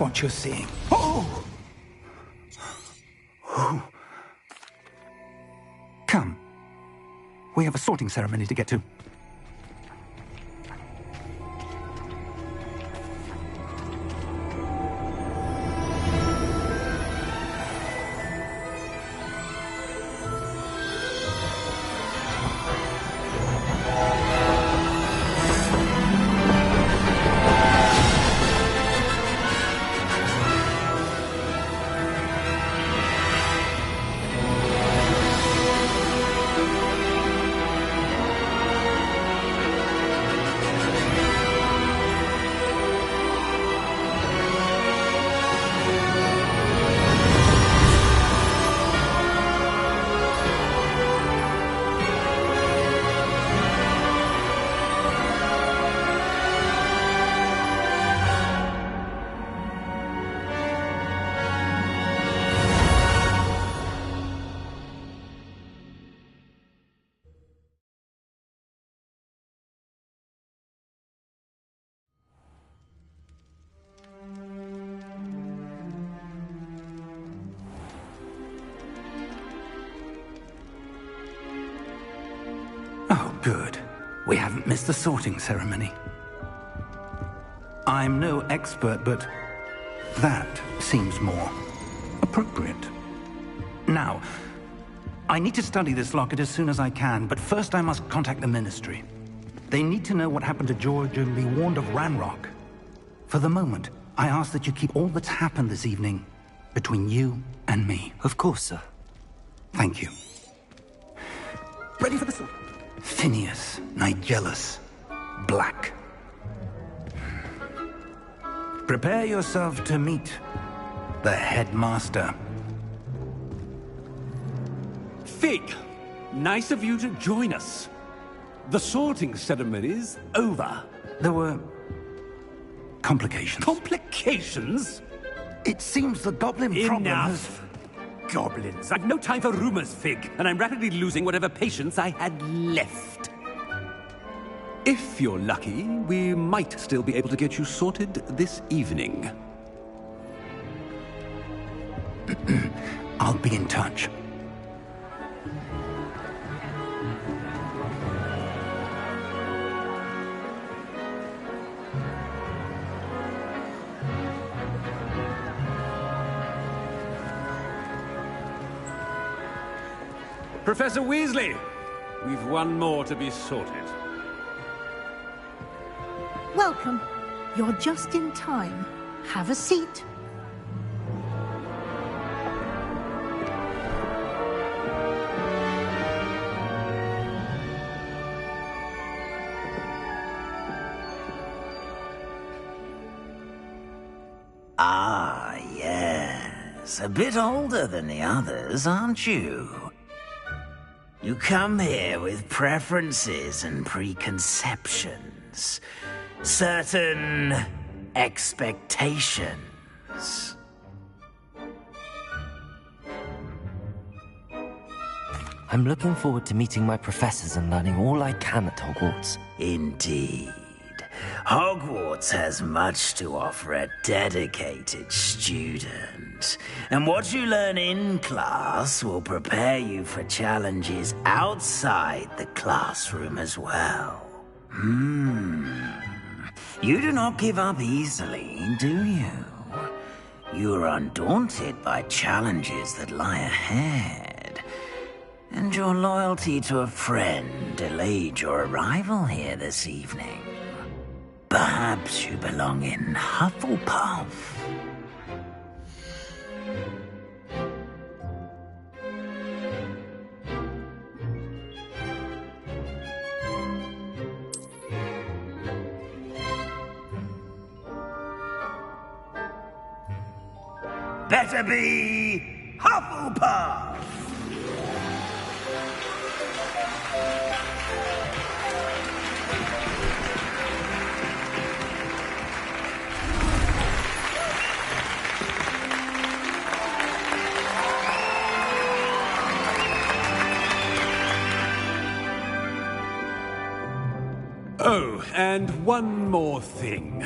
what you're seeing. Oh! Come. We have a sorting ceremony to get to. Oh, good. We haven't missed the sorting ceremony. I'm no expert, but that seems more appropriate. Now, I need to study this locket as soon as I can, but first I must contact the Ministry. They need to know what happened to George and be warned of Ranrock. For the moment, I ask that you keep all that's happened this evening between you and me. Of course, sir. Thank you. Ready for the sort? Phineas, Nigellus, Black. Prepare yourself to meet the headmaster. Fig, nice of you to join us. The sorting ceremony's over. There were complications. Complications? It seems the goblin problem has... Enough! Goblins. I've no time for rumors, Fig, and I'm rapidly losing whatever patience I had left. If you're lucky, we might still be able to get you sorted this evening. I'll be in touch. Professor Weasley, we've one more to be sorted. Welcome. You're just in time. Have a seat. Ah, yes. A bit older than the others, aren't you? You come here with preferences and preconceptions. Certain expectations. I'm looking forward to meeting my professors and learning all I can at Hogwarts. Indeed. Hogwarts has much to offer a dedicated student. And what you learn in class will prepare you for challenges outside the classroom as well. You do not give up easily, do you? You are undaunted by challenges that lie ahead. And your loyalty to a friend delayed your arrival here this evening. Perhaps you belong in Hufflepuff. Better be Hufflepuff! Oh, and one more thing.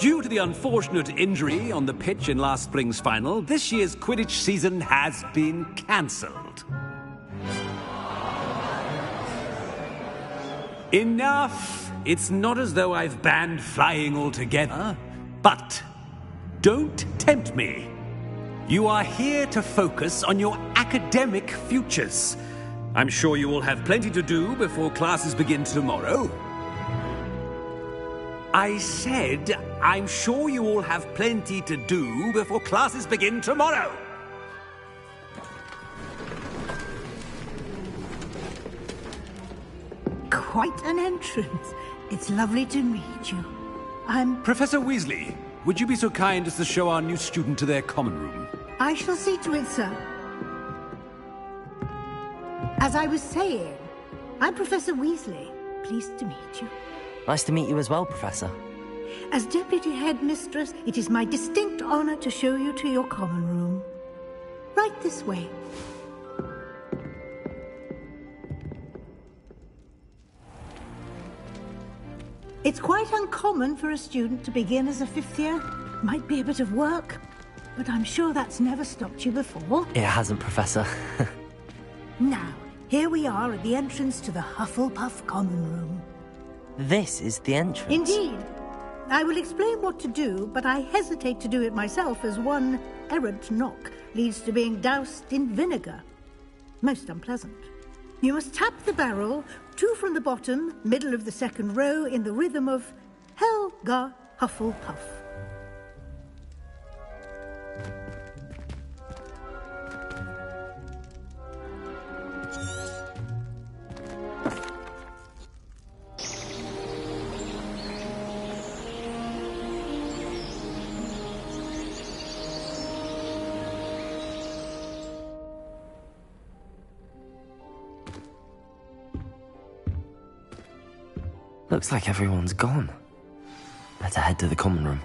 Due to the unfortunate injury on the pitch in last spring's final, this year's Quidditch season has been cancelled. Enough! It's not as though I've banned flying altogether, but don't tempt me. You are here to focus on your academic futures. I'm sure you will have plenty to do before classes begin tomorrow. I said, I'm sure you all have plenty to do before classes begin tomorrow. Quite an entrance. It's lovely to meet you. I'm... Professor Weasley, would you be so kind as to show our new student to their common room? I shall see to it, sir. As I was saying, I'm Professor Weasley. Pleased to meet you. Nice to meet you as well, Professor. As Deputy Headmistress, it is my distinct honor to show you to your common room. Right this way. It's quite uncommon for a student to begin as a fifth year. Might be a bit of work, but I'm sure that's never stopped you before. It hasn't, Professor. Now, here we are at the entrance to the Hufflepuff Common Room. This is the entrance. Indeed. I will explain what to do, but I hesitate to do it myself as one errant knock leads to being doused in vinegar. Most unpleasant. You must tap the barrel, 2 from the bottom, middle of the second row, in the rhythm of Helga Hufflepuff. Looks like everyone's gone. Better head to the common room.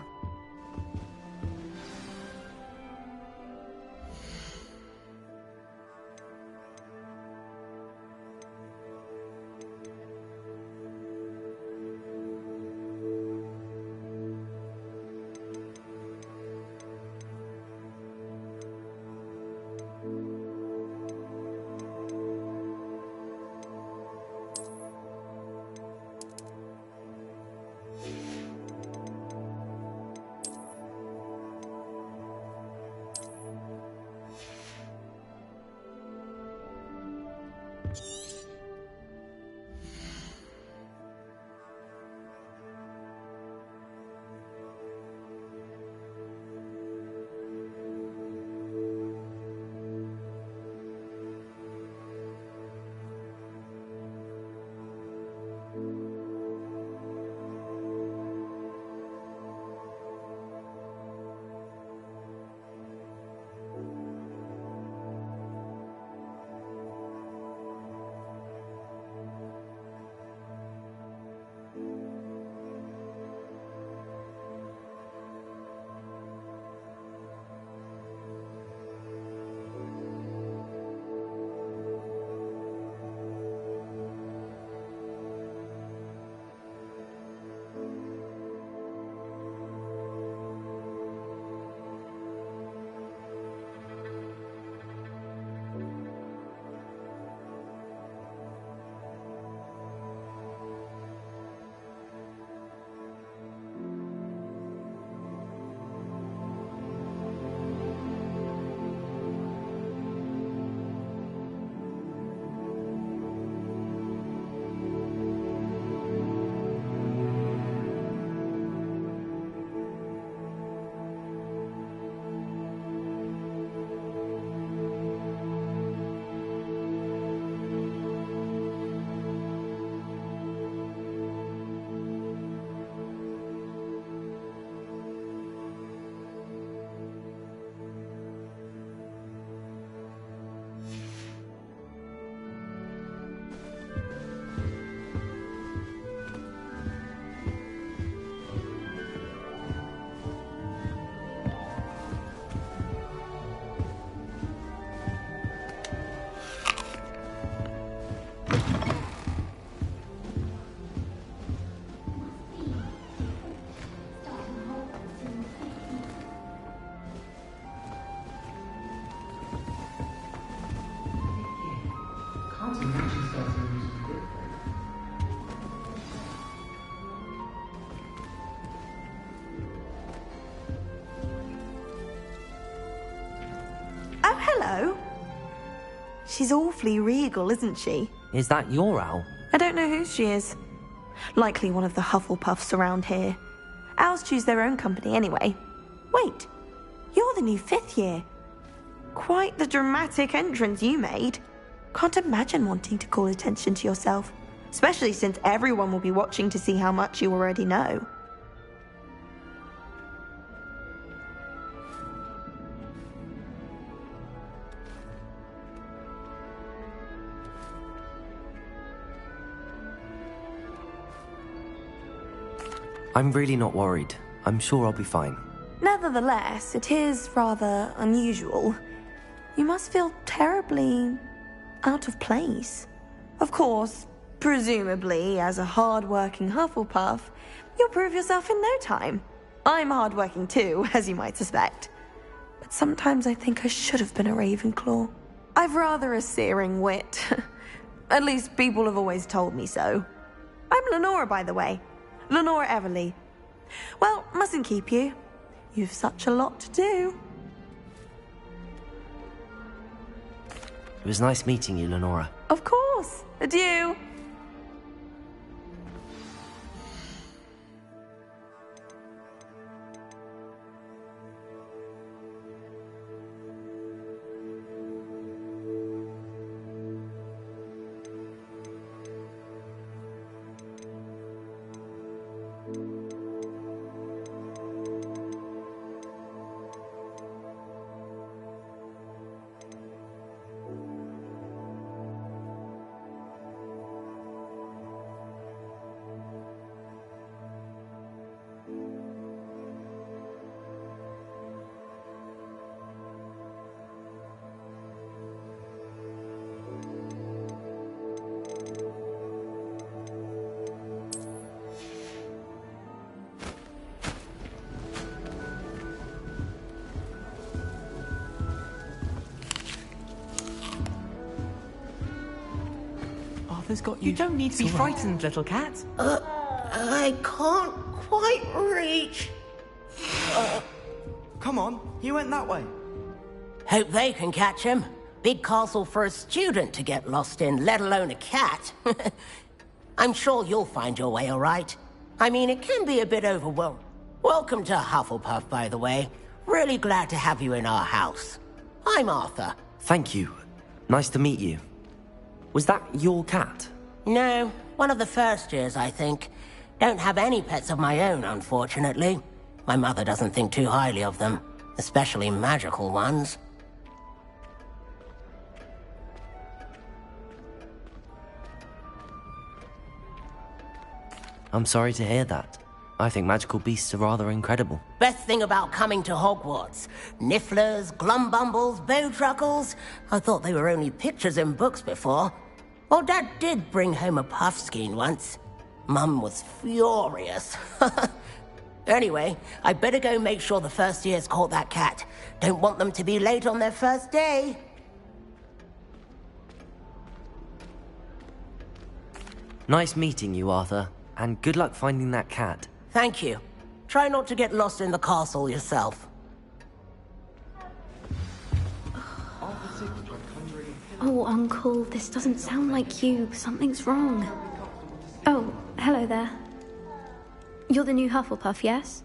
Hello. She's awfully regal, isn't she? Is that your owl? I don't know who she is. Likely one of the Hufflepuffs around here. Owls choose their own company anyway. Wait, you're the new 5th year. Quite the dramatic entrance you made. Can't imagine wanting to call attention to yourself, especially since everyone will be watching to see how much you already know. I'm really not worried. I'm sure I'll be fine. Nevertheless, it is rather unusual. You must feel terribly out of place. Of course, presumably, as a hard-working Hufflepuff, you'll prove yourself in no time. I'm hard-working too, as you might suspect. But sometimes I think I should have been a Ravenclaw. I've rather a searing wit. At least people have always told me so. I'm Lenora, by the way. Lenora Everly. Well, mustn't keep you. You've such a lot to do. It was nice meeting you, Lenora. Of course. Adieu. Arthur's got you. You don't need to be frightened, little cat. I can't quite reach. Come on, he went that way. Hope they can catch him. Big castle for a student to get lost in, let alone a cat. I'm sure you'll find your way all right. I mean, it can be a bit overwhelming. Welcome to Hufflepuff, by the way. Really glad to have you in our house. I'm Arthur. Thank you. Nice to meet you. Was that your cat? No, one of the first years, I think. Don't have any pets of my own, unfortunately. My mother doesn't think too highly of them, especially magical ones. I'm sorry to hear that. I think magical beasts are rather incredible. Best thing about coming to Hogwarts. Nifflers, Glumbumbles, Bowtruckles. I thought they were only pictures in books before. Well, Dad did bring home a Puffskein once. Mum was furious. Anyway, I better go make sure the first years caught that cat. Don't want them to be late on their first day. Nice meeting you, Arthur. And good luck finding that cat. Thank you. Try not to get lost in the castle yourself. Oh, Uncle, this doesn't sound like you. Something's wrong. Oh, hello there. You're the new Hufflepuff, yes?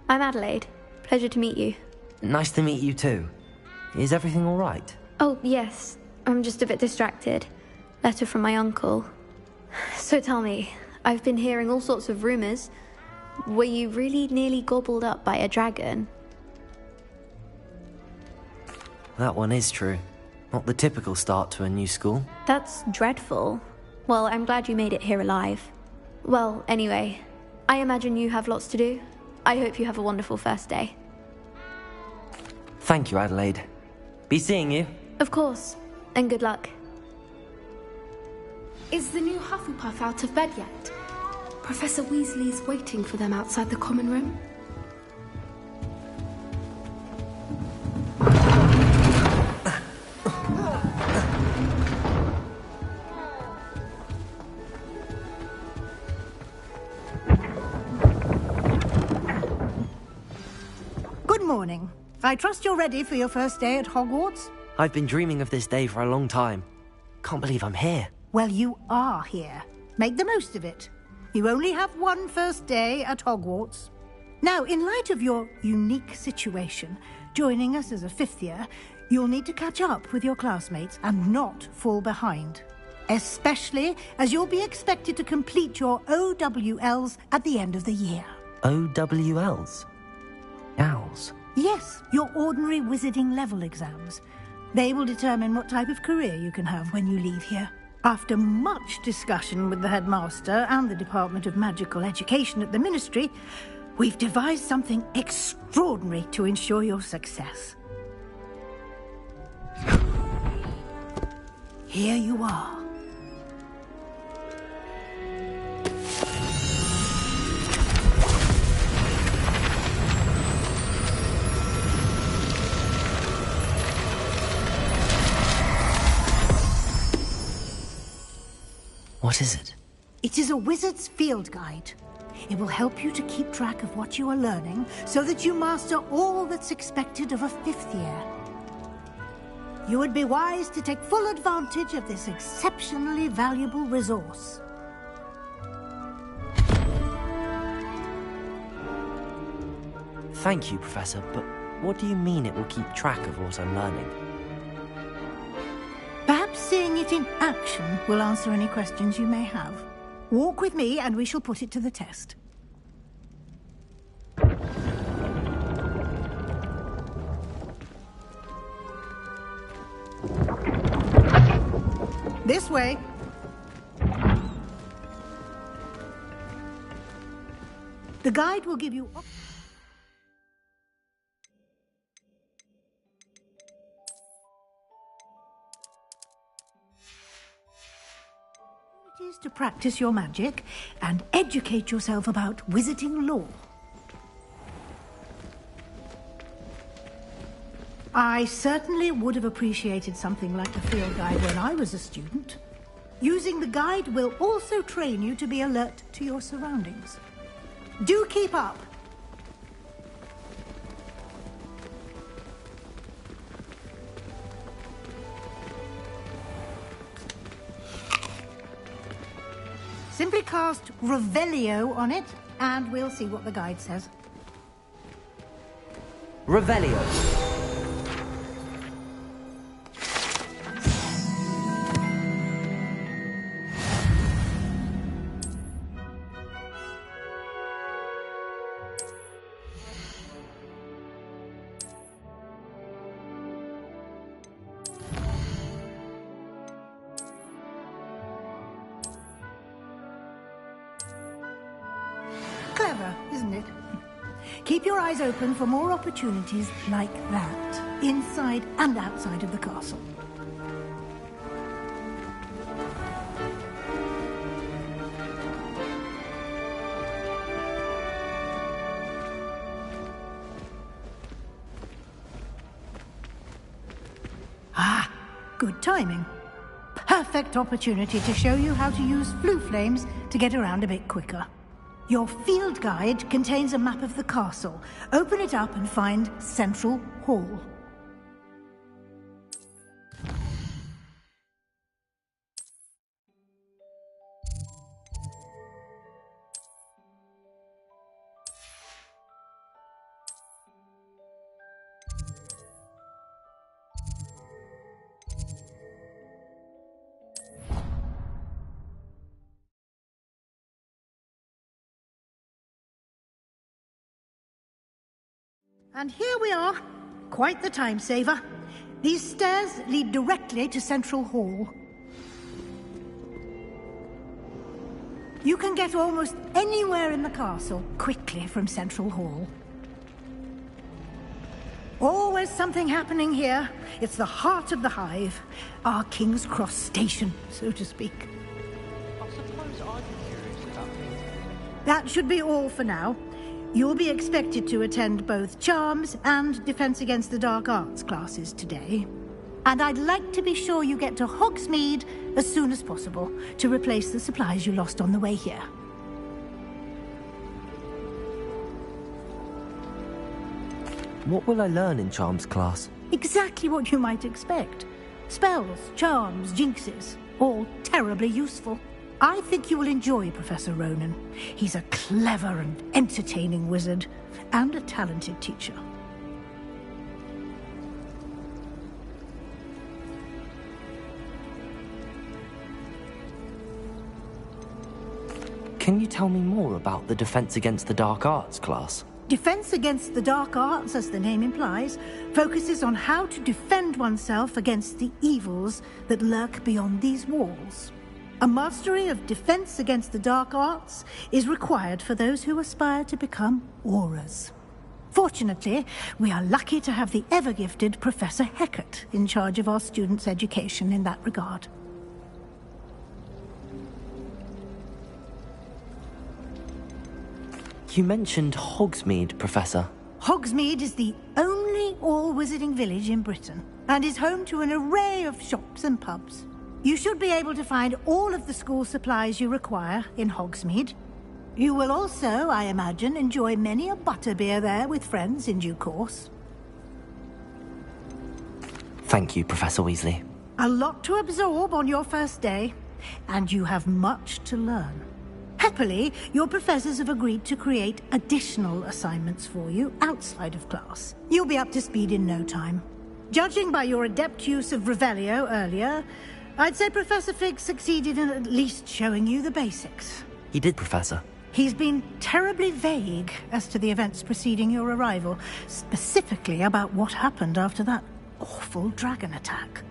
I'm Adelaide. Pleasure to meet you. Nice to meet you too. Is everything all right? Oh, yes. I'm just a bit distracted. Letter from my uncle. So tell me, I've been hearing all sorts of rumors. Were you really nearly gobbled up by a dragon? That one is true. Not the typical start to a new school. That's dreadful. Well, I'm glad you made it here alive. Well, anyway, I imagine you have lots to do. I hope you have a wonderful first day. Thank you, Adelaide. Be seeing you. Of course, and good luck. Is the new Hufflepuff out of bed yet? Professor Weasley's waiting for them outside the common room. Good morning. I trust you're ready for your first day at Hogwarts. I've been dreaming of this day for a long time. Can't believe I'm here. Well, you are here. Make the most of it. You only have one first day at Hogwarts. Now, in light of your unique situation, joining us as a fifth year, you'll need to catch up with your classmates and not fall behind. Especially as you'll be expected to complete your OWLs at the end of the year. OWLs? Owls? Yes, your ordinary wizarding level exams. They will determine what type of career you can have when you leave here. After much discussion with the headmaster and the Department of Magical Education at the Ministry, we've devised something extraordinary to ensure your success. Here you are. What is it? It is a wizard's field guide. It will help you to keep track of what you are learning so that you master all that's expected of a fifth year. You would be wise to take full advantage of this exceptionally valuable resource. Thank you, Professor, but what do you mean it will keep track of what I'm learning? Perhaps seeing it in action will answer any questions you may have. Walk with me and we shall put it to the test. This way. The guide will give you opportunities to practice your magic and educate yourself about wizarding lore. I certainly would have appreciated something like a field guide when I was a student. Using the guide will also train you to be alert to your surroundings. Do keep up. Simply cast Revelio on it, and we'll see what the guide says. Revelio. Clever, isn't it? Keep your eyes open for more opportunities like that, inside and outside of the castle. Ah, good timing. Perfect opportunity to show you how to use Floo Flames to get around a bit quicker. Your field guide contains a map of the castle. Open it up and find Central Hall. And here we are. Quite the time saver. These stairs lead directly to Central Hall. You can get almost anywhere in the castle quickly from Central Hall. Always something happening here. It's the heart of the Hive. Our King's Cross station, so to speak. I suppose I'd be curious about things. That should be all for now. You'll be expected to attend both Charms and Defense Against the Dark Arts classes today. And I'd like to be sure you get to Hogsmeade as soon as possible to replace the supplies you lost on the way here. What will I learn in Charms class? Exactly what you might expect. Spells, charms, jinxes, all terribly useful. I think you will enjoy Professor Ronan. He's a clever and entertaining wizard, and a talented teacher. Can you tell me more about the Defense Against the Dark Arts class? Defense Against the Dark Arts, as the name implies, focuses on how to defend oneself against the evils that lurk beyond these walls. A mastery of Defense Against the Dark Arts is required for those who aspire to become Aurors. Fortunately, we are lucky to have the ever-gifted Professor Hecat in charge of our students' education in that regard. You mentioned Hogsmeade, Professor. Hogsmeade is the only all-wizarding village in Britain, and is home to an array of shops and pubs. You should be able to find all of the school supplies you require in Hogsmeade. You will also, I imagine, enjoy many a butterbeer there with friends in due course. Thank you, Professor Weasley. A lot to absorb on your first day, and you have much to learn. Happily, your professors have agreed to create additional assignments for you outside of class. You'll be up to speed in no time. Judging by your adept use of Revelio earlier, I'd say Professor Fig succeeded in at least showing you the basics. He did, Professor. He's been terribly vague as to the events preceding your arrival, specifically about what happened after that awful dragon attack.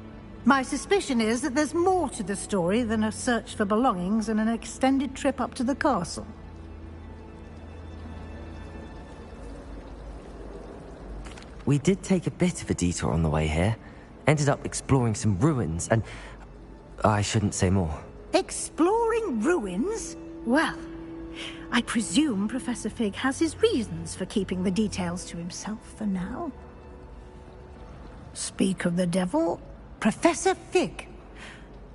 My suspicion is that there's more to the story than a search for belongings and an extended trip up to the castle. We did take a bit of a detour on the way here. Ended up exploring some ruins, and I shouldn't say more. Exploring ruins? Well, I presume Professor Fig has his reasons for keeping the details to himself for now. Speak of the devil, Professor Fig.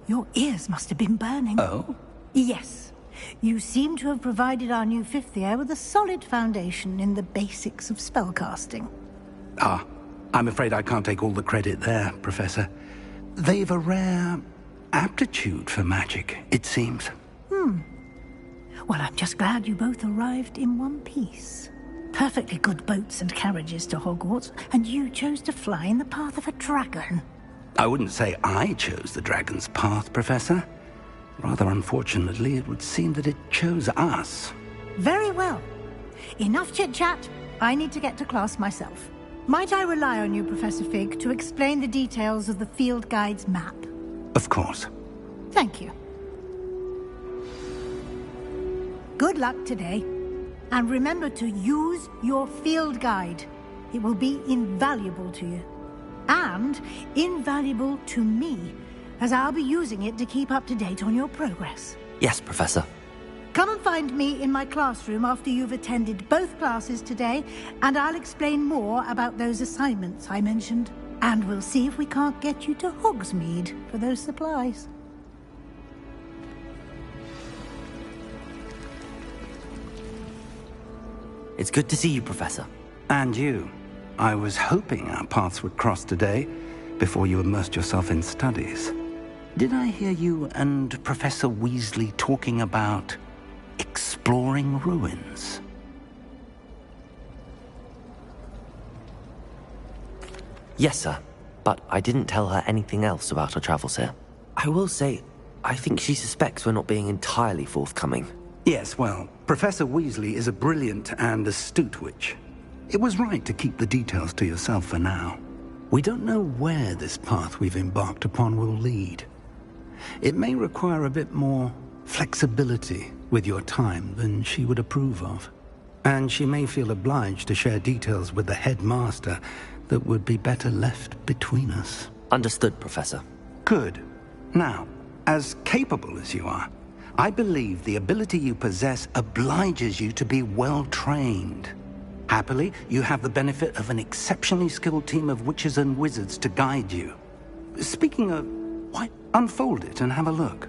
Your ears must have been burning. Oh? Yes. You seem to have provided our new fifth year with a solid foundation in the basics of spellcasting. Ah, I'm afraid I can't take all the credit there, Professor. They've a rare aptitude for magic, it seems. Well, I'm just glad you both arrived in one piece. Perfectly good boats and carriages to Hogwarts, and you chose to fly in the path of a dragon. I wouldn't say I chose the dragon's path, Professor. Rather unfortunately, it would seem that it chose us. Very well. Enough chit-chat. I need to get to class myself. Might I rely on you, Professor Fig, to explain the details of the field guide's map? Of course. Thank you. Good luck today. And remember to use your field guide. It will be invaluable to you. And invaluable to me, as I'll be using it to keep up to date on your progress. Yes, Professor. Come and find me in my classroom after you've attended both classes today, and I'll explain more about those assignments I mentioned. And we'll see if we can't get you to Hogsmeade for those supplies. It's good to see you, Professor. And you. I was hoping our paths would cross today, before you immersed yourself in studies. Did I hear you and Professor Weasley talking about exploring ruins? Yes, sir. But I didn't tell her anything else about our travels here. I will say, I think she suspects we're not being entirely forthcoming. Yes, well, Professor Weasley is a brilliant and astute witch. It was right to keep the details to yourself for now. We don't know where this path we've embarked upon will lead. It may require a bit more flexibility with your time than she would approve of. And she may feel obliged to share details with the headmaster that would be better left between us. Understood, Professor. Good. Now, as capable as you are, I believe the ability you possess obliges you to be well-trained. Happily, you have the benefit of an exceptionally skilled team of witches and wizards to guide you. Speaking of, why, unfold it and have a look.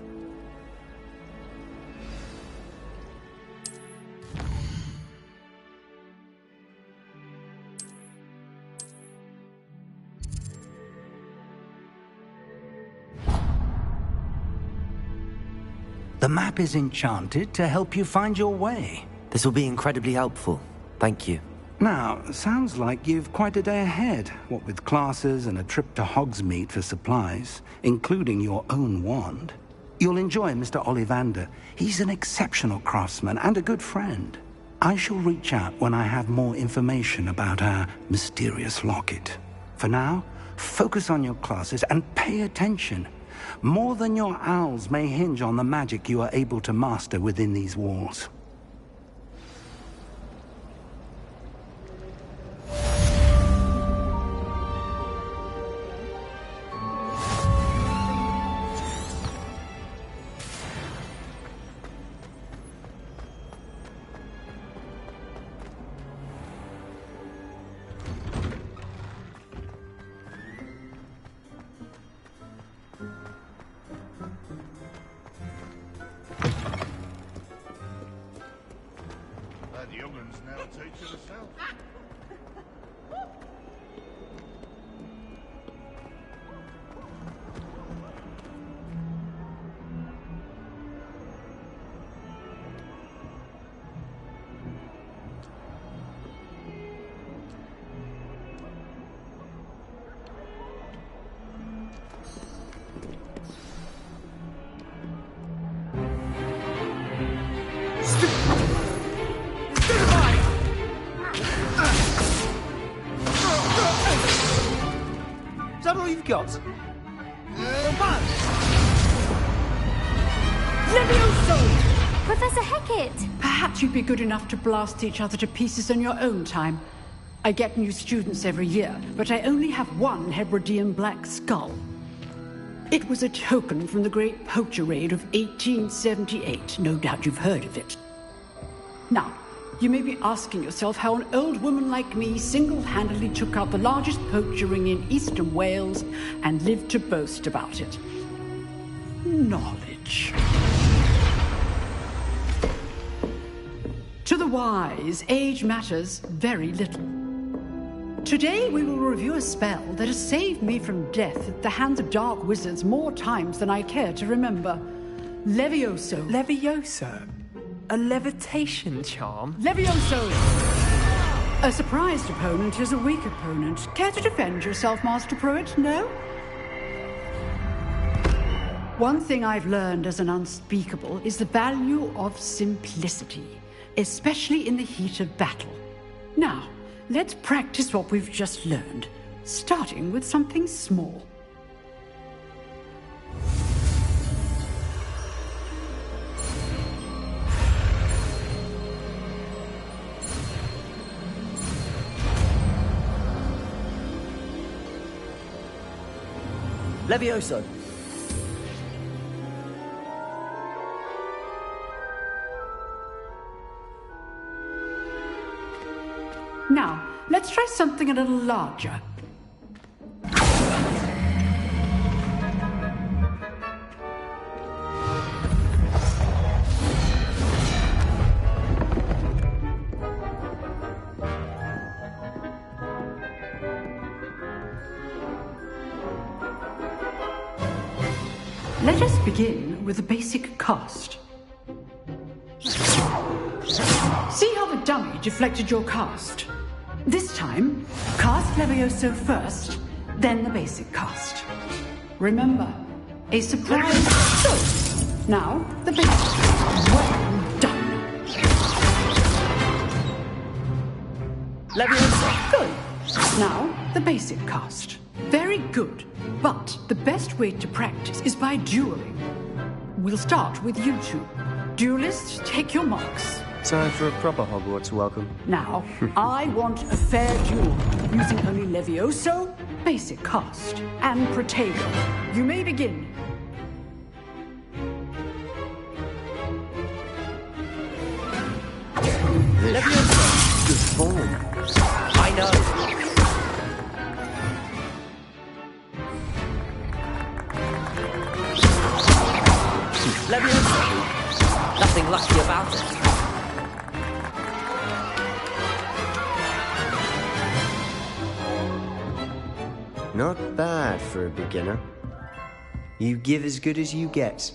The map is enchanted to help you find your way. This will be incredibly helpful. Thank you. Now, sounds like you've quite a day ahead, what with classes and a trip to Hogsmeade for supplies, including your own wand. You'll enjoy Mr. Ollivander. He's an exceptional craftsman and a good friend. I shall reach out when I have more information about our mysterious locket. For now, focus on your classes and pay attention. More than your owls may hinge on the magic you are able to master within these walls. Is that all you've got? Levioso! Professor Hecat! Perhaps you'd be good enough to blast each other to pieces on your own time. I get new students every year, but I only have one Hebridean black skull. It was a token from the Great Poacher Raid of 1878. No doubt you've heard of it. Now, you may be asking yourself how an old woman like me single-handedly took out the largest poacher ring in eastern Wales and lived to boast about it. Knowledge. To the wise, age matters very little. Today we will review a spell that has saved me from death at the hands of dark wizards more times than I care to remember. Levioso. Levioso? A levitation charm? Levioso! A surprised opponent is a weak opponent. Care to defend yourself, Master Pruitt? No? One thing I've learned as an unspeakable is the value of simplicity, especially in the heat of battle. Now, let's practice what we've just learned, starting with something small. Levioso. Now, let's try something a little larger. Let us begin with the basic cast. See how the dummy deflected your cast? This time, cast Levioso first, then the basic cast. Remember, a surprise. Good. Now, the basic. Well done. Levioso. Good. Now, the basic cast. Very good. But the best way to practice is by dueling. We'll start with you two. Duelists, take your marks. Time for a proper Hogwarts welcome. Now, I want a fair duel, using only Levioso, basic cast, and Protego. You may begin. Levioso! Good form. I know. Levioso! Nothing lucky about it. Not bad for a beginner. You give as good as you get.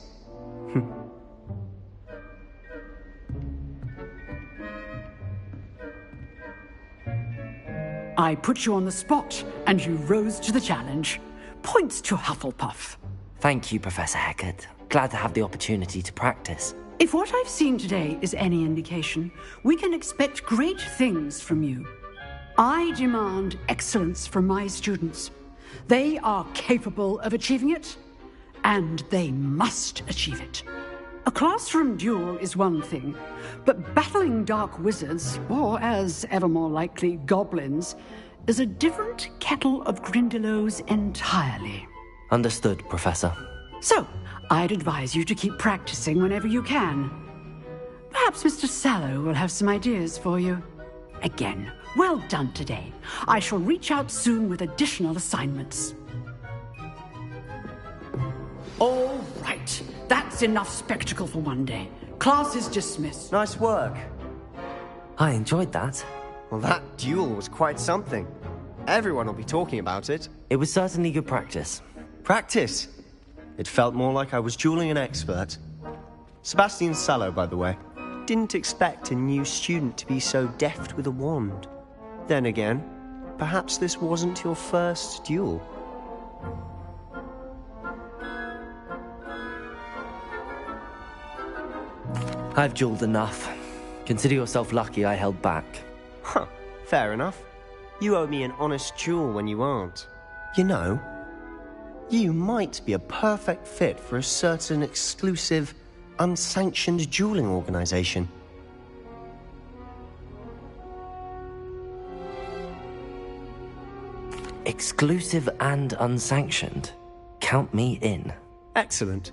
I put you on the spot, and you rose to the challenge. Points to Hufflepuff. Thank you, Professor Hecat. Glad to have the opportunity to practice. If what I've seen today is any indication, we can expect great things from you. I demand excellence from my students. They are capable of achieving it, and they must achieve it. A classroom duel is one thing, but battling dark wizards, or as ever more likely, goblins, is a different kettle of Grindylows entirely. Understood, Professor. So, I'd advise you to keep practicing whenever you can. Perhaps Mr. Sallow will have some ideas for you. Again, well done today. I shall reach out soon with additional assignments. All right. That's enough spectacle for one day. Class is dismissed. Nice work. I enjoyed that. Well, that duel was quite something. Everyone will be talking about it. It was certainly good practice. Practice? It felt more like I was dueling an expert. Sebastian Sallow, by the way. Didn't expect a new student to be so deft with a wand. Then again, perhaps this wasn't your first duel. I've dueled enough. Consider yourself lucky I held back. Huh, fair enough. You owe me an honest duel when you aren't. You know, you might be a perfect fit for a certain exclusive, unsanctioned dueling organization. Exclusive and unsanctioned. Count me in. Excellent.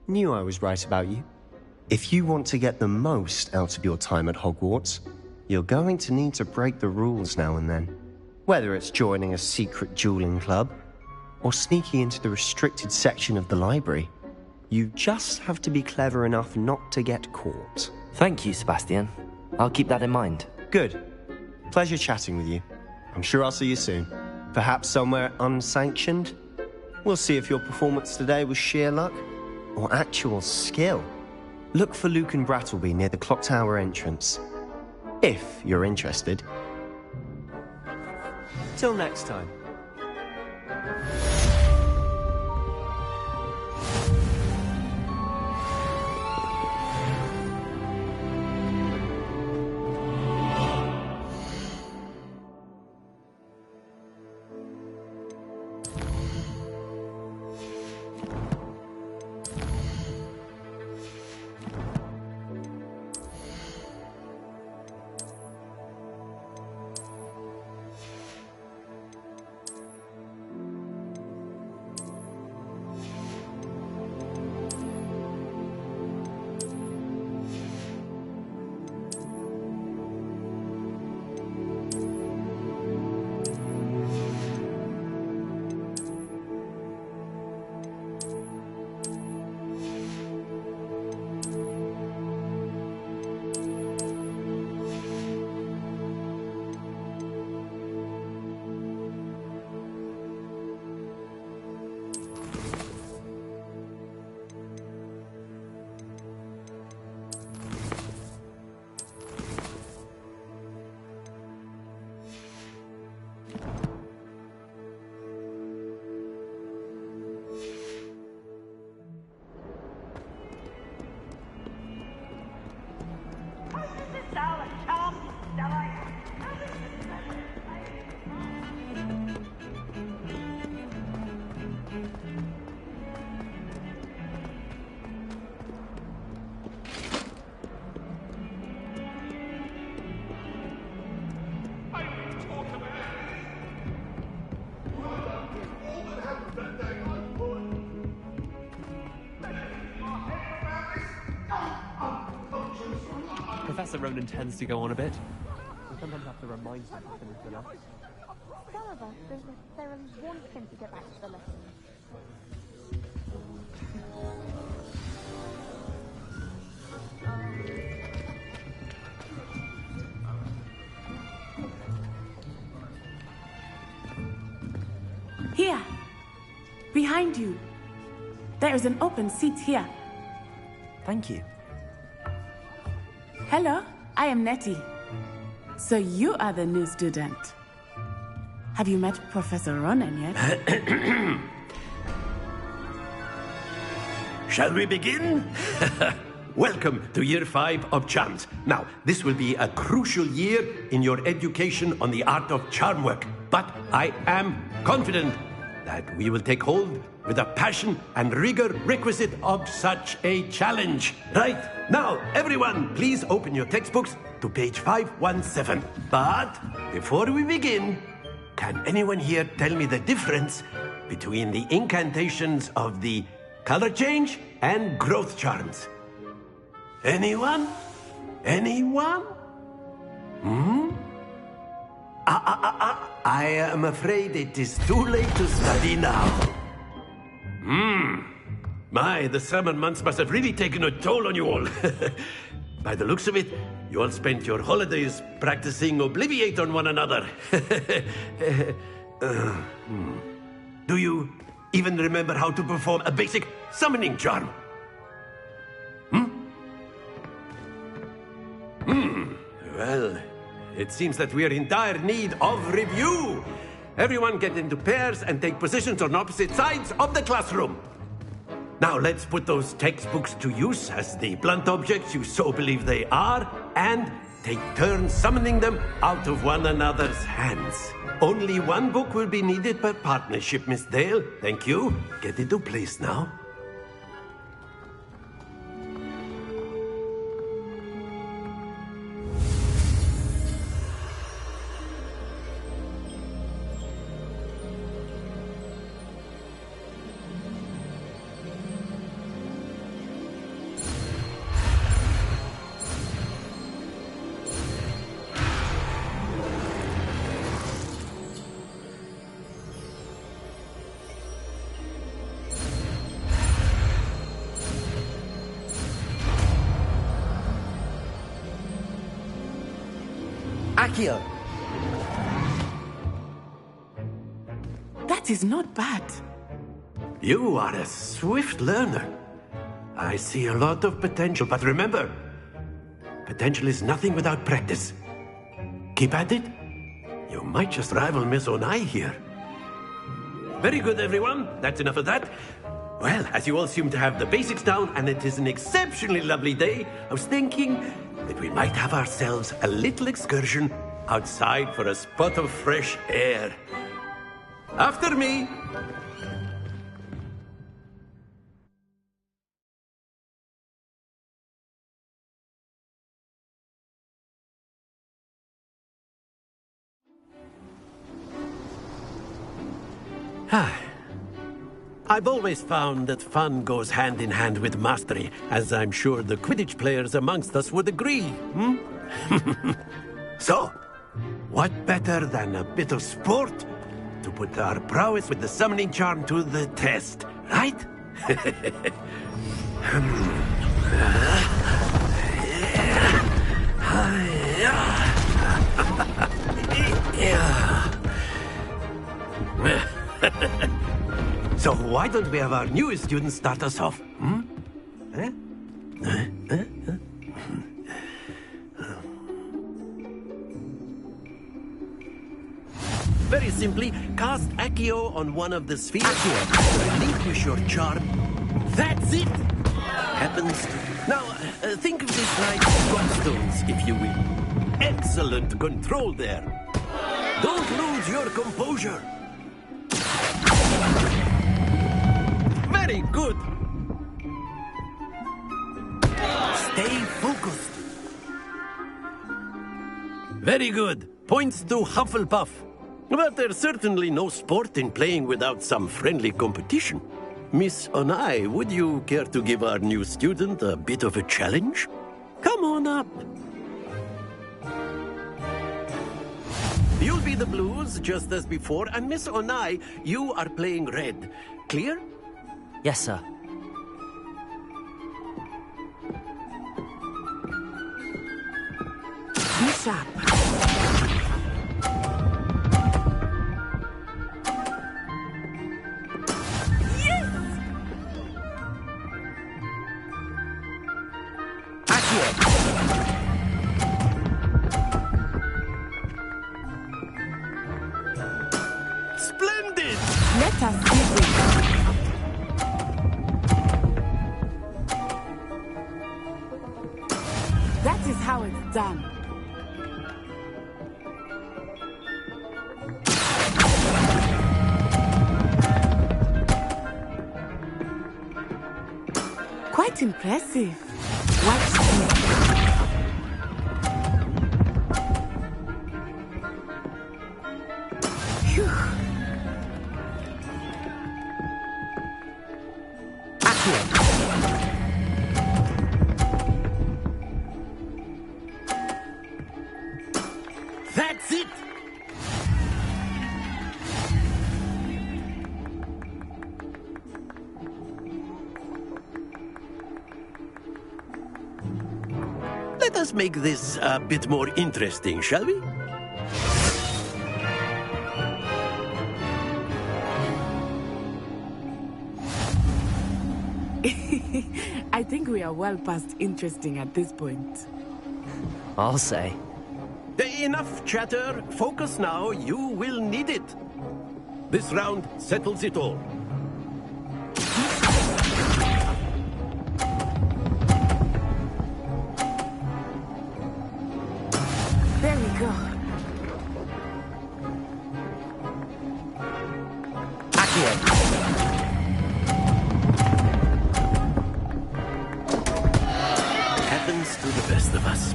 Knew I was right about you. If you want to get the most out of your time at Hogwarts, you're going to need to break the rules now and then. Whether it's joining a secret dueling club, or sneaking into the restricted section of the library, you just have to be clever enough not to get caught. Thank you, Sebastian. I'll keep that in mind. Good. Pleasure chatting with you. I'm sure I'll see you soon. Perhaps somewhere unsanctioned? We'll see if your performance today was sheer luck, or actual skill. Look for Lucan Brattleby near the Clock Tower entrance. If you're interested. Till next time. Professor Ronan tends to go on a bit. We sometimes have to remind him to finish enough. Some of us don't necessarily want him to get back to the lessons. Here! Behind you! There is an open seat here. Thank you. Hello, I am Nettie. So you are the new student. Have you met Professor Ronen yet? Shall we begin? Welcome to Year 5 of Charms. Now, this will be a crucial year in your education on the art of charm work. But I am confident that we will take hold with the passion and rigor requisite of such a challenge. Right, now, everyone, please open your textbooks to page 517. But before we begin, can anyone here tell me the difference between the incantations of the color change and growth charms? Anyone? Anyone? I am afraid it is too late to study now. My, the summer months must have really taken a toll on you all. By the looks of it, you all spent your holidays practicing Obliviate on one another. Do you even remember how to perform a basic summoning charm? Well, it seems that we are in dire need of review. Everyone get into pairs and take positions on opposite sides of the classroom. Now let's put those textbooks to use as the blunt objects you so believe they are, and take turns summoning them out of one another's hands. Only one book will be needed per partnership, Miss Dale. Thank you. Get into place now. Accio. That is not bad. You are a swift learner. I see a lot of potential, but remember, potential is nothing without practice. Keep at it. You might just rival Miss Onai here. Very good, everyone. That's enough of that. Well, as you all seem to have the basics down, and it is an exceptionally lovely day, I was thinking that we might have ourselves a little excursion outside for a spot of fresh air. After me. I've always found that fun goes hand in hand with mastery, as I'm sure the Quidditch players amongst us would agree, So, what better than a bit of sport to put our prowess with the summoning charm to the test, right? So why don't we have our newest student start us off? Very simply, cast Accio on one of the spheres. Relinquish your charm. That's it! Happens to... Now, think of this like gobstones, if you will. Excellent control there. Don't lose your composure. Very good. Stay focused. Very good. Points to Hufflepuff. But there's certainly no sport in playing without some friendly competition. Miss Onai, would you care to give our new student a bit of a challenge? Come on up. You'll be the blues, just as before, and Miss Onai, you are playing red. Clear? Yes, sir. Be sharp. Let us begin. That is how it's done. Quite impressive. Watch this. Phew. That's it! Let us make this a bit more interesting, shall we? I think we are well past interesting at this point. I'll say. Enough chatter. Focus now. You will need it. This round settles it all. There we go. Happens to the best of us.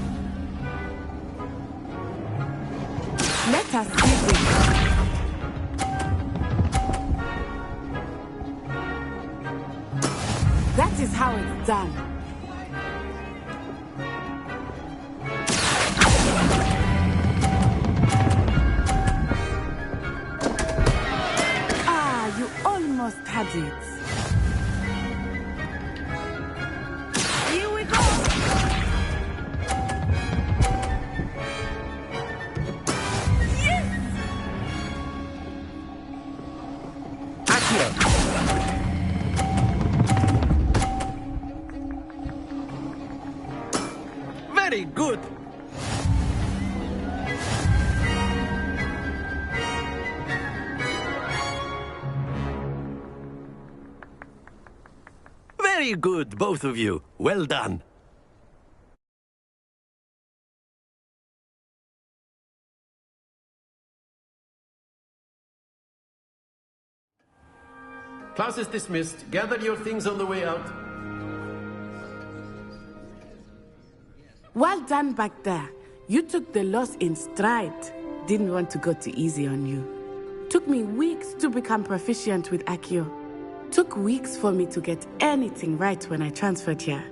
Let us begin. That is how it's done. Ah, you almost had it. Here we go. Very good. Very good, both of you. Well done. Class is dismissed. Gather your things on the way out. Well done back there. You took the loss in stride. Didn't want to go too easy on you. Took me weeks to become proficient with Accio. Took weeks for me to get anything right when I transferred here.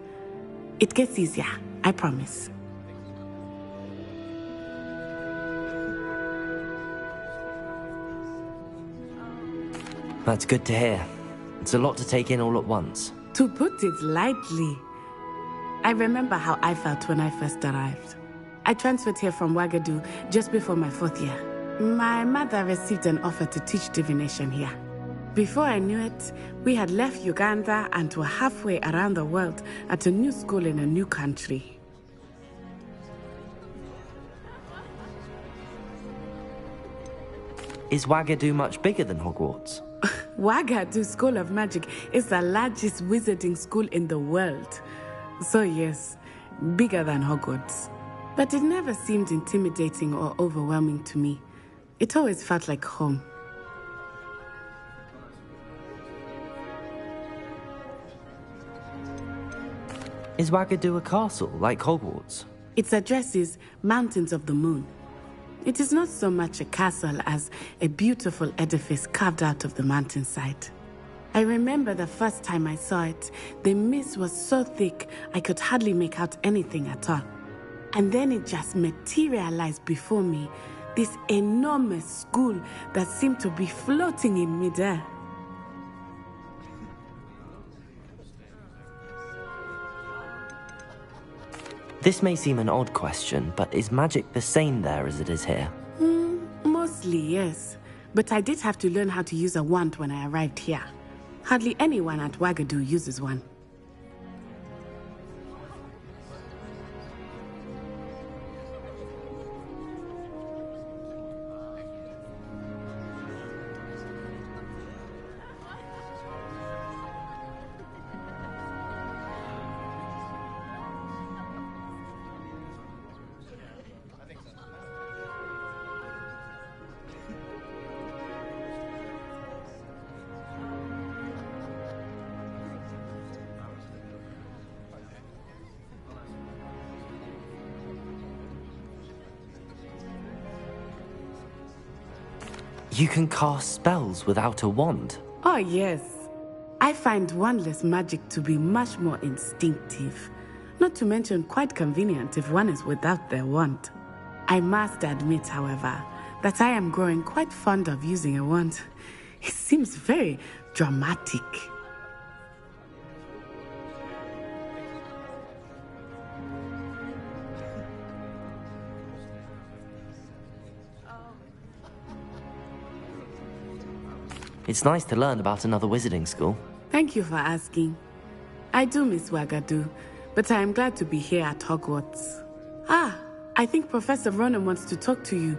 It gets easier, I promise. That's good to hear. It's a lot to take in all at once. To put it lightly, I remember how I felt when I first arrived. I transferred here from Wagadu just before my 4th year. My mother received an offer to teach divination here. Before I knew it, we had left Uganda and were halfway around the world at a new school in a new country. Is Wagadu much bigger than Hogwarts? Wagadu School of Magic is the largest wizarding school in the world. So yes, bigger than Hogwarts. But it never seemed intimidating or overwhelming to me. It always felt like home. Is Wagadu a castle, like Hogwarts? Its address is Mountains of the Moon. It is not so much a castle as a beautiful edifice carved out of the mountainside. I remember the first time I saw it, the mist was so thick I could hardly make out anything at all. And then it just materialized before me, this enormous school that seemed to be floating in midair. This may seem an odd question, but is magic the same there as it is here? Mostly, yes. But I did have to learn how to use a wand when I arrived here. Hardly anyone at Wagadu uses one. You can cast spells without a wand? Oh, yes. I find wandless magic to be much more instinctive. Not to mention quite convenient if one is without their wand. I must admit, however, that I am growing quite fond of using a wand. It seems very dramatic. It's nice to learn about another wizarding school. Thank you for asking. I do miss Wagadu, but I am glad to be here at Hogwarts. Ah, I think Professor Ronen wants to talk to you.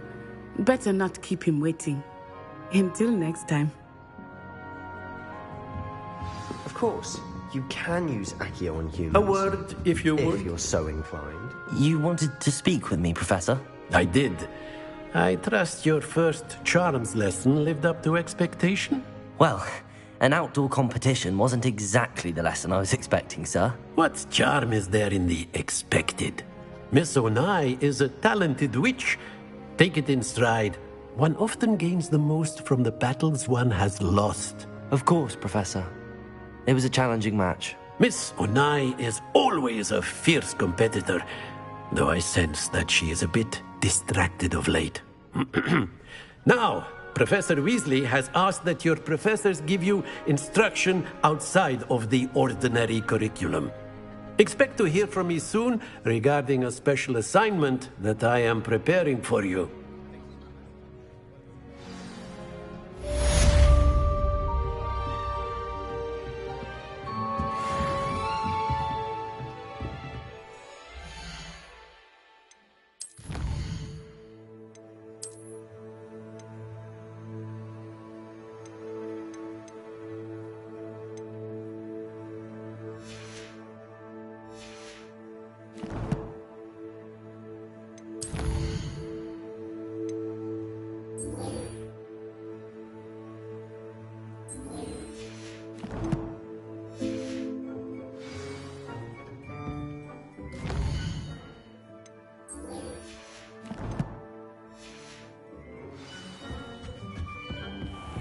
Better not keep him waiting. Until next time. Of course, you can use Accio on humans. A word, if you would. If you're so inclined. You wanted to speak with me, Professor? I did. I trust your first charms lesson lived up to expectation? Well, an outdoor competition wasn't exactly the lesson I was expecting, sir. What charm is there in the expected? Miss Onai is a talented witch. Take it in stride. One often gains the most from the battles one has lost. Of course, Professor. It was a challenging match. Miss Onai is always a fierce competitor, though I sense that she is a bit distracted of late. Now, Professor Weasley has asked that your professors give you instruction outside of the ordinary curriculum. Expect to hear from me soon regarding a special assignment that I am preparing for you.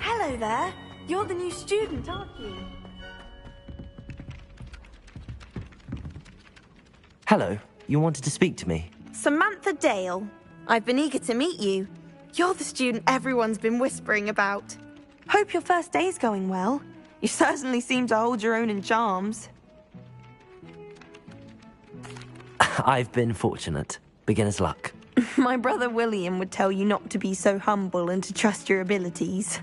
Hello there. You're the new student, aren't you? Hello. You wanted to speak to me? Samantha Dale. I've been eager to meet you. You're the student everyone's been whispering about. Hope your first day's going well. You certainly seem to hold your own in charms. I've been fortunate. Beginner's luck. My brother William would tell you not to be so humble and to trust your abilities.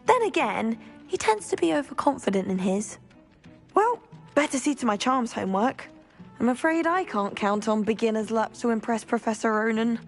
Then again, he tends to be overconfident in his. Well, better see to my charms homework. I'm afraid I can't count on beginner's luck to impress Professor Ronen.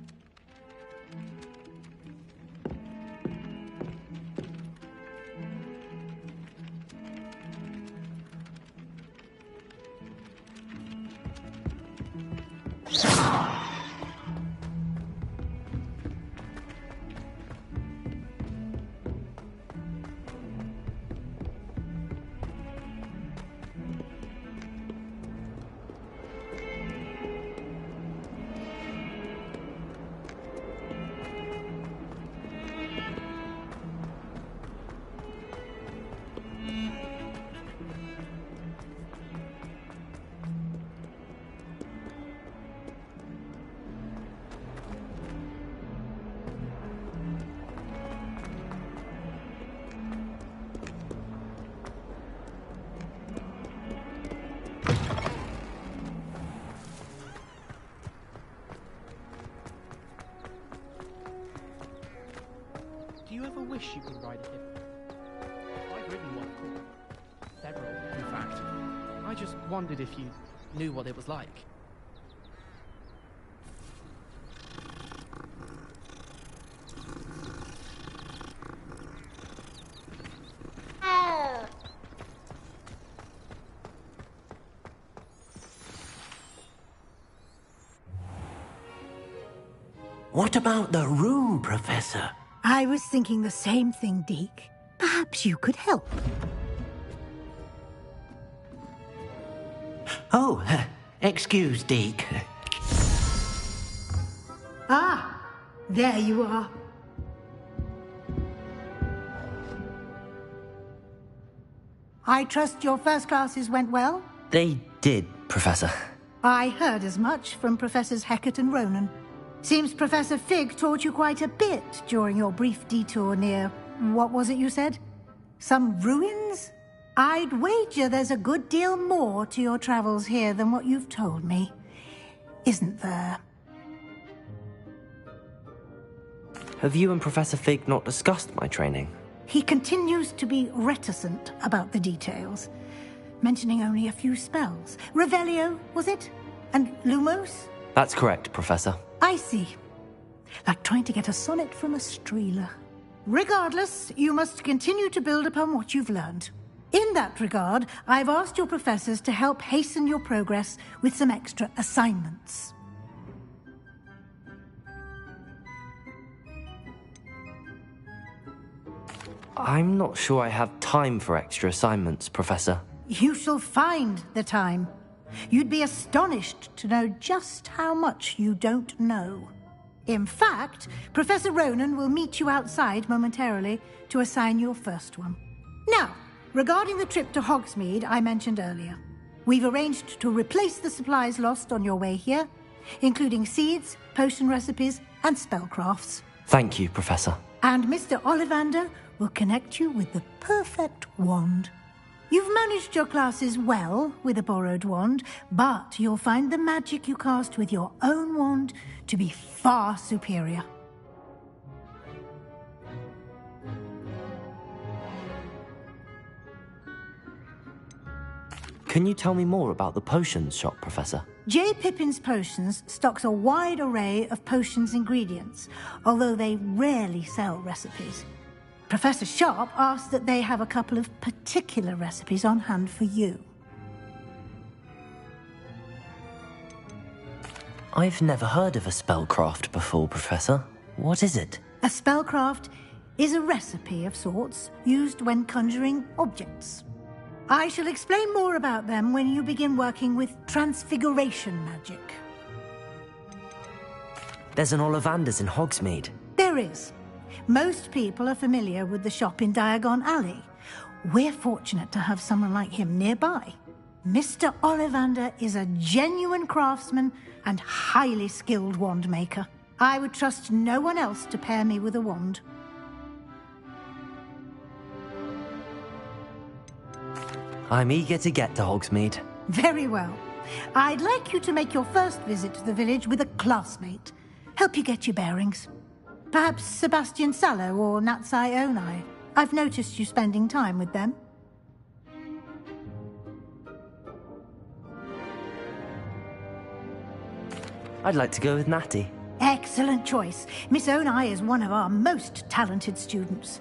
Do you ever wish you could ride a hippo? I've ridden one before. Several, in fact. I just wondered if you knew what it was like. What about the room, Professor? I was thinking the same thing, Deke. Perhaps you could help. Oh, excuse, Deke. Ah, there you are. I trust your first classes went well? They did, Professor. I heard as much from Professors Hecat and Ronan. Seems Professor Fig taught you quite a bit during your brief detour near... what was it you said? Some ruins? I'd wager there's a good deal more to your travels here than what you've told me. Isn't there? Have you and Professor Fig not discussed my training? He continues to be reticent about the details, mentioning only a few spells. Revelio, was it? And Lumos? That's correct, Professor. I see. Like trying to get a sonnet from a streeler. Regardless, you must continue to build upon what you've learned. In that regard, I've asked your professors to help hasten your progress with some extra assignments. I'm not sure I have time for extra assignments, Professor. You shall find the time. You'd be astonished to know just how much you don't know. In fact, Professor Ronan will meet you outside momentarily to assign your first one. Now, regarding the trip to Hogsmeade I mentioned earlier, we've arranged to replace the supplies lost on your way here, including seeds, potion recipes, and spellcrafts. Thank you, Professor. And Mr. Ollivander will connect you with the perfect wand. You've managed your classes well with a borrowed wand, but you'll find the magic you cast with your own wand to be far superior. Can you tell me more about the potions shop, Professor? J. Pippin's Potions stocks a wide array of potions ingredients, although they rarely sell recipes. Professor Sharp asked that they have a couple of particular recipes on hand for you. I've never heard of a spellcraft before, Professor. What is it? A spellcraft is a recipe of sorts used when conjuring objects. I shall explain more about them when you begin working with transfiguration magic. There's an Ollivander's in Hogsmeade. There is. Most people are familiar with the shop in Diagon Alley. We're fortunate to have someone like him nearby. Mr. Ollivander is a genuine craftsman and highly skilled wand maker. I would trust no one else to pair me with a wand. I'm eager to get to Hogsmeade. Very well. I'd like you to make your first visit to the village with a classmate. Help you get your bearings. Perhaps Sebastian Sallow or Natsai Onai. I've noticed you spending time with them. I'd like to go with Natty. Excellent choice. Miss Onai is one of our most talented students.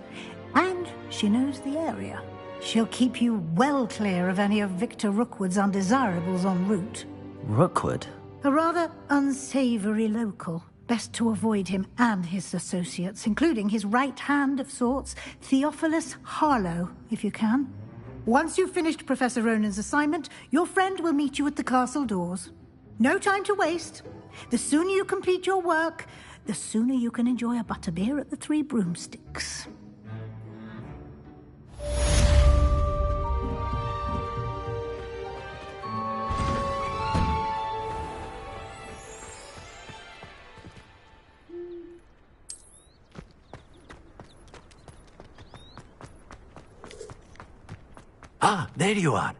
And she knows the area. She'll keep you well clear of any of Victor Rookwood's undesirables en route. Rookwood? A rather unsavory local. Best to avoid him and his associates, including his right hand of sorts, Theophilus Harlow, if you can. Once you've finished Professor Ronan's assignment, your friend will meet you at the castle doors. No time to waste. The sooner you complete your work, the sooner you can enjoy a butterbeer at the Three Broomsticks. Ah, there you are.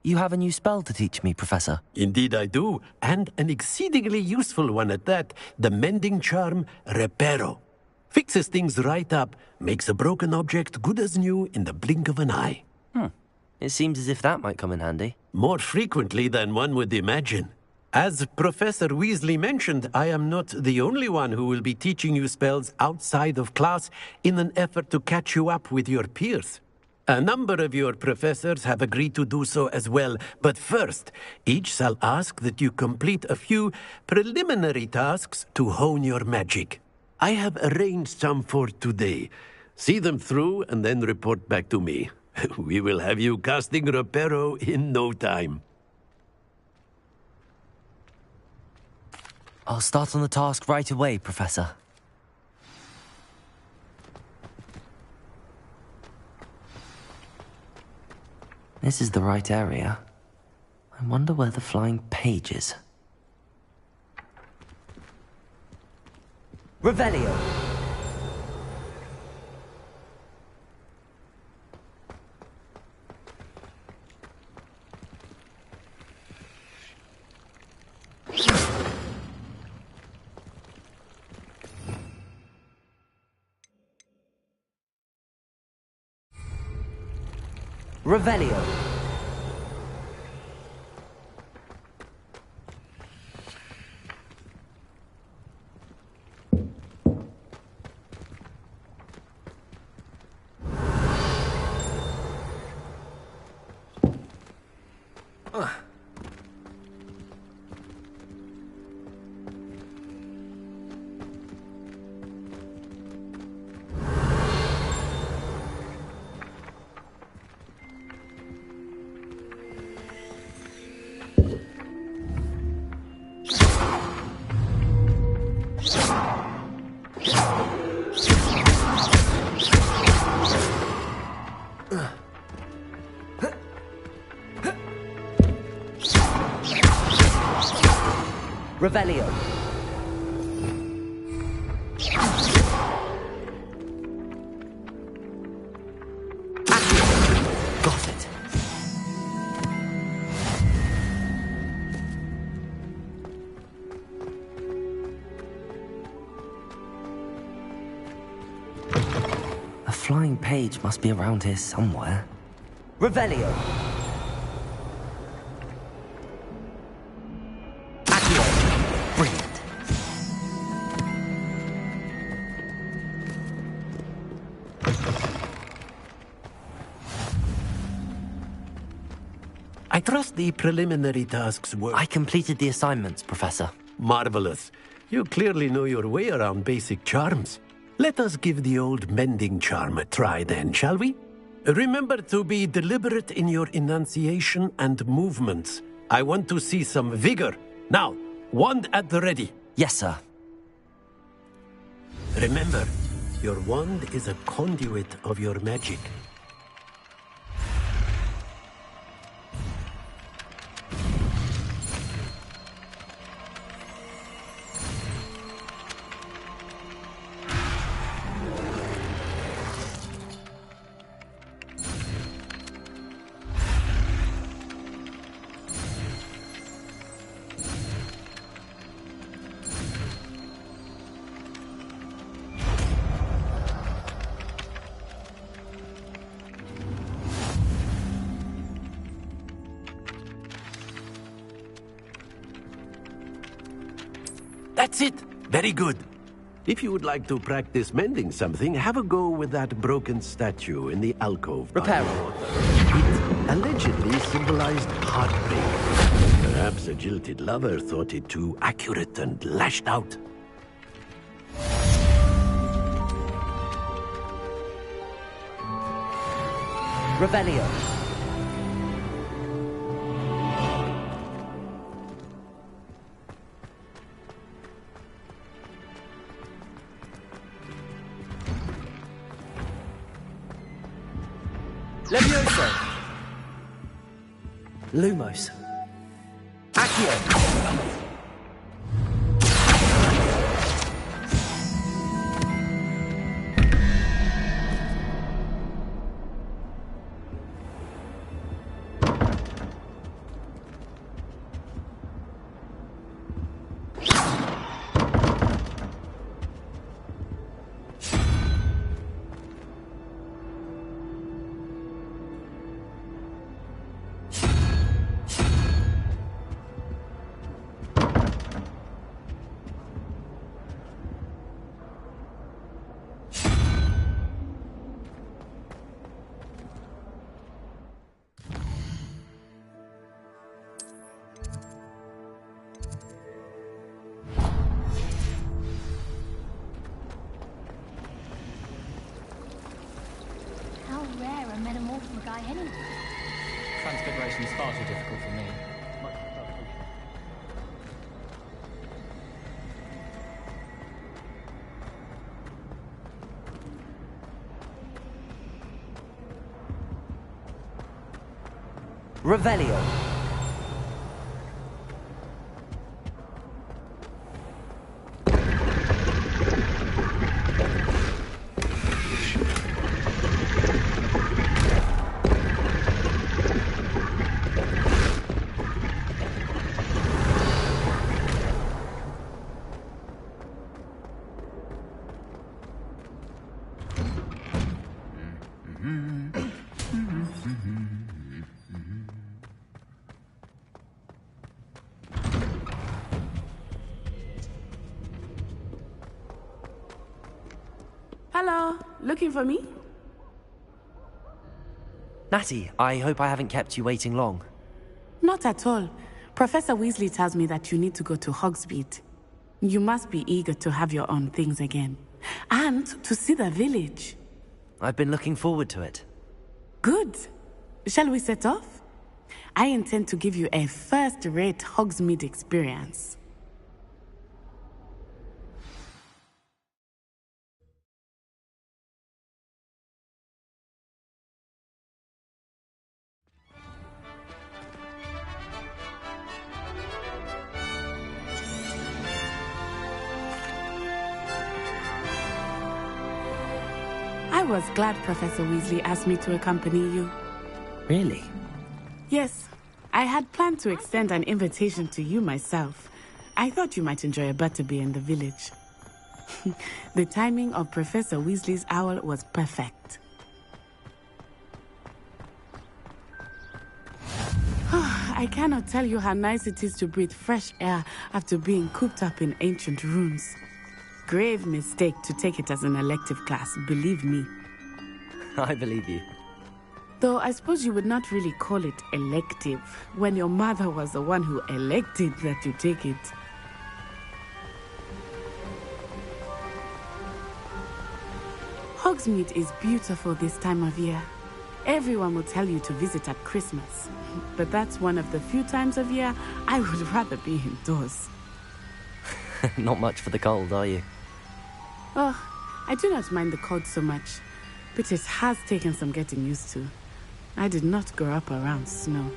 You have a new spell to teach me, Professor. Indeed I do, and an exceedingly useful one at that. The mending charm, Reparo. Fixes things right up, makes a broken object good as new in the blink of an eye. It seems as if that might come in handy. More frequently than one would imagine. As Professor Weasley mentioned, I am not the only one who will be teaching you spells outside of class in an effort to catch you up with your peers. A number of your professors have agreed to do so as well, but first, each shall ask that you complete a few preliminary tasks to hone your magic. I have arranged some for today. See them through and then report back to me. We will have you casting Reparo in no time. I'll start on the task right away, Professor. This is the right area. I wonder where the flying page is. Revelio! Revelio. Revelio. Got it. A flying page must be around here somewhere. Revelio. I trust the preliminary tasks were... I completed the assignments, Professor. Marvelous. You clearly know your way around basic charms. Let us give the old mending charm a try then, shall we? Remember to be deliberate in your enunciation and movements. I want to see some vigor. Now, wand at the ready. Yes, sir. Remember, your wand is a conduit of your magic. That's it! Very good. If you would like to practice mending something, have a go with that broken statue in the alcove. Repair. It allegedly symbolized heartbreak. Perhaps a jilted lover thought it too accurate and lashed out. Revelio. Levioso. Lumos. Accio. Transfiguration is far too difficult for me. Revelio. Hello, looking for me? Natty, I hope I haven't kept you waiting long. Not at all. Professor Weasley tells me that you need to go to Hogsmeade. You must be eager to have your own things again. And to see the village. I've been looking forward to it. Good. Shall we set off? I intend to give you a first-rate Hogsmeade experience. I was glad Professor Weasley asked me to accompany you. Really? Yes. I had planned to extend an invitation to you myself. I thought you might enjoy a butterbeer in the village. The timing of Professor Weasley's owl was perfect. I cannot tell you how nice it is to breathe fresh air after being cooped up in ancient ruins. Grave mistake to take it as an elective class, believe me. I believe you. Though I suppose you would not really call it elective, when your mother was the one who elected that you take it. Hogsmeade is beautiful this time of year. Everyone will tell you to visit at Christmas. But that's one of the few times of year I would rather be indoors. Not much for the cold, are you? Oh, I do not mind the cold so much, but it has taken some getting used to. I did not grow up around snow.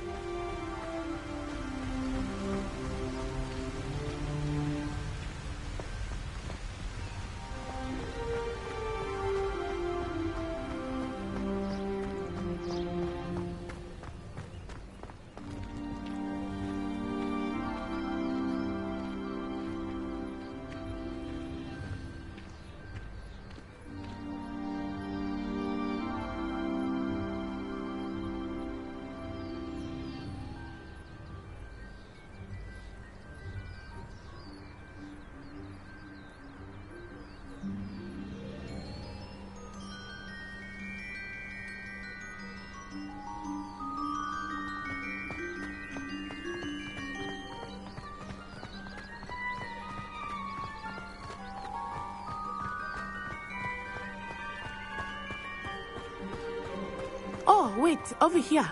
Oh, wait, over here.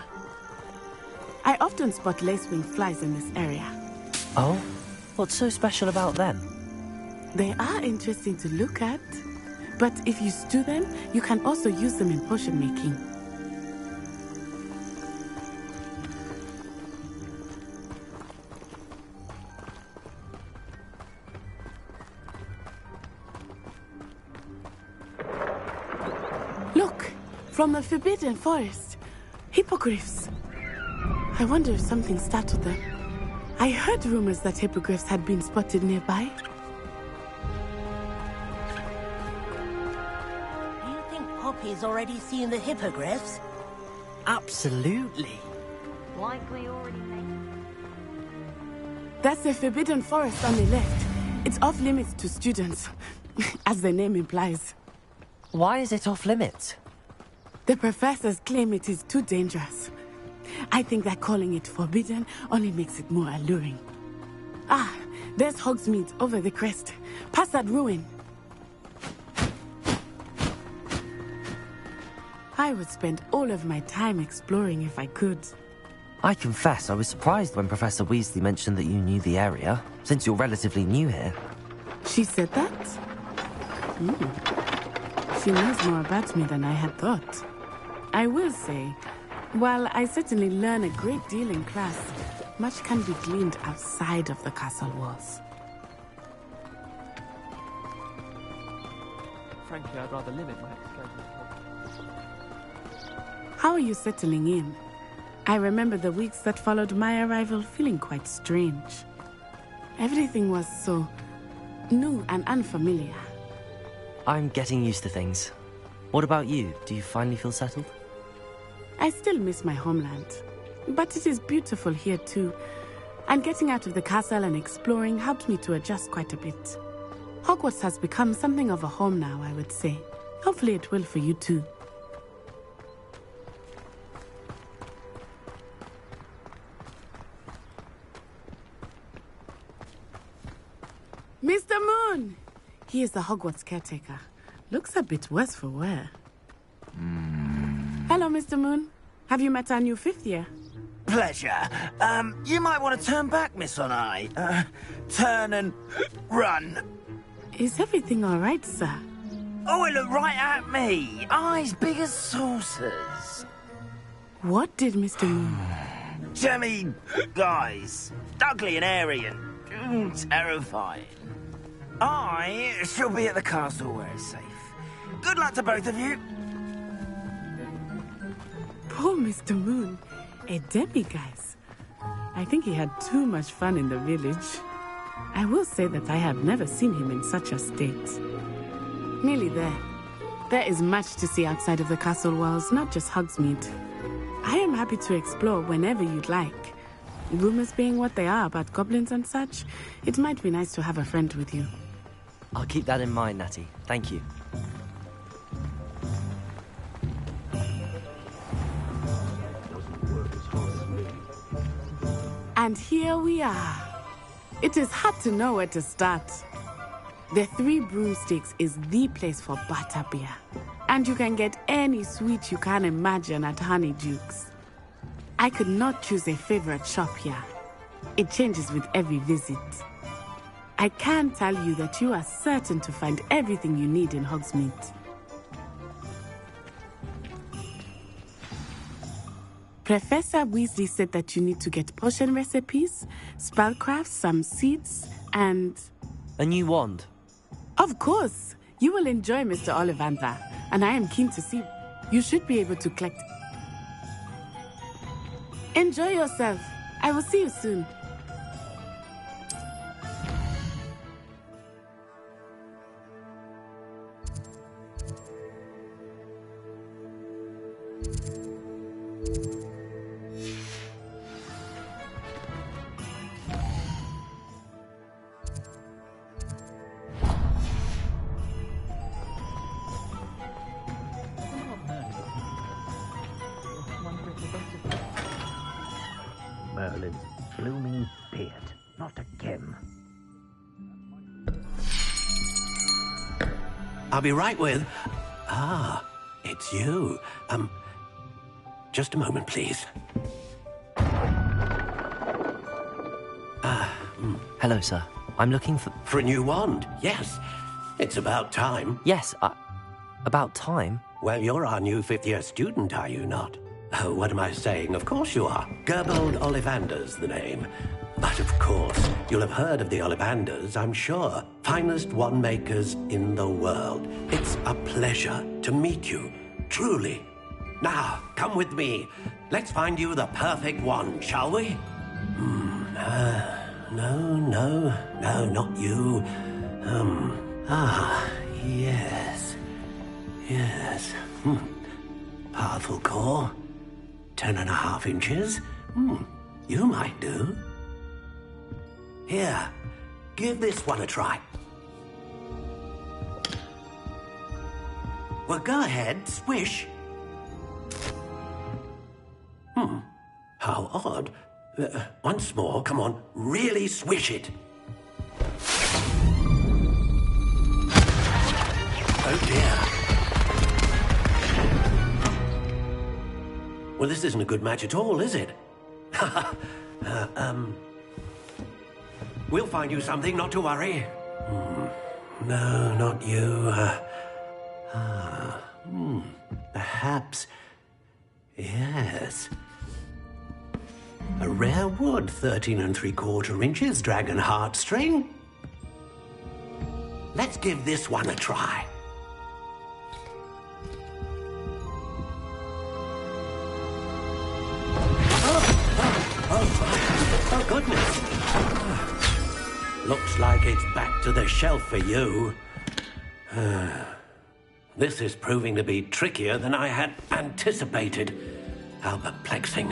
I often spot lacewing flies in this area. Oh? What's so special about them? They are interesting to look at. But if you stew them, you can also use them in potion making. Look! From the Forbidden Forest. Hippogriffs. I wonder if something startled them. I heard rumors that hippogriffs had been spotted nearby. Do you think Poppy's already seen the hippogriffs? Absolutely. Like we already made. That's the Forbidden Forest on the left. It's off limits to students, as the name implies. Why is it off limits? The professors claim it is too dangerous. I think that calling it forbidden only makes it more alluring. Ah, there's Hogsmeade over the crest. Past that ruin. I would spend all of my time exploring if I could. I confess I was surprised when Professor Weasley mentioned that you knew the area, since you're relatively new here. She said that? She knows more about me than I had thought. I will say, While I certainly learn a great deal in class, much can be gleaned outside of the castle walls. Frankly, I'd rather limit my excursions. How are you settling in? I remember the weeks that followed my arrival feeling quite strange. Everything was so new and unfamiliar. I'm getting used to things. What about you? Do you finally feel settled? I still miss my homeland, but it is beautiful here too. And getting out of the castle and exploring helped me to adjust quite a bit. Hogwarts has become something of a home now, I would say. Hopefully it will for you too. Mr. Moon! He is the Hogwarts caretaker. Looks a bit worse for wear. Hello, Mr. Moon. Have you met our new 5th year? Pleasure. You might want to turn back, Miss Onai. Turn and run. Is everything all right, sir? Oh, it looked right at me. Eyes big as saucers. What did Mr. Moon? Jemmy, guys. Ugly and airy and terrifying. I shall be at the castle where it's safe. Good luck to both of you. Poor Mr. Moon. A demiguise. I think he had too much fun in the village. I will say that I have never seen him in such a state. Nearly there. There is much to see outside of the castle walls, not just Hogsmeade. I am happy to explore whenever you'd like. Rumors being what they are about goblins and such, it might be nice to have a friend with you. I'll keep that in mind, Natty. Thank you. And here we are. It is hard to know where to start. The Three Broomsticks is the place for butterbeer. And you can get any sweet you can imagine at Honeydukes. I could not choose a favorite shop here. It changes with every visit. I can tell you that you are certain to find everything you need in Hogsmeade. Professor Weasley said that you need to get potion recipes, spellcrafts, some seeds, and... A new wand? Of course! You will enjoy Mr. Ollivander, and I am keen to see... You should be able to collect... Enjoy yourself. I will see you soon. Merlin's blooming beard. Not again. I'll be right with... Ah, it's you. Just a moment, please. Hello, sir. I'm looking for... For a new wand, yes. It's about time. Yes, about time? Well, you're our new 5th-year student, are you not? Oh, what am I saying? Of course you are. Gerbold Ollivander's the name. But of course, you'll have heard of the Ollivanders, I'm sure. Finest wand makers in the world. It's a pleasure to meet you, truly. Now, come with me. Let's find you the perfect wand, shall we? No, not you. Yes. Powerful core. 10.5 inches. You might do. Here, give this one a try. Well, go ahead, swish. How odd. Once more, come on, really swish it. Oh dear. Well, this isn't a good match at all, is it? We'll find you something, not to worry. No, not you. Perhaps Yes. A rare wood, 13 3/4 inches, dragon heartstring. Let's give this one a try. Oh, goodness. Looks like it's back to the shelf for you. This is proving to be trickier than I had anticipated. How perplexing.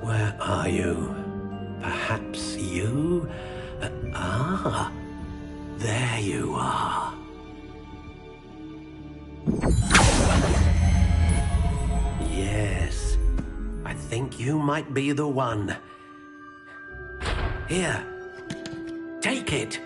Where are you? Perhaps you? There you are. Yes, I think you might be the one. Here, take it.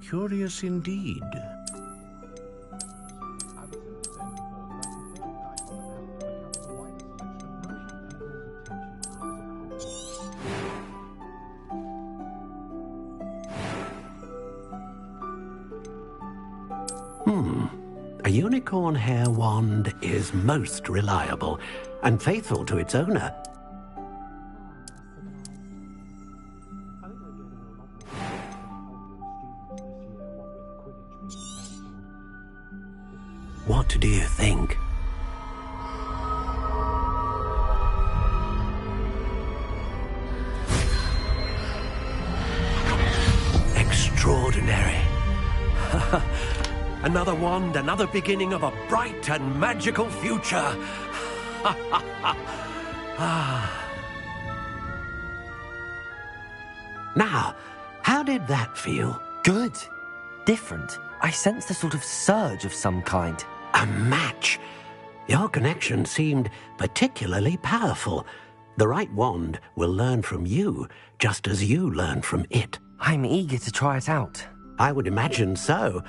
Curious indeed. A unicorn hair wand is most reliable and faithful to its owner. What do you think? Extraordinary. Another wand, another beginning of a bright and magical future. Now, how did that feel? Good. Different. I sensed a sort of surge of some kind. A match. Your connection seemed particularly powerful. The right wand will learn from you, just as you learn from it. I'm eager to try it out. I would imagine so.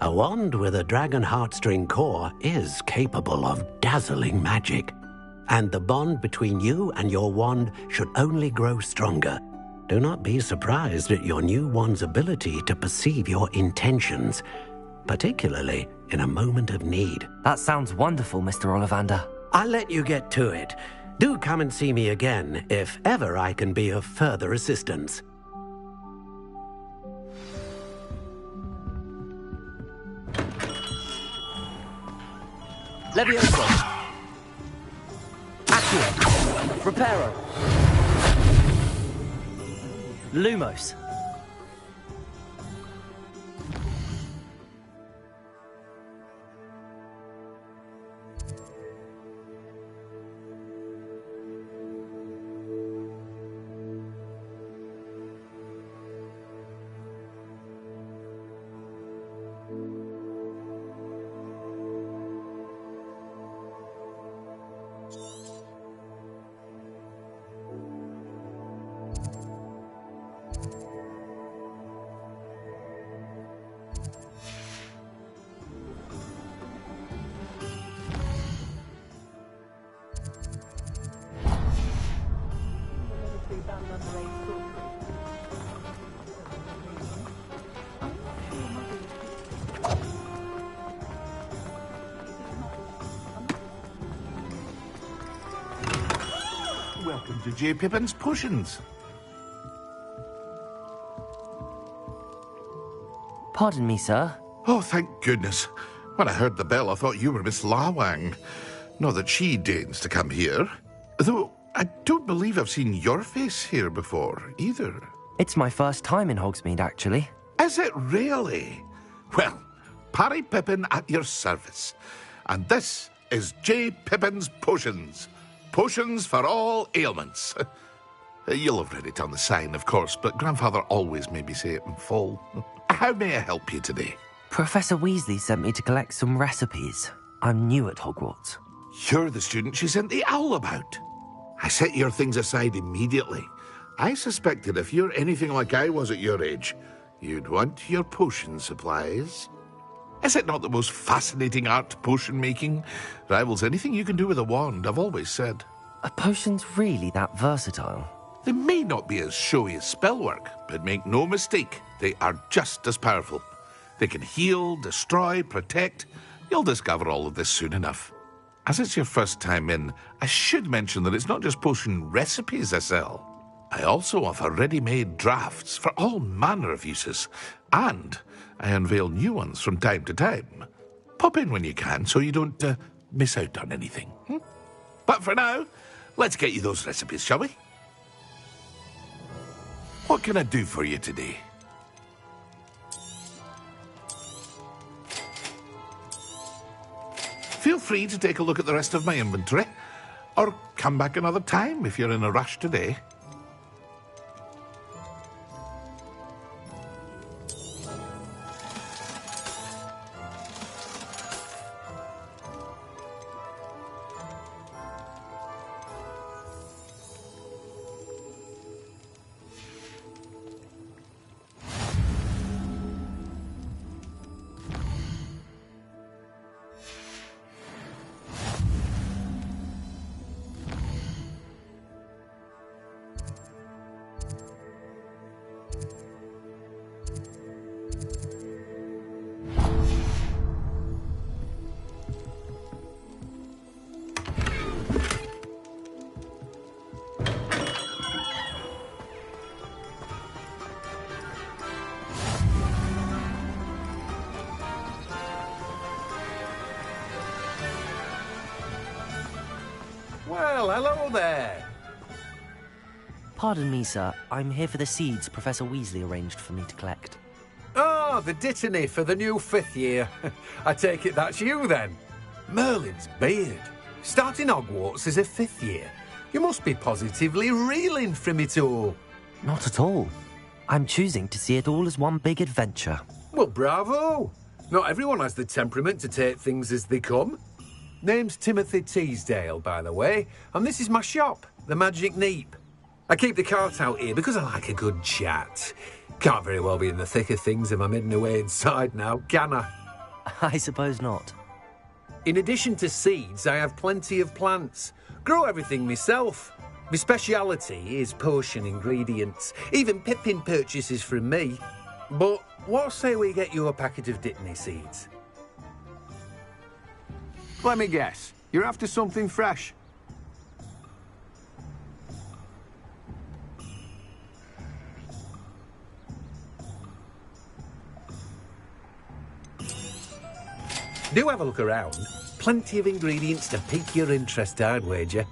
A wand with a dragon heartstring core is capable of dazzling magic. And the bond between you and your wand should only grow stronger. Do not be surprised at your new wand's ability to perceive your intentions, particularly in a moment of need. That sounds wonderful, Mr. Ollivander. I'll let you get to it. Do come and see me again if ever I can be of further assistance. Levioso. Accio. Reparo. Lumos. Welcome to J. Pippin's Potions. Pardon me, sir. Oh, thank goodness. When I heard the bell, I thought you were Miss Lawang. Not that she deigns to come here. Though I don't believe I've seen your face here before, either. It's my first time in Hogsmeade, actually. Is it really? Well, Parry Pippin at your service. And this is J. Pippin's Potions. Potions for all ailments. You'll have read it on the sign, of course, but Grandfather always made me say it in full. How may I help you today? Professor Weasley sent me to collect some recipes. I'm new at Hogwarts. You're the student she sent the owl about. I set your things aside immediately. I suspected if you're anything like I was at your age, you'd want your potion supplies. Is it not the most fascinating art, potion making? Rivals anything you can do with a wand, I've always said. Are potions really that versatile? They may not be as showy as spellwork, but make no mistake, they are just as powerful. They can heal, destroy, protect. You'll discover all of this soon enough. As it's your first time in, I should mention that it's not just potion recipes I sell. I also offer ready-made drafts for all manner of uses, and I unveil new ones from time to time. Pop in when you can so you don't miss out on anything. But for now, let's get you those recipes, shall we? What can I do for you today? Feel free to take a look at the rest of my inventory, or come back another time if you're in a rush today. Well, hello there. Pardon me, sir. I'm here for the seeds Professor Weasley arranged for me to collect. Oh, the Dittany for the new 5th year. I take it that's you, then. Merlin's beard. Starting Hogwarts as a 5th year. You must be positively reeling from it all. Not at all. I'm choosing to see it all as one big adventure. Well, bravo. Not everyone has the temperament to take things as they come. Name's Timothy Teasdale, by the way, and this is my shop, the Magic Neep. I keep the cart out here because I like a good chat. Can't very well be in the thick of things if I'm hidden away inside now, can I? I suppose not. In addition to seeds, I have plenty of plants. Grow everything myself. My speciality is potion ingredients. Even Pippin purchases from me. But what say we get you a packet of Dittany seeds? Let me guess. You're after something fresh. Do have a look around. Plenty of ingredients to pique your interest, I'd wager.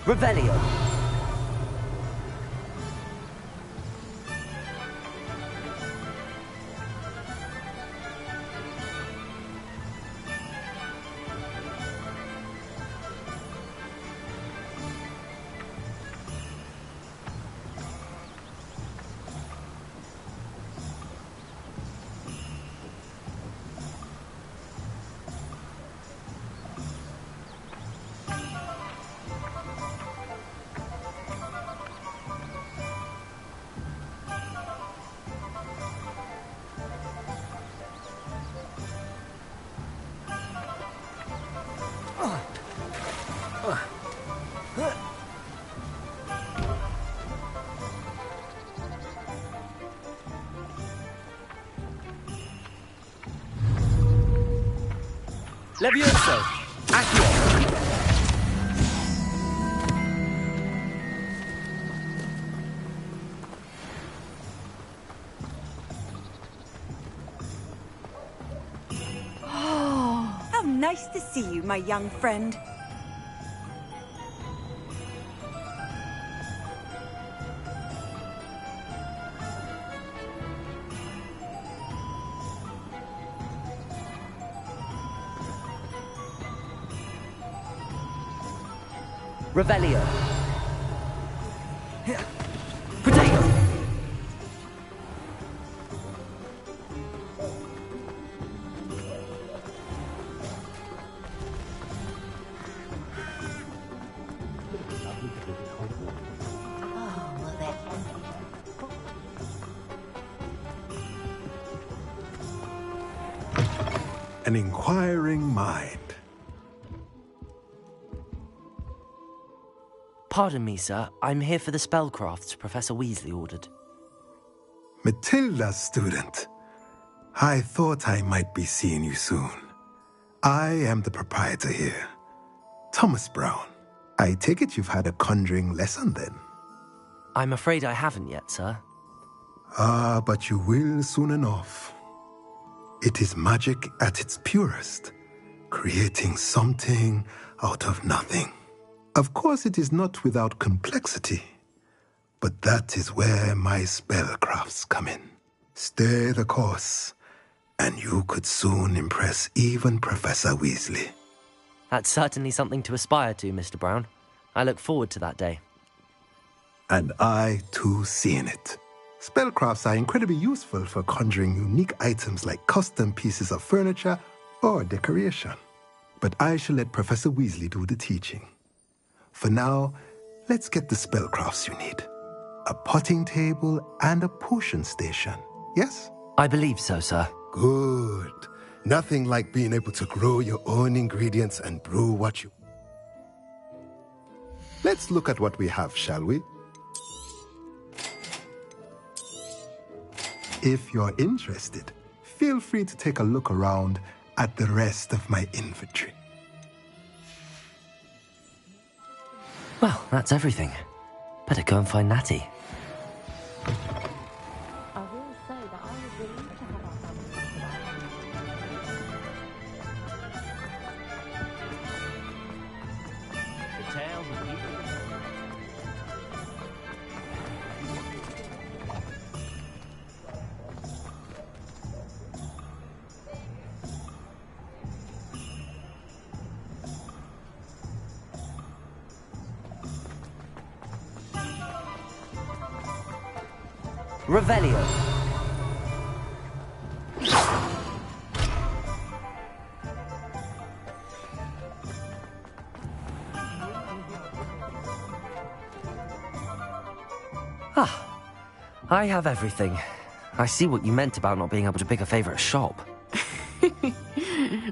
Revelio. Levioso! Accio! Oh, how nice to see you, my young friend. Revelio. Potato. An inquiring mind. Pardon me, sir. I'm here for the spellcrafts Professor Weasley ordered. Matilda's student. I thought I might be seeing you soon. I am the proprietor here, Thomas Brown. I take it you've had a conjuring lesson then? I'm afraid I haven't yet, sir. Ah, but you will soon enough. It is magic at its purest, creating something out of nothing. Of course, it is not without complexity, but that is where my spellcrafts come in. Stay the course, and you could soon impress even Professor Weasley. That's certainly something to aspire to, Mr. Brown. I look forward to that day. And I, too, seeing it. Spellcrafts are incredibly useful for conjuring unique items like custom pieces of furniture or decoration. But I shall let Professor Weasley do the teaching. For now, let's get the spellcrafts you need. A potting table and a potion station, yes? I believe so, sir. Good. Nothing like being able to grow your own ingredients and brew what you... Let's look at what we have, shall we? If you're interested, feel free to take a look around at the rest of my inventory. Well, that's everything. Better go and find Natty. Revelio. Ah, I have everything. I see what you meant about not being able to pick a favorite shop.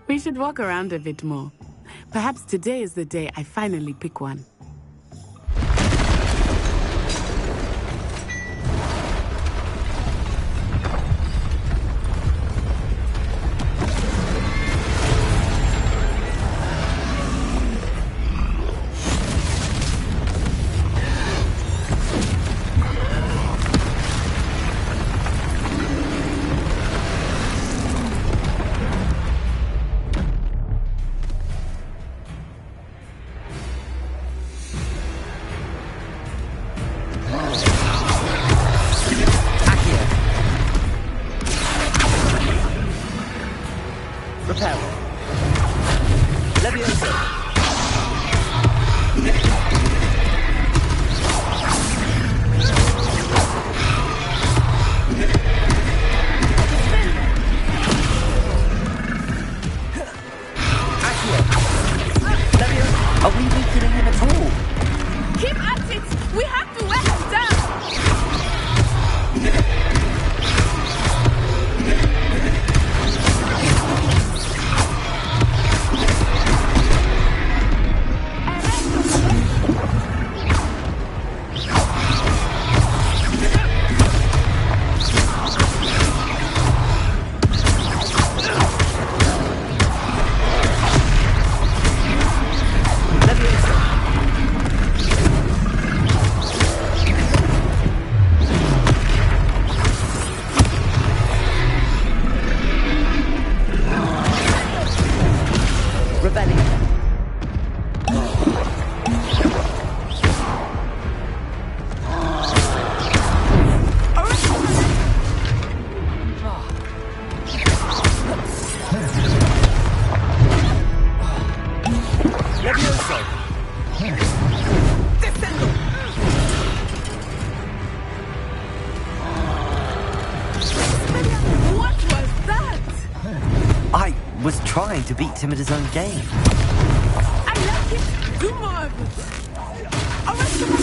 We should walk around a bit more. Perhaps today is the day I finally pick one. What was that? I was trying to beat him at his own game. I like it. Do more of it. All right, come on.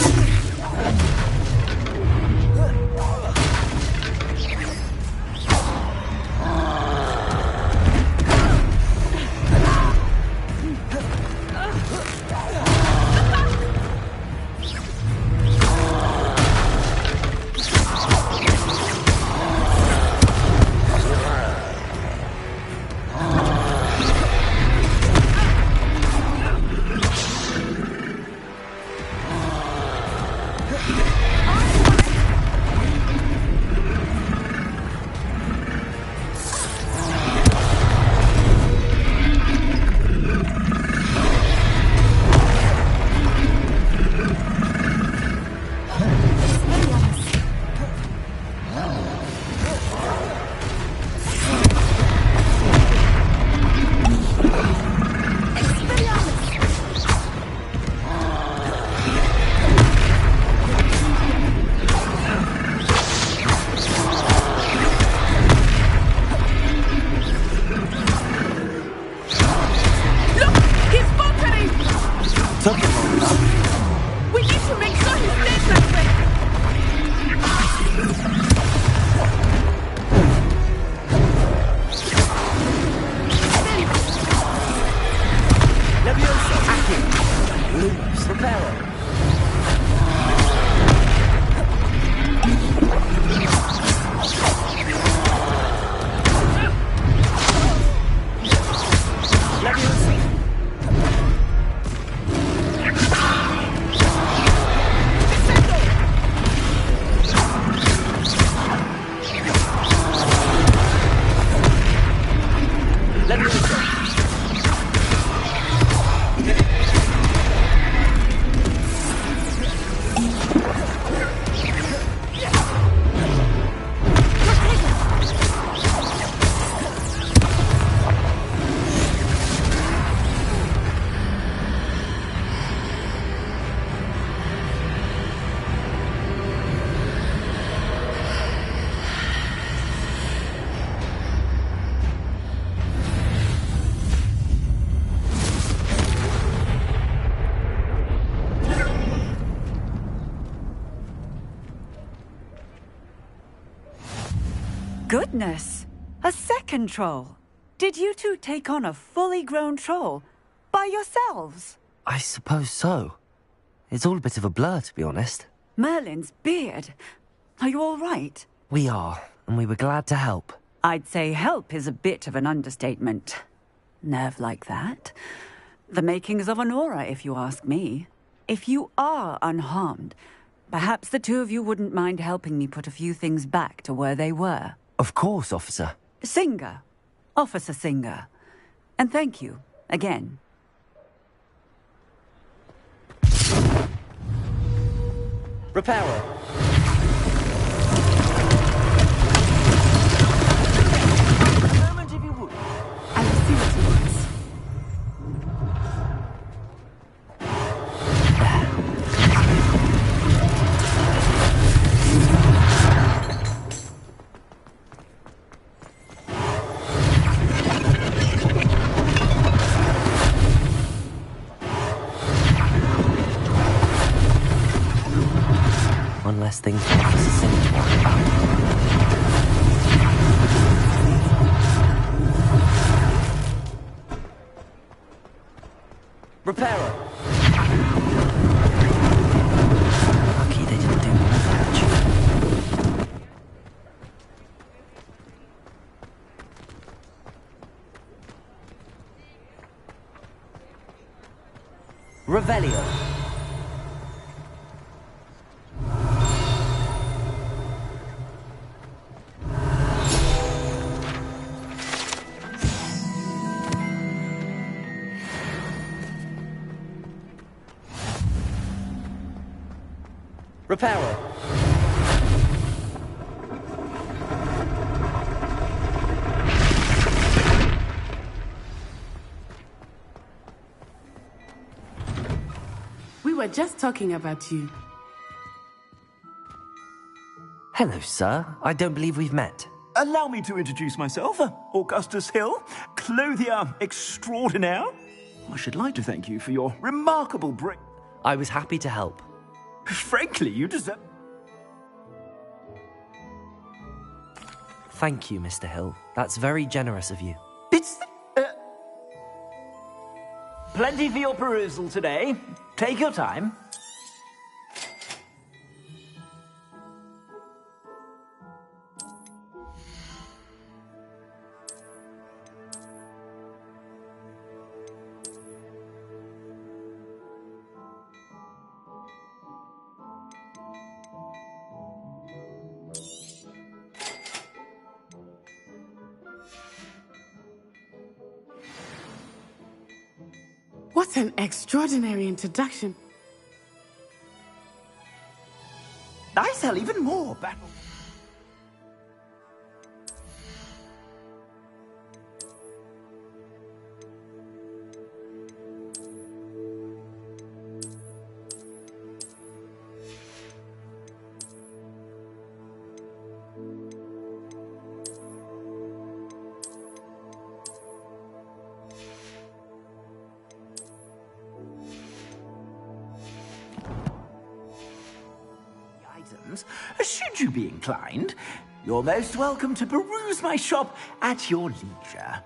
Goodness! A second troll! Did you two take on a fully grown troll? By yourselves? I suppose so. It's all a bit of a blur, to be honest. Merlin's beard. Are you all right? We are, and we were glad to help. I'd say help is a bit of an understatement. Nerve like that. The makings of an aura, if you ask me. If you are unharmed, perhaps the two of you wouldn't mind helping me put a few things back to where they were. Of course, officer. Singer. Officer Singer. And thank you, again. Reparo. Moment if you would. I will see what he wants. One less thing for Officer Singer to worry about. Reparo. Lucky they didn't do more damage. Revelio. Reparo. were just talking about you. Hello, sir. I don't believe we've met. Allow me to introduce myself, Augustus Hill, clothier extraordinaire. I should like to thank you for your remarkable I was happy to help. Frankly, you deserve... Thank you, Mr. Hill. That's very generous of you. It's... plenty for your perusal today. Take your time. What an extraordinary introduction. I sell even more battle. Should you be inclined, you're most welcome to peruse my shop at your leisure.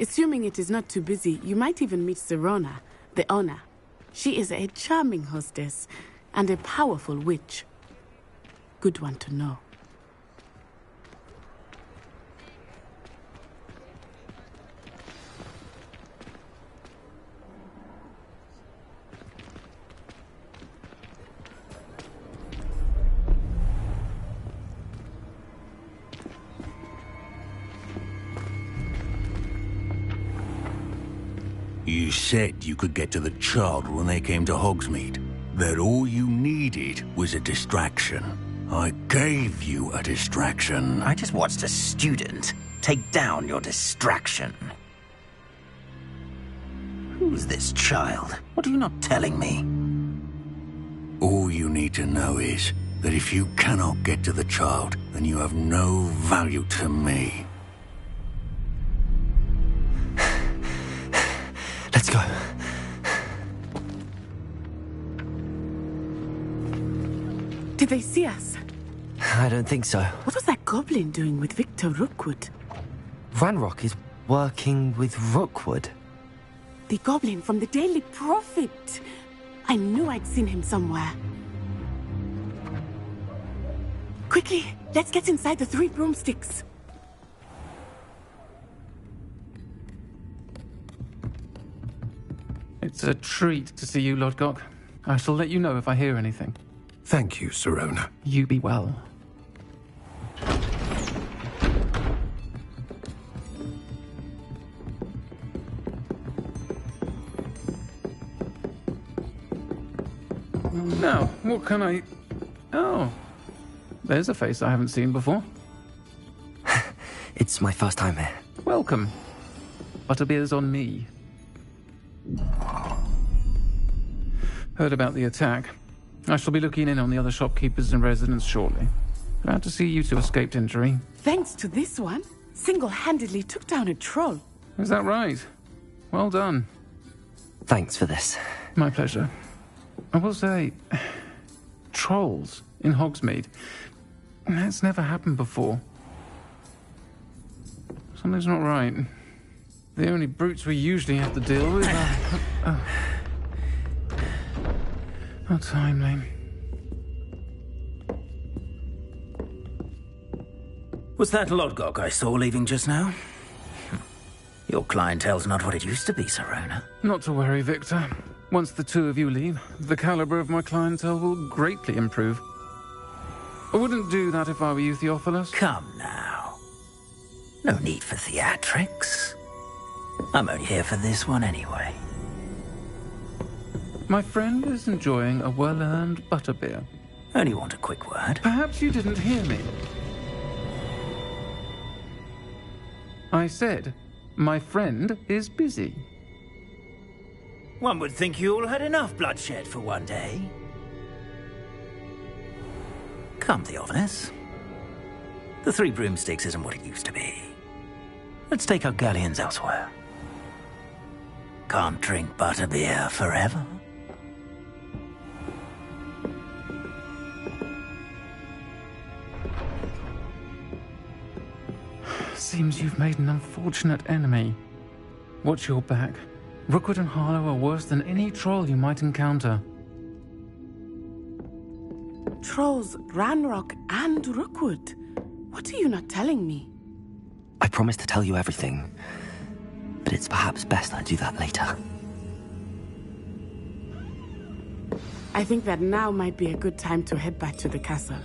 Assuming it is not too busy, you might even meet Sirona, the owner. She is a charming hostess and a powerful witch. Good one to know. You said you could get to the child when they came to Hogsmeade. That all you needed was a distraction. I gave you a distraction. I just watched a student take down your distraction. Who's this child? What are you not telling me? All you need to know is that if you cannot get to the child, then you have no value to me. Let's go. Did they see us? I don't think so. What was that goblin doing with Victor Rookwood? Ranrock is working with Rookwood. The goblin from the Daily Prophet. I knew I'd seen him somewhere. Quickly, let's get inside the 3 broomsticks. It's a treat to see you, Lodgok. I shall let you know if I hear anything. Thank you, Sirona. You be well. Now, what can I... Oh, there's a face I haven't seen before. It's my first time here. Welcome. Butterbeer's on me. Heard about the attack. I shall be looking in on the other shopkeepers and residents shortly. Glad to see you two escaped injury. Thanks to this one, single-handedly took down a troll. Is that right? Well done. Thanks for this. My pleasure. I will say, trolls in Hogsmeade. That's never happened before. Something's not right. The only brutes we usually have to deal with are... How timely. Was that Lodgok I saw leaving just now? Your clientele's not what it used to be, Sirona. Not to worry, Victor. Once the two of you leave, the caliber of my clientele will greatly improve. I wouldn't do that if I were you, Theophilus. Come now. No need for theatrics. I'm only here for this one anyway. My friend is enjoying a well-earned butterbeer. Only want a quick word. Perhaps you didn't hear me. I said, my friend is busy. One would think you all had enough bloodshed for one day. Come, Theophilus. The Three Broomsticks isn't what it used to be. Let's take our galleons elsewhere. Can't drink butterbeer forever. Seems you've made an unfortunate enemy. Watch your back. Rookwood and Harlow are worse than any troll you might encounter. Trolls, Ranrock, and Rookwood. What are you not telling me? I promised to tell you everything, but it's perhaps best I do that later. I think that now might be a good time to head back to the castle.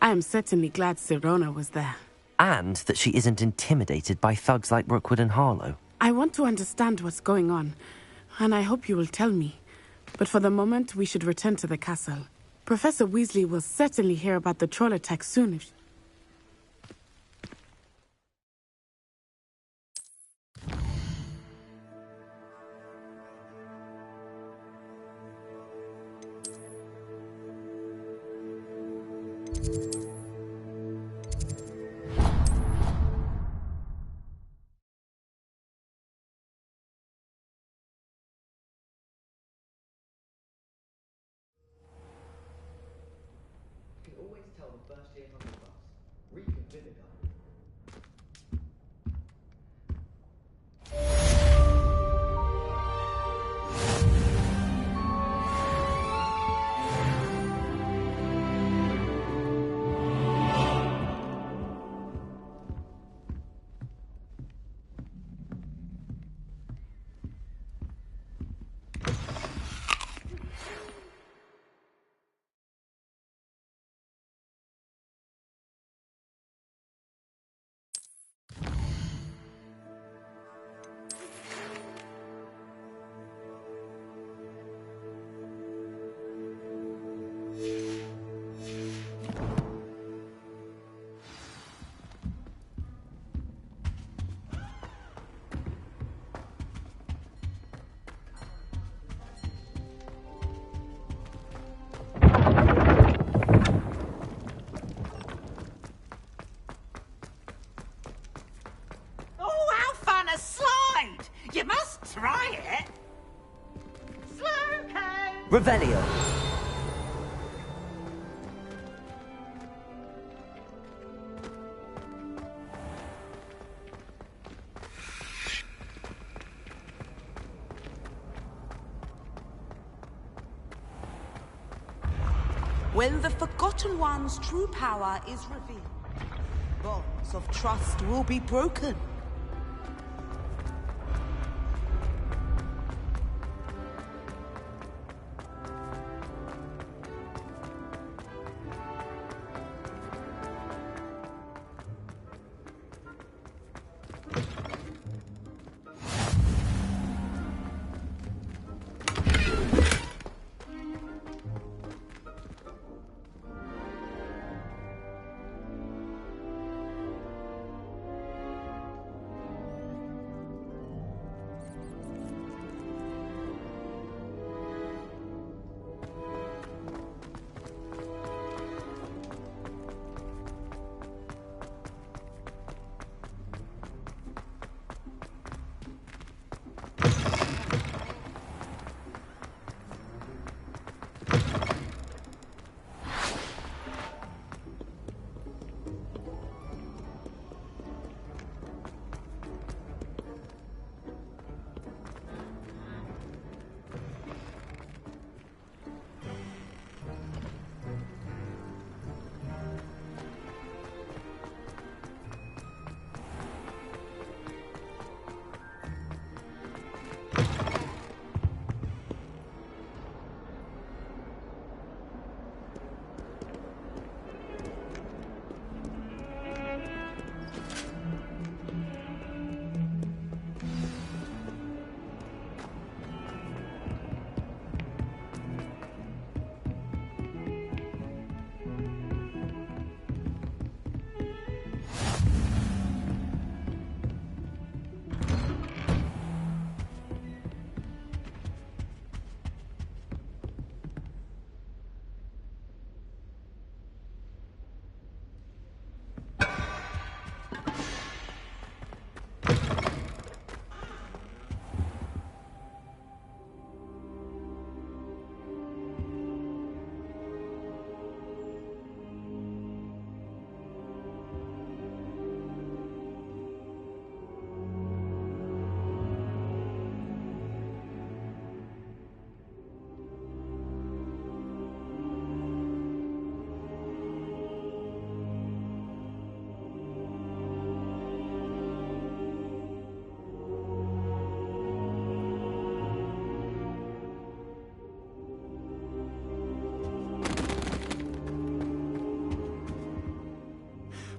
I am certainly glad Sirona was there. And that she isn't intimidated by thugs like Rookwood and Harlow. I want to understand what's going on, and I hope you will tell me. But for the moment, we should return to the castle. Professor Weasley will certainly hear about the troll attack soon if... You must try it. Slowco! Revelio. When the Forgotten One's true power is revealed, bonds of trust will be broken.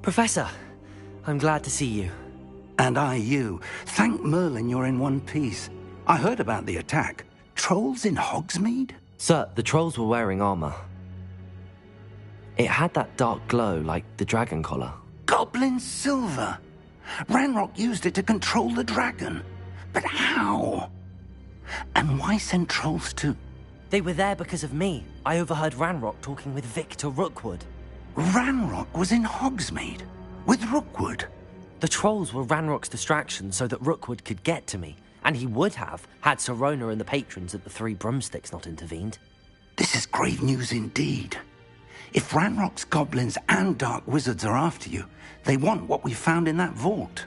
Professor, I'm glad to see you. And I you. Thank Merlin you're in one piece. I heard about the attack. Trolls in Hogsmeade? Sir, the trolls were wearing armor. It had that dark glow like the dragon collar. Goblin silver! Ranrock used it to control the dragon. But how? And why send trolls to... They were there because of me. I overheard Ranrock talking with Victor Rookwood. Ranrock was in Hogsmeade? With Rookwood? The trolls were Ranrock's distraction so that Rookwood could get to me. And he would have, had Sirona and the patrons at the Three Broomsticks not intervened. This is grave news indeed. If Ranrock's goblins and dark wizards are after you, they want what we found in that vault.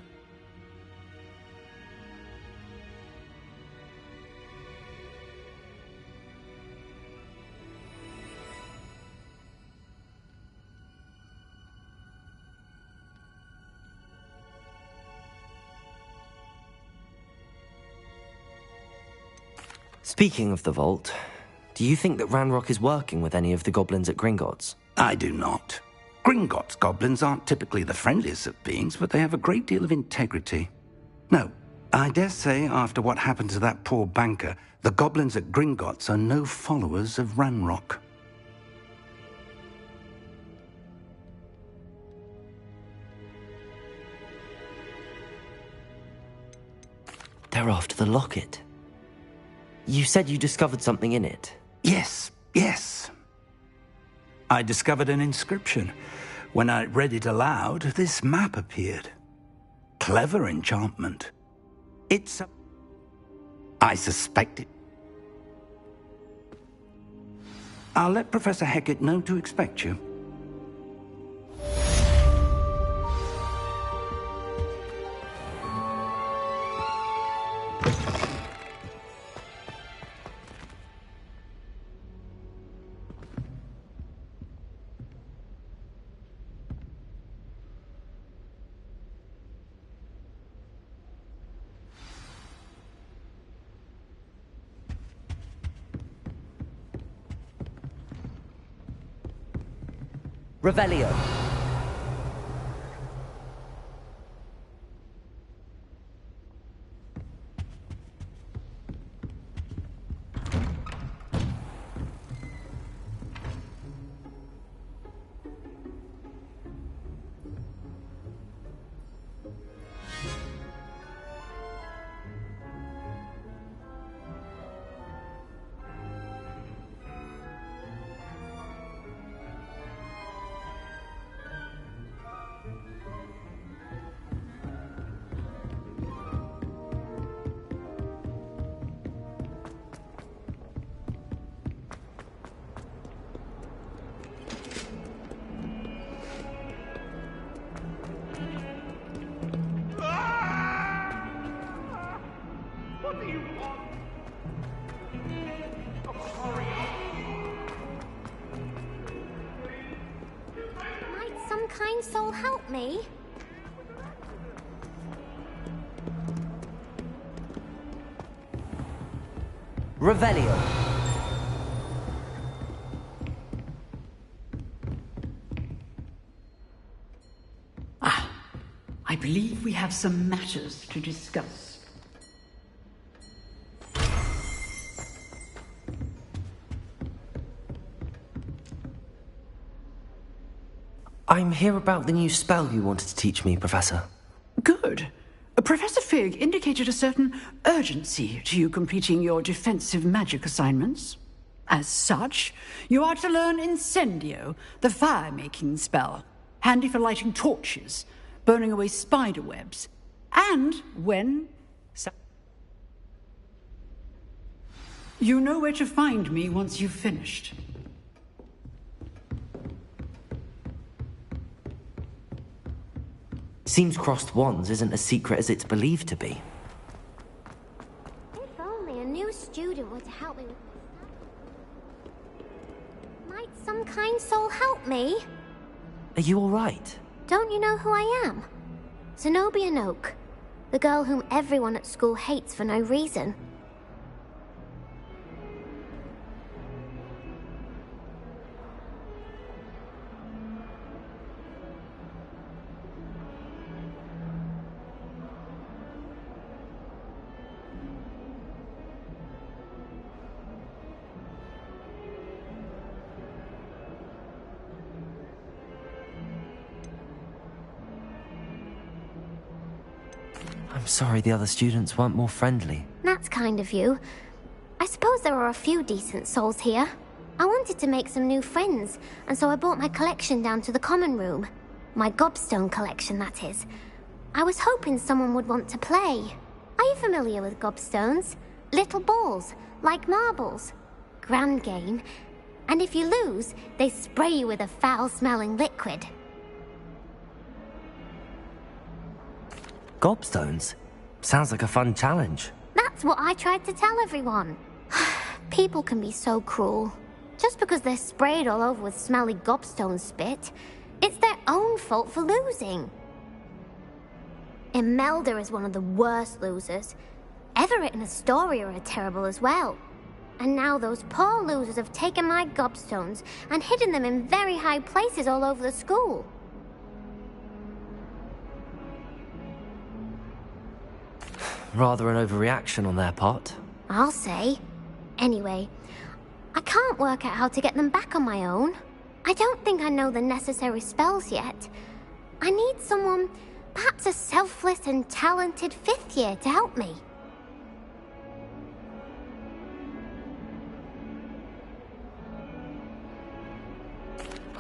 Speaking of the vault, do you think that Ranrock is working with any of the goblins at Gringotts? I do not. Gringotts goblins aren't typically the friendliest of beings, but they have a great deal of integrity. No, I dare say after what happened to that poor banker, the goblins at Gringotts are no followers of Ranrock. They're after the locket. You said you discovered something in it. Yes. I discovered an inscription. When I read it aloud, this map appeared. Clever enchantment. I suspect it. I'll let Professor Hecat know to expect you. Revelio. Kind soul help me? Revelio. I believe we have some matters to discuss. I'm here about the new spell you wanted to teach me, Professor. Good. Professor Fig indicated a certain urgency to you completing your defensive magic assignments. As such, you are to learn Incendio, the fire-making spell, handy for lighting torches, burning away spider webs, and when... You know where to find me once you've finished. Seems crossed wands isn't as secret as it's believed to be. If only a new student were to help me with my... Might some kind soul help me? Are you all right? Don't you know who I am? Zenobia Noak, the girl whom everyone at school hates for no reason. I'm sorry the other students weren't more friendly. That's kind of you. I suppose there are a few decent souls here. I wanted to make some new friends, and so I brought my collection down to the common room. My gobstone collection, that is. I was hoping someone would want to play. Are you familiar with gobstones? Little balls, like marbles. Grand game. And if you lose, they spray you with a foul-smelling liquid. Gobstones? Sounds like a fun challenge. That's what I tried to tell everyone. People can be so cruel. Just because they're sprayed all over with smelly gobstone spit, it's their own fault for losing. Imelda is one of the worst losers. Everett and Astoria are terrible as well. And now those poor losers have taken my gobstones and hidden them in very high places all over the school. Rather an overreaction on their part. I'll say. Anyway, I can't work out how to get them back on my own. I don't think I know the necessary spells yet. I need someone, perhaps a selfless and talented 5th year to help me.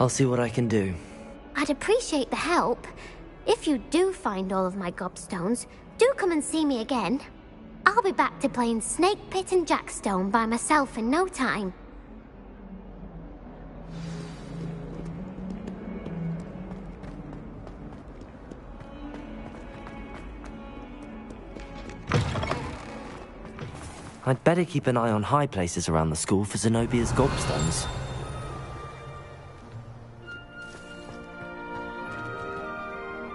I'll see what I can do. I'd appreciate the help. If you do find all of my gobstones, do come and see me again. I'll be back to playing Snake Pit and Jackstone by myself in no time. I'd better keep an eye on high places around the school for Zenobia's gobstones.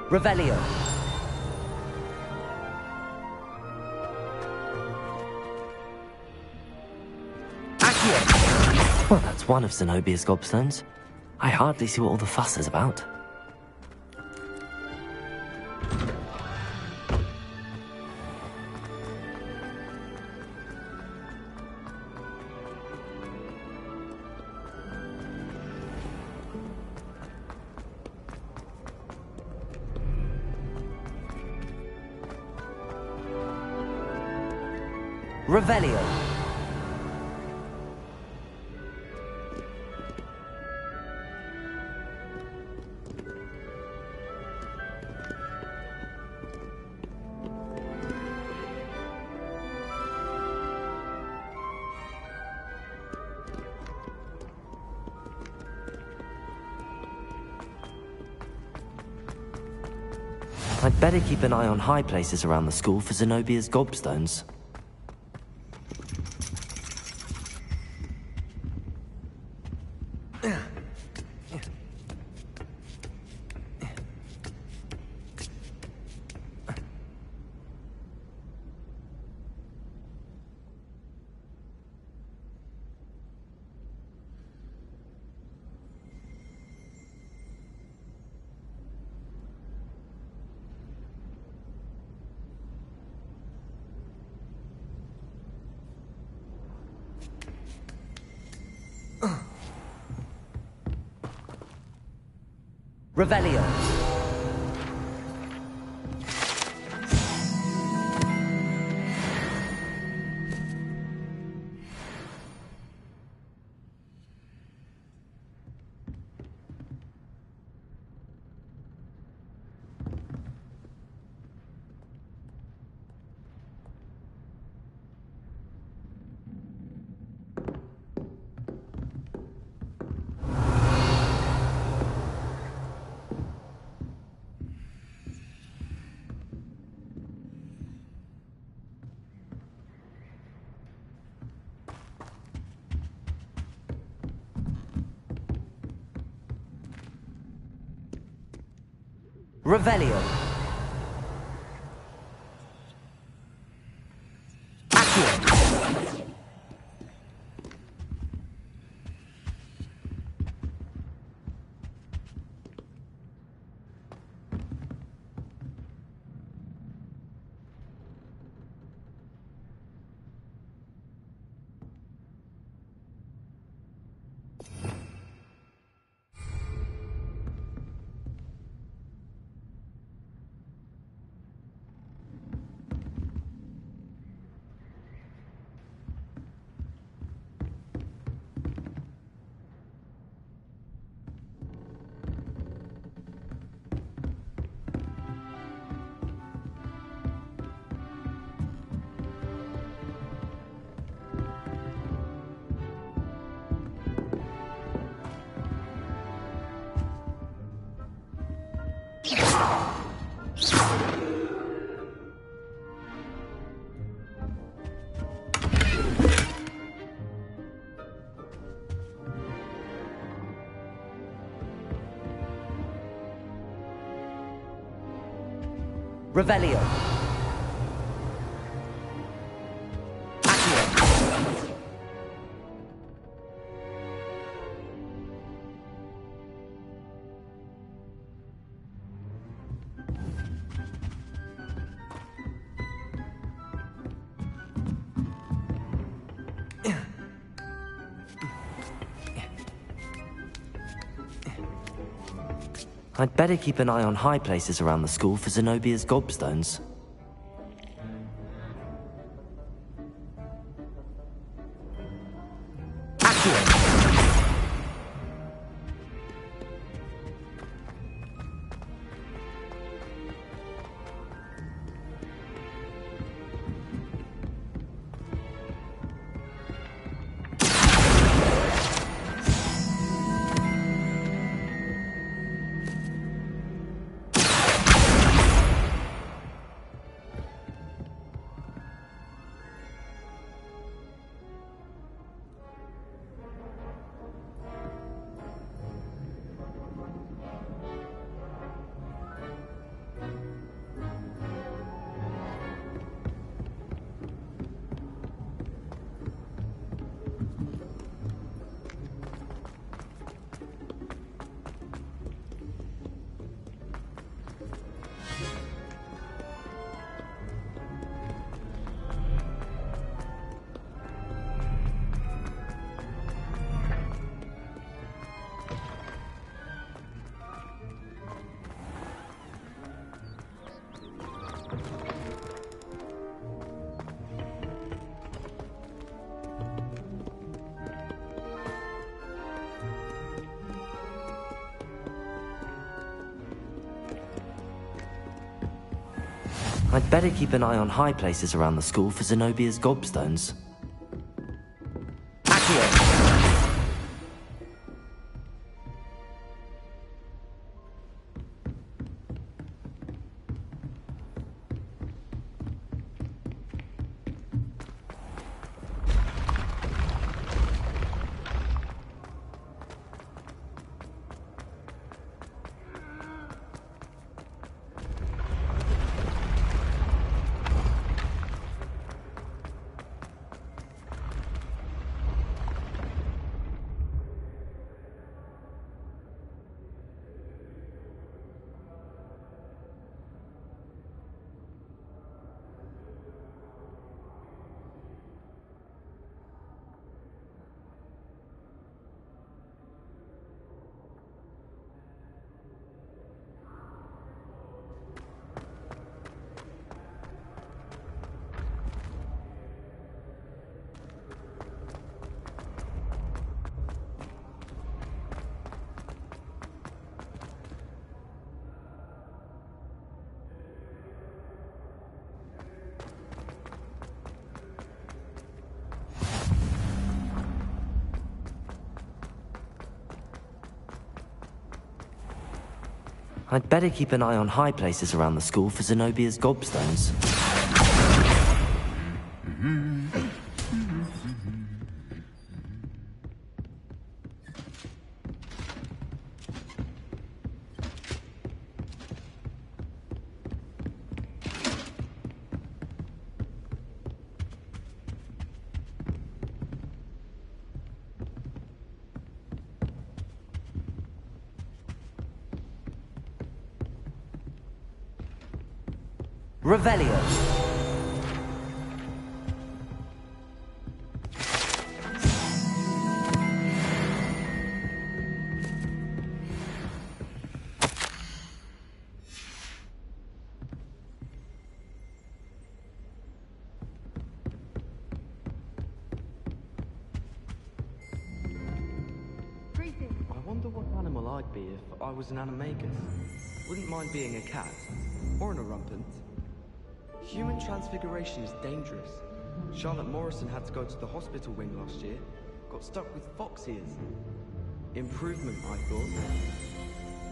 Revelio. Accio. Well, that's one of Zenobia's gobstones. I hardly see what all the fuss is about. Revelio. I'd better keep an eye on high places around the school for Zenobia's gobstones. Revelio. Revelio. Accio. Revelio. I'd better keep an eye on high places around the school for Zenobia's gobstones. I'd better keep an eye on high places around the school for Zenobia's gobstones. I'd better keep an eye on high places around the school for Zenobia's gobstones. Revelio. I wonder what animal I'd be if I was an animagus. Wouldn't mind being a cat, or an orumpant. Human transfiguration is dangerous. Charlotte Morrison had to go to the hospital wing last year. Got stuck with fox ears. Improvement, I thought.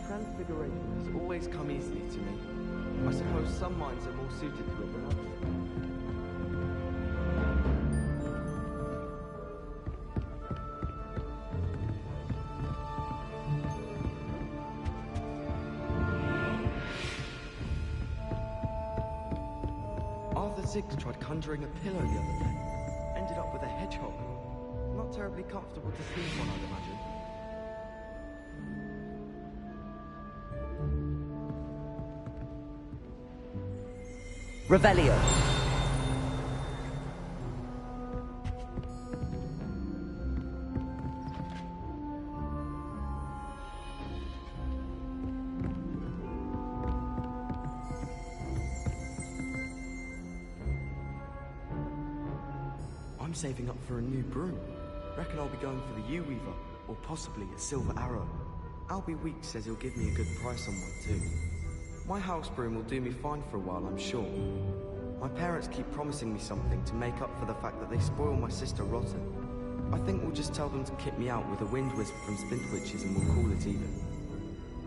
Transfiguration has always come easily to me. I suppose some minds are more suited to it than others. Ziggs tried conjuring a pillow the other day. Ended up with a hedgehog. Not terribly comfortable to sleep on, I'd imagine. Revelio. I'm saving up for a new broom. Reckon I'll be going for the U-Weaver, or possibly a Silver Arrow. Albie Weeks says he'll give me a good price on one too. My house broom will do me fine for a while, I'm sure. My parents keep promising me something to make up for the fact that they spoil my sister rotten. I think we'll just tell them to kick me out with a wind wisp from Splintwitches and we'll call it even.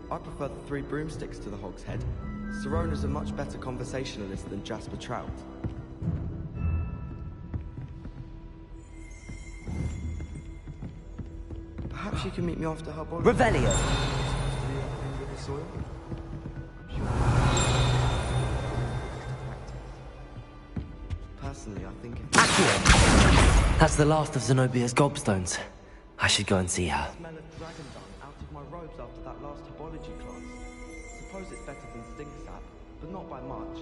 I prefer the 3 broomsticks to the Hog's Head. Sirona's a much better conversationalist than Jasper Trout. Perhaps you can meet me after her body. Revelio. Personally, I think That's the last of Zenobia's gobstones. I should go and see her. I smell of dragon dung out of my robes after that last herbology class. Suppose it's better than stink sap, but not by much.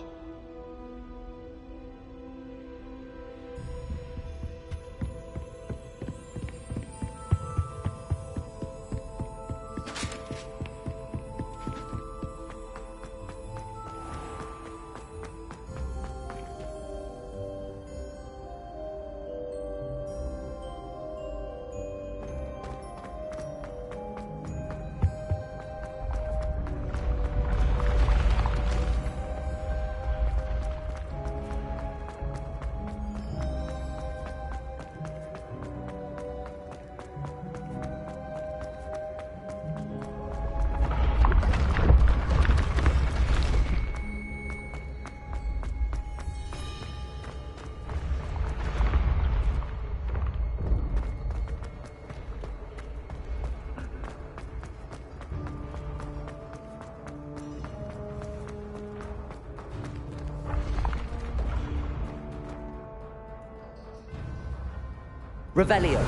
Revelio.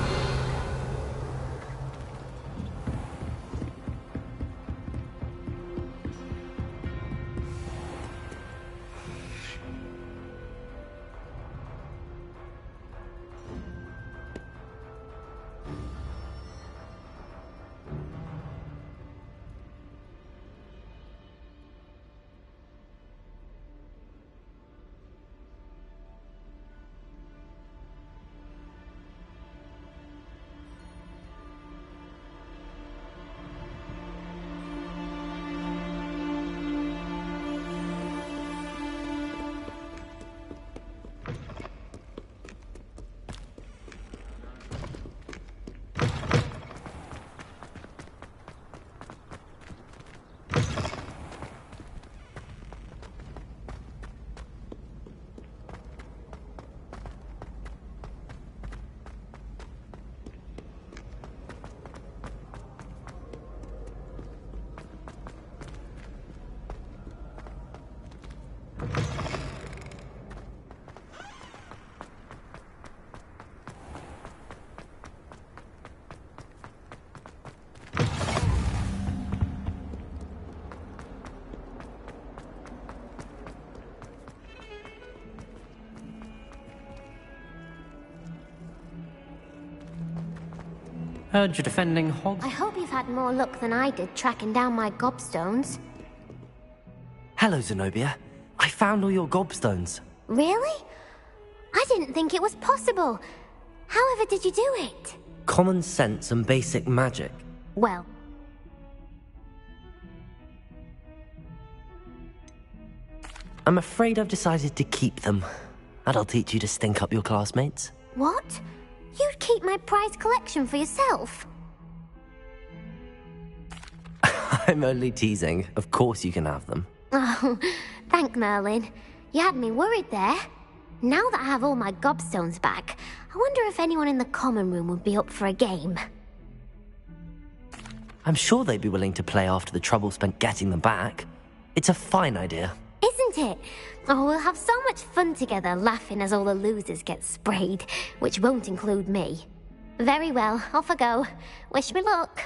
Heard you're defending Hogs. I hope you've had more luck than I did tracking down my gobstones. Hello, Zenobia. I found all your gobstones. Really? I didn't think it was possible. However did you do it? Common sense and basic magic. Well, I'm afraid I've decided to keep them. That'll teach you to stink up your classmates. what? You'd keep my prized collection for yourself? I'm only teasing. Of course you can have them. Oh, thank Merlin. You had me worried there. Now that I have all my gobstones back, I wonder if anyone in the common room would be up for a game. I'm sure they'd be willing to play after the trouble spent getting them back. It's a fine idea. Isn't it? Oh, we'll have so much fun together, laughing as all the losers get sprayed, which won't include me. Very well, off I go. Wish me luck.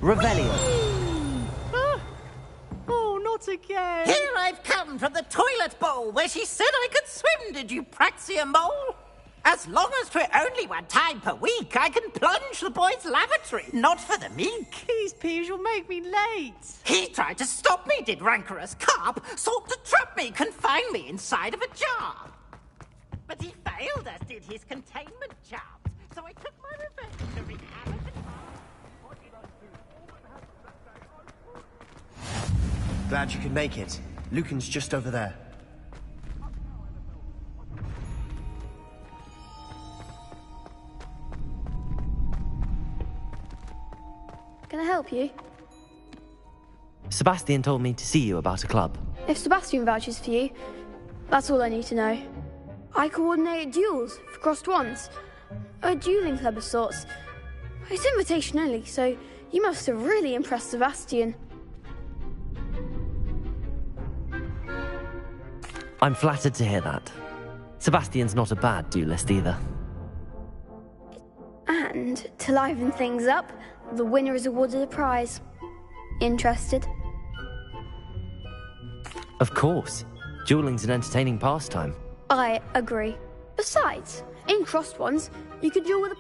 Revelio. Oh, not again. Here I've come from the toilet bowl where she said I could swim, did you praxia mole? As long as 'twere only one time per week, I can plunge the boy's lavatory, not for the meek. Please, Peeves, you'll make me late. He tried to stop me, did rancorous carp, sought to trap me, confine me inside of a jar. But he failed, as did his containment charms, so I took my revenge to wreak havoc and harm. Glad you could make it. Lucan's just over there. Can I help you? Sebastian told me to see you about a club. If Sebastian vouches for you, that's all I need to know. I coordinate duels for crossed ones. A dueling club of sorts. It's invitation only, so you must have really impressed Sebastian. I'm flattered to hear that. Sebastian's not a bad duelist either. And, to liven things up, the winner is awarded a prize. Interested? Of course. Dueling's an entertaining pastime. I agree. Besides, in crossed ones, you could duel with a...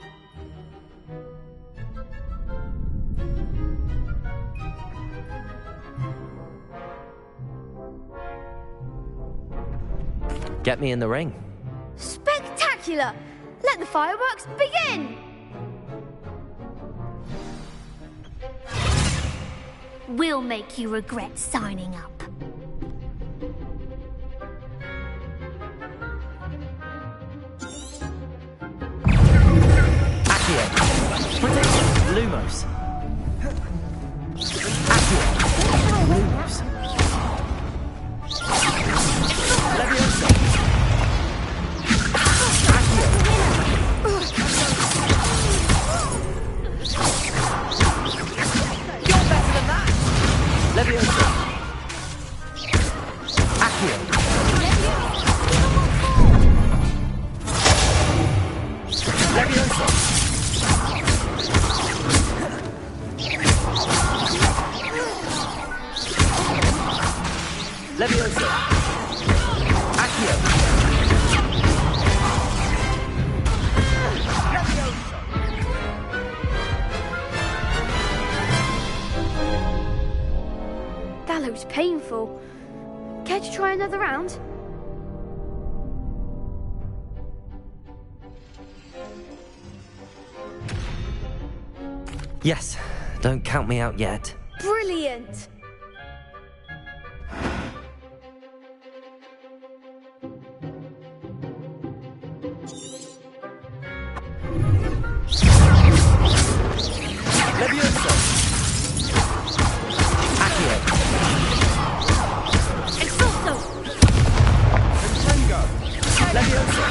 Get me in the ring. Spectacular! Let the fireworks begin! We'll make you regret signing up. Accio. Prediction. Lumos. Accio. Lumos. Leviosa. You're better than that. Leviosa. Accio. Leviosa. painful. Care to try another round? Yes, don't count me out yet. Brilliant! Levioso! Accio! Expulso! Vincengo! Levioso!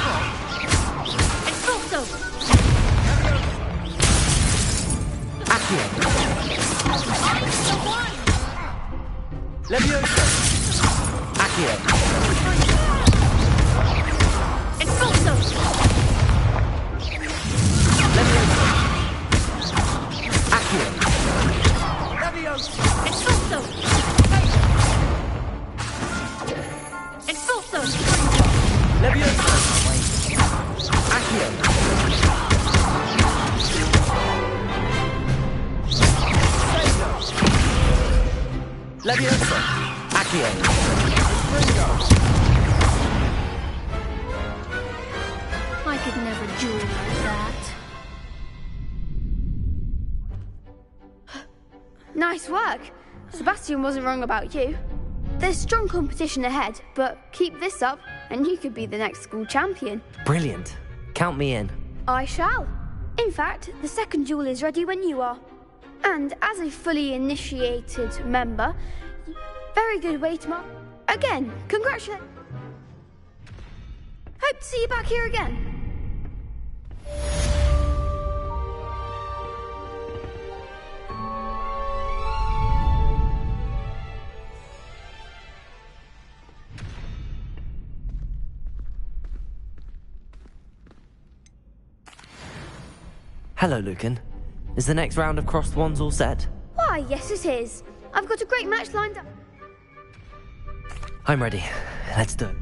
Expulso! Accio! Levioso! Accio! Expulso! Levioso! Accio! Levioso! Expulso! Expulso! Levioso! Accio! Levioso! Accio! I could never duel like that. Nice work. Sebastian wasn't wrong about you. There's strong competition ahead, but keep this up and you could be the next school champion. Brilliant. Count me in. I shall. In fact, the second duel is ready when you are. And as a fully initiated member, very good way to mark. Again, congratulations. Hope to see you back here again. Hello, Lucan. Is the next round of Crossed Wands all set? Why, yes it is. I've got a great match lined up. I'm ready. Let's do it.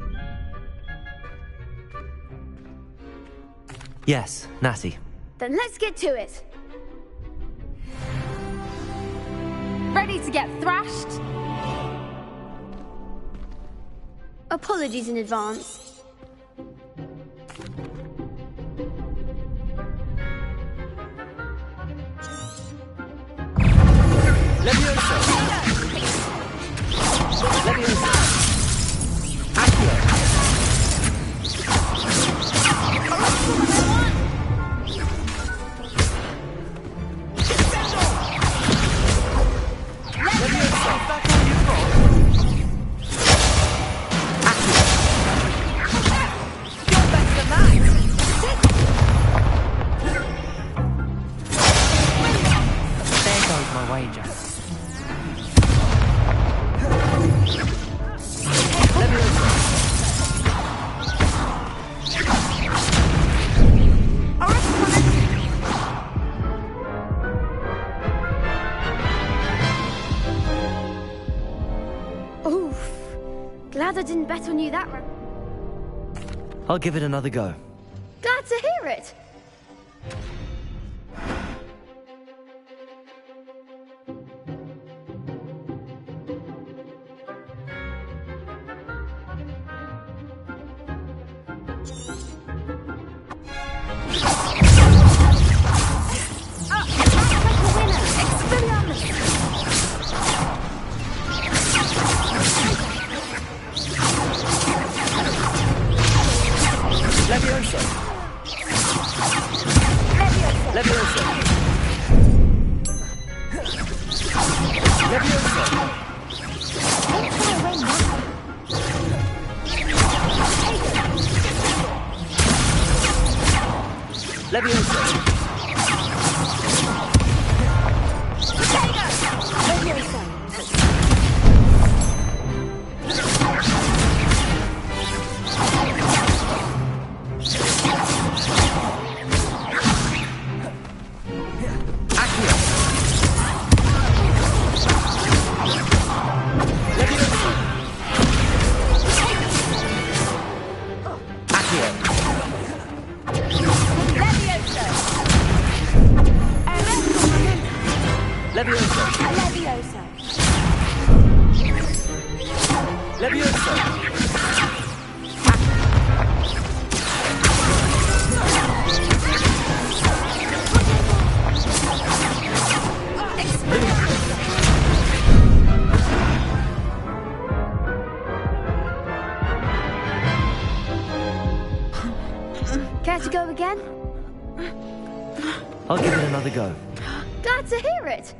Yes, Natty. Then let's get to it. Ready to get thrashed? Apologies in advance. Levioso! Levioso! Accio! Levioso! That's all you've got? Accio! You're better than that! There goes my wager. Oof. Glad I didn't bet on you that round. I'll give it another go. Glad to hear it. Levioso! Levioso! Levioso! Levioso! Levioso! Care to go again? I'll give it another go. Glad to hear it.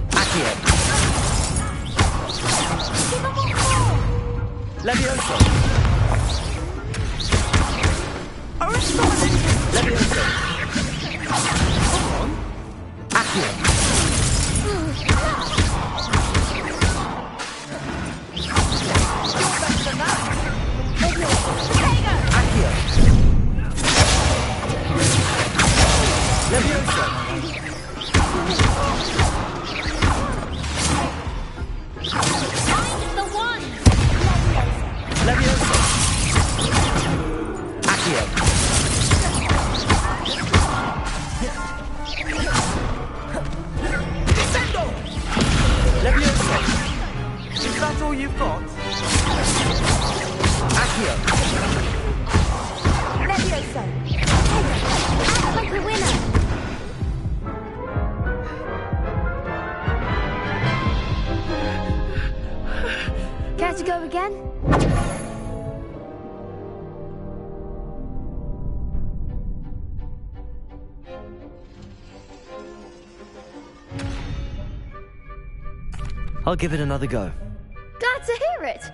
Accio. Levioso. Levioso. Accio. Accio. Levioso. The one! Levioso. Accio. Descendo! Levioso. Is that all you've got? Accio. Levioso. Act like a winner. Care to go again? I'll give it another go. Glad to hear it.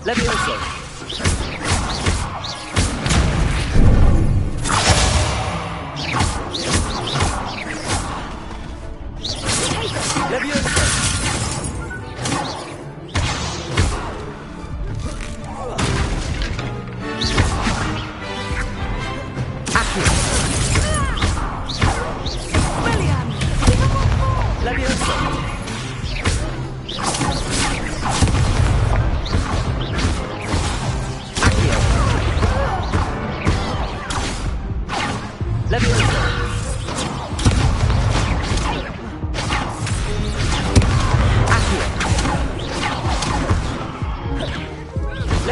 Levioso. Levioso. Accio. Levioso. Levioso.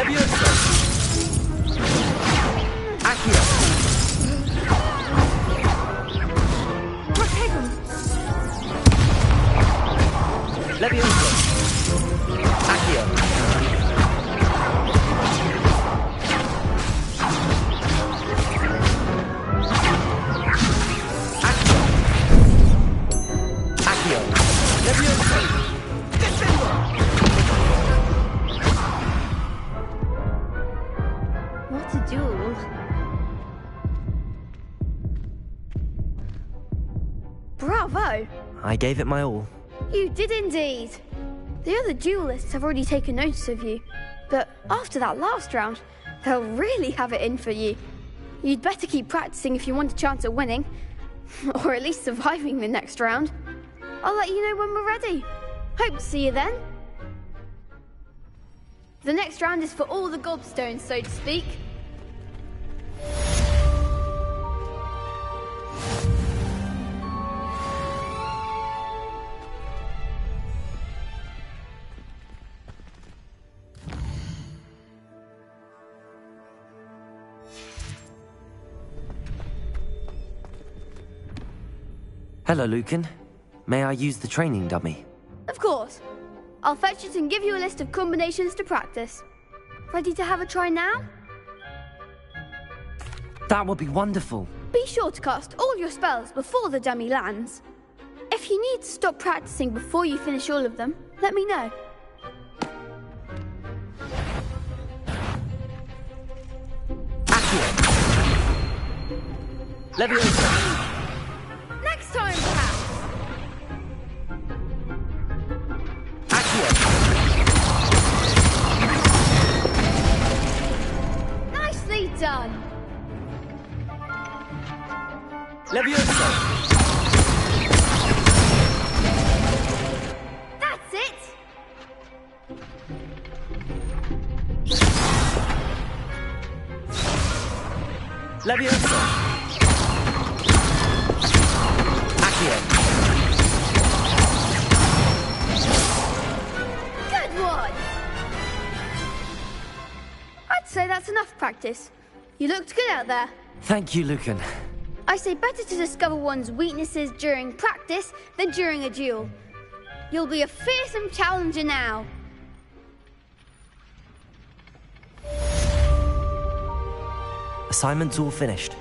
Accio. Levioso. Accio. Levioso. Accio. What a duel. Bravo! I gave it my all. You did indeed. The other duelists have already taken notice of you, but after that last round, they'll really have it in for you. You'd better keep practicing if you want a chance at winning, or at least surviving the next round. I'll let you know when we're ready. Hope to see you then. The next round is for all the gobstones, so to speak. Hello, Lucan. May I use the training dummy? Of course. I'll fetch it and give you a list of combinations to practice. Ready to have a try now? That would be wonderful. Be sure to cast all your spells before the dummy lands. If you need to stop practicing before you finish all of them, let me know. Leviosa. Next time, perhaps. Nicely done. Levioso! That's it! Levioso! Accio! Good one! I'd say that's enough practice. You looked good out there. Thank you, Lucan. I say better to discover one's weaknesses during practice than during a duel. You'll be a fearsome challenger now. Assignment's all finished.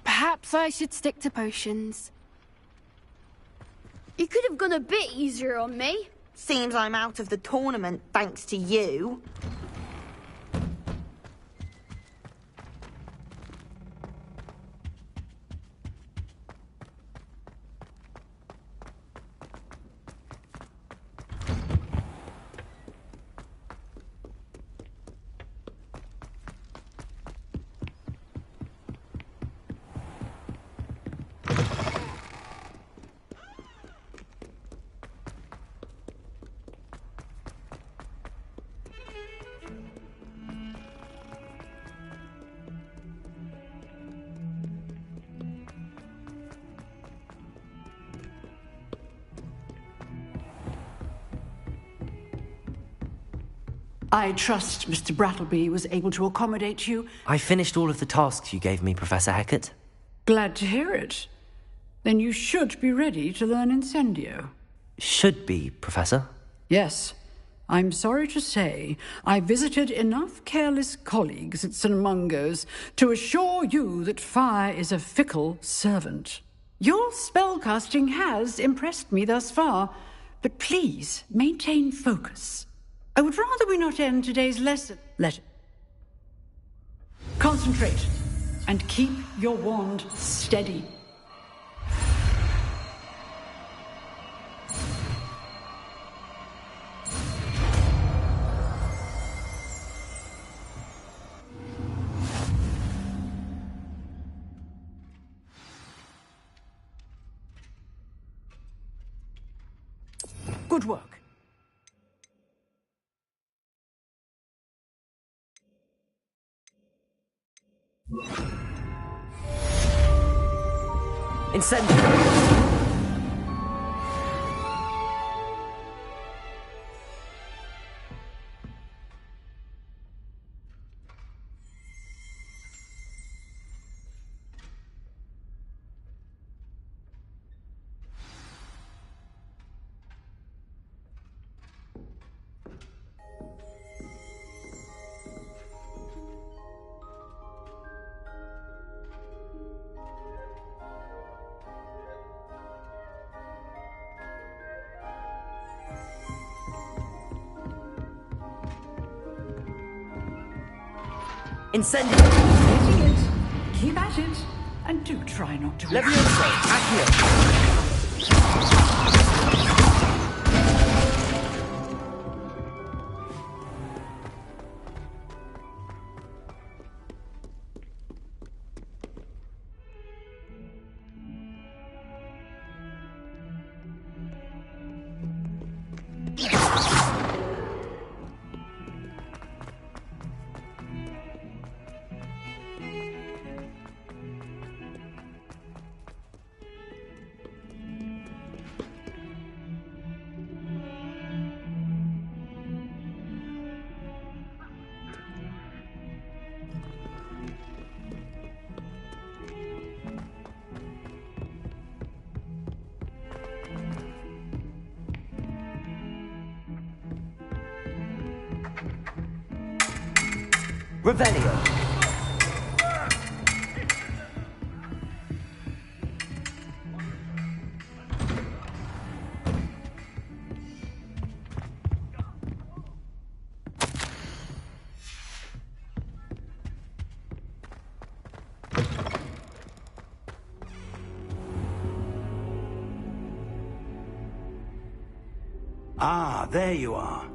Perhaps I should stick to potions. You could have gone a bit easier on me. Seems I'm out of the tournament thanks to you. I trust Mr. Brattleby was able to accommodate you. I finished all of the tasks you gave me, Professor Hecat. Glad to hear it. Then you should be ready to learn Incendio. Should be, Professor. Yes. I'm sorry to say, I visited enough careless colleagues at St. Mungo's to assure you that fire is a fickle servant. Your spellcasting has impressed me thus far, but please maintain focus. I would rather we not end today's lesson. Concentrate and keep your wand steady. Good work. Incendio! Incendio! Getting it. Keep at it. And do try not to... Levioso! Accio! Revelio! Ah, there you are.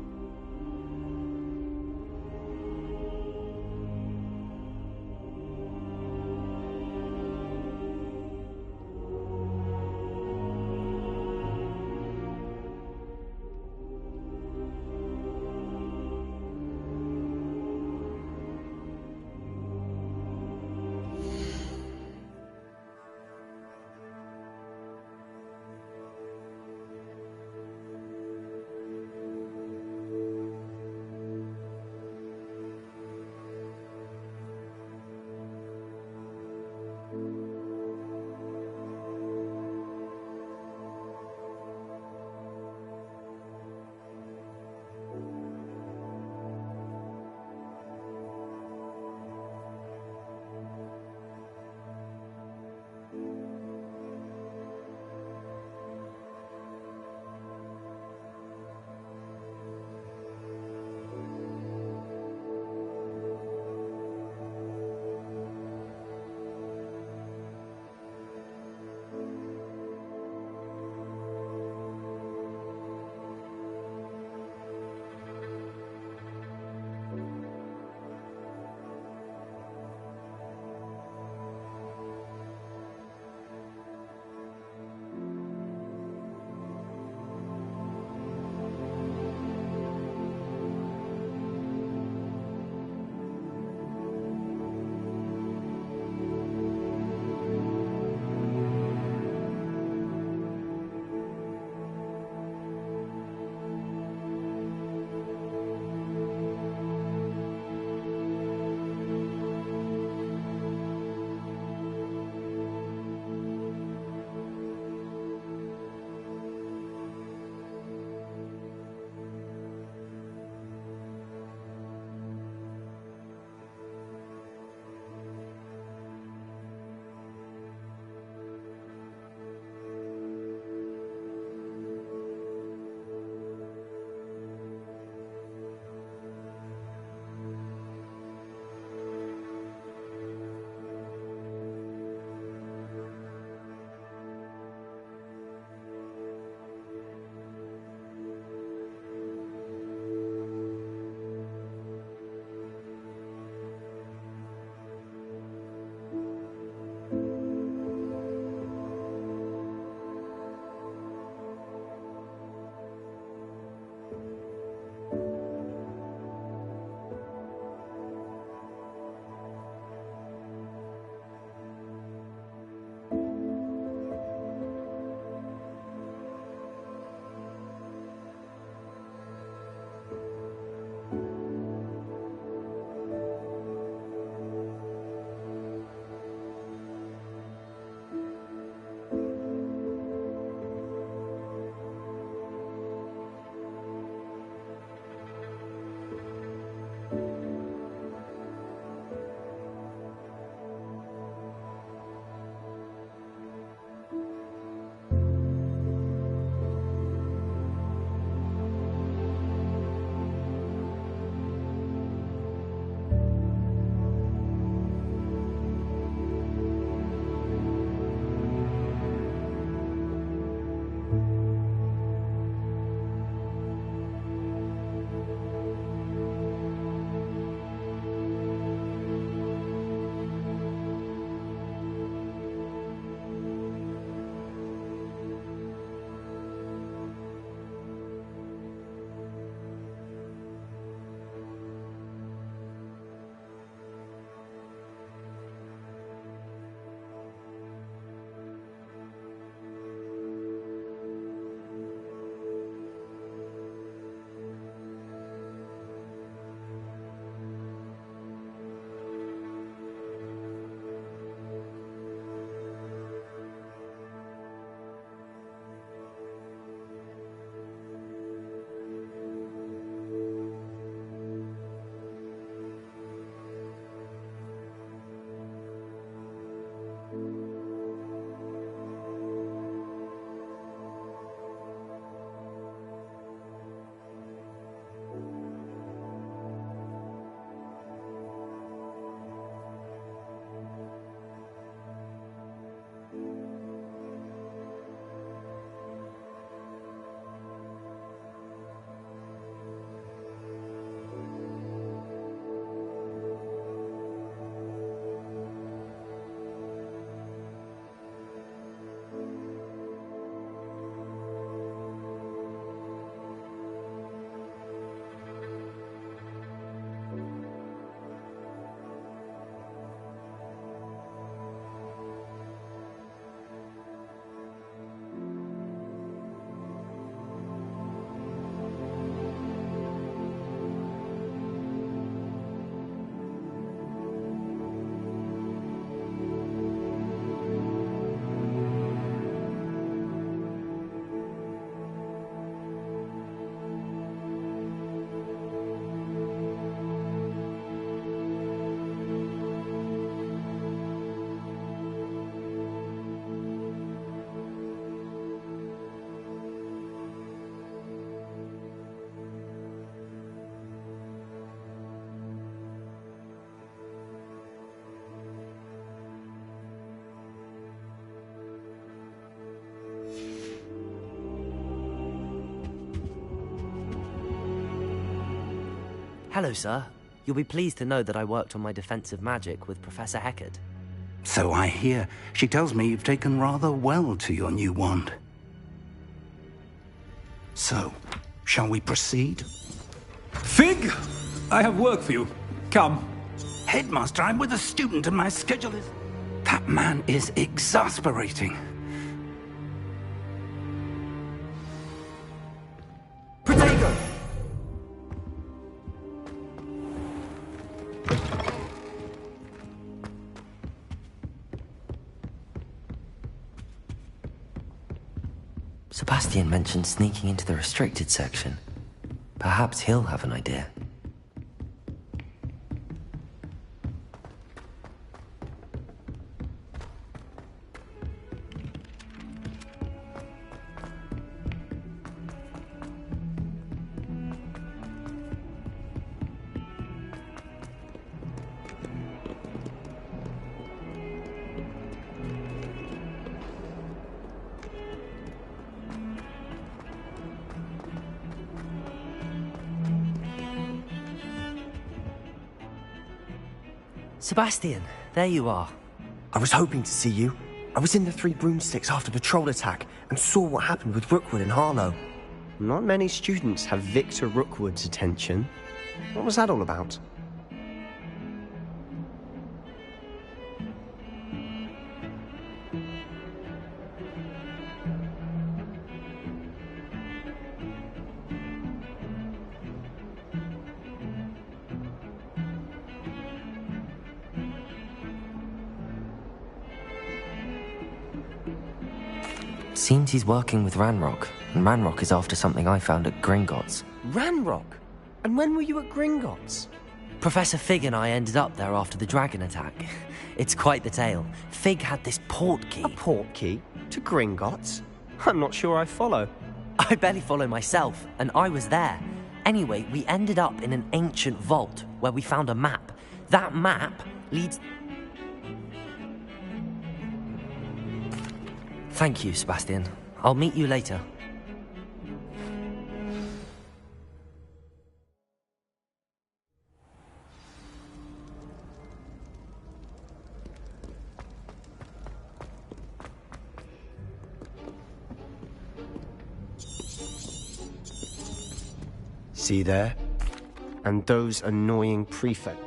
Hello, sir. You'll be pleased to know that I worked on my defensive magic with Professor Heckard. So I hear. She tells me you've taken rather well to your new wand. So, shall we proceed? Fig! I have work for you. Come. Headmaster, I'm with a student and my schedule is... That man is exasperating. Protego! Sebastian mentioned sneaking into the restricted section. Perhaps he'll have an idea. Sebastian, there you are. I was hoping to see you. I was in the Three Broomsticks after the troll attack and saw what happened with Rookwood and Harlow. Not many students have Victor Rookwood's attention. What was that all about? Seems he's working with Ranrock, and Ranrock is after something I found at Gringotts. Ranrock? And when were you at Gringotts? Professor Fig and I ended up there after the dragon attack. It's quite the tale. Fig had this port key. A port key? To Gringotts? I'm not sure I follow. I barely follow myself, and I was there. Anyway, we ended up in an ancient vault where we found a map. That map leads... Thank you, Sebastian. I'll meet you later. See there? And those annoying prefects.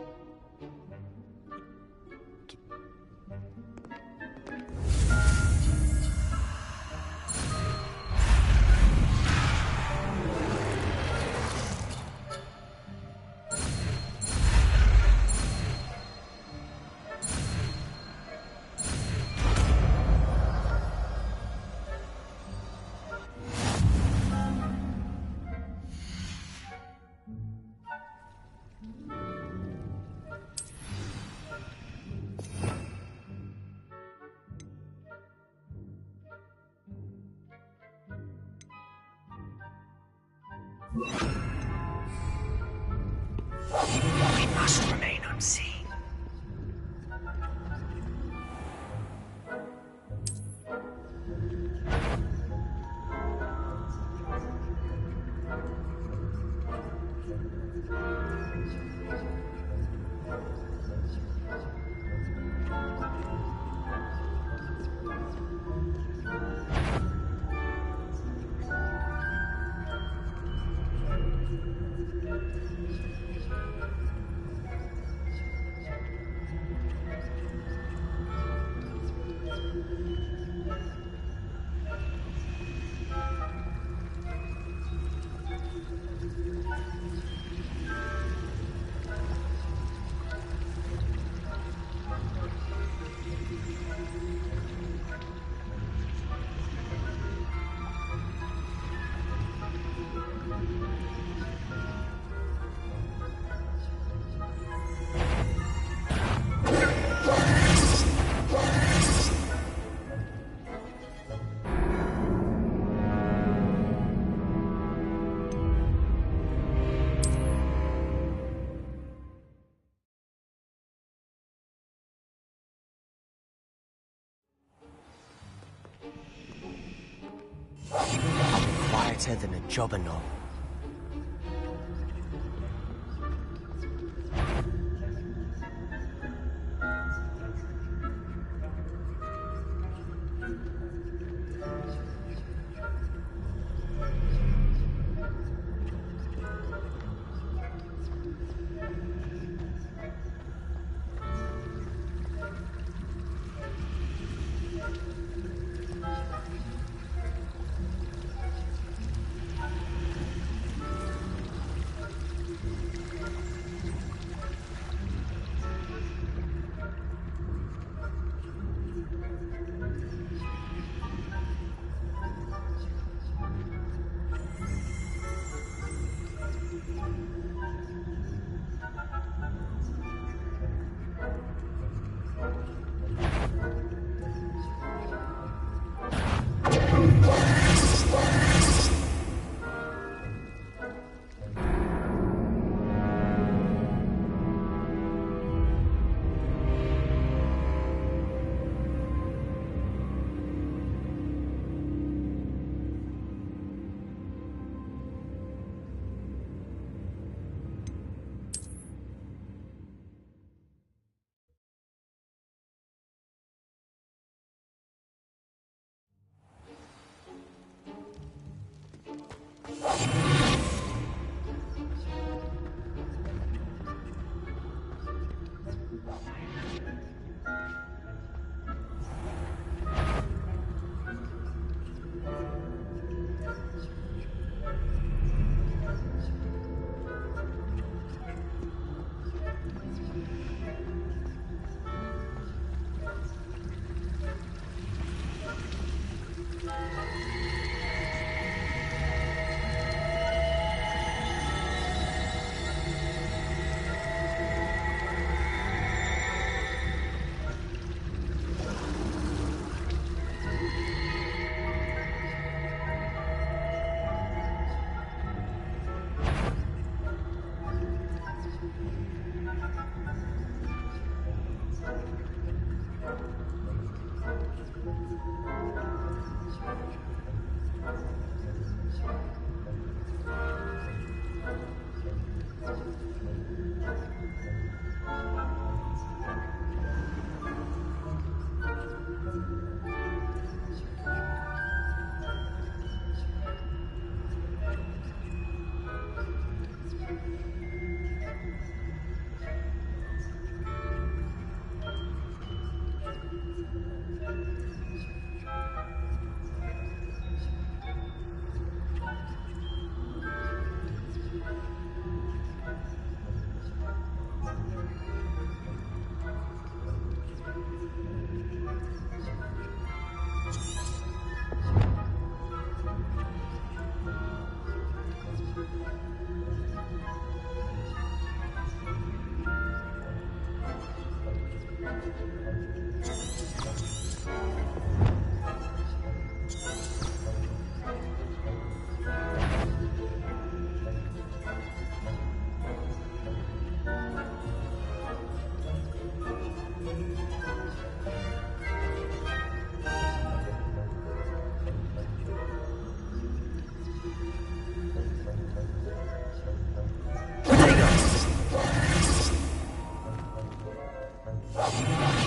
We must remain unseen. Quieter than a jobberknoll.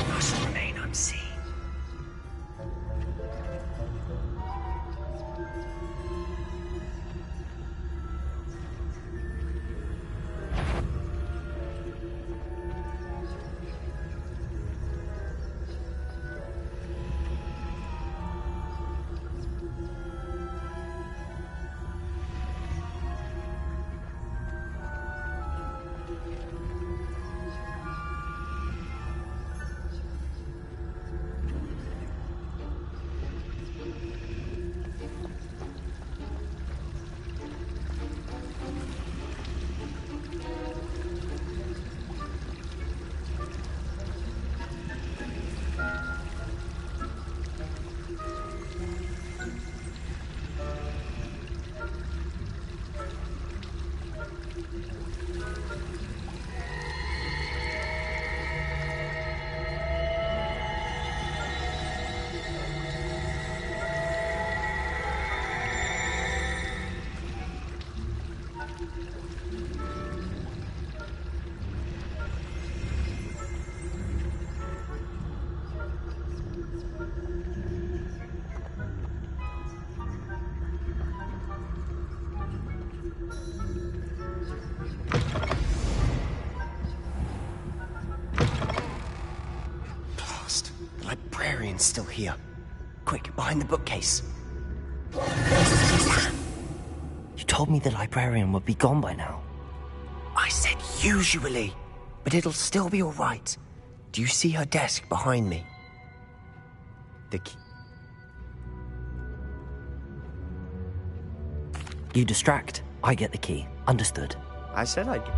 Must remain unseen. Librarian's still here. Quick, behind the bookcase. You told me the librarian would be gone by now. I said usually, but it'll still be all right. Do you see her desk behind me? The key. You distract, I get the key. Understood. I said I'd get...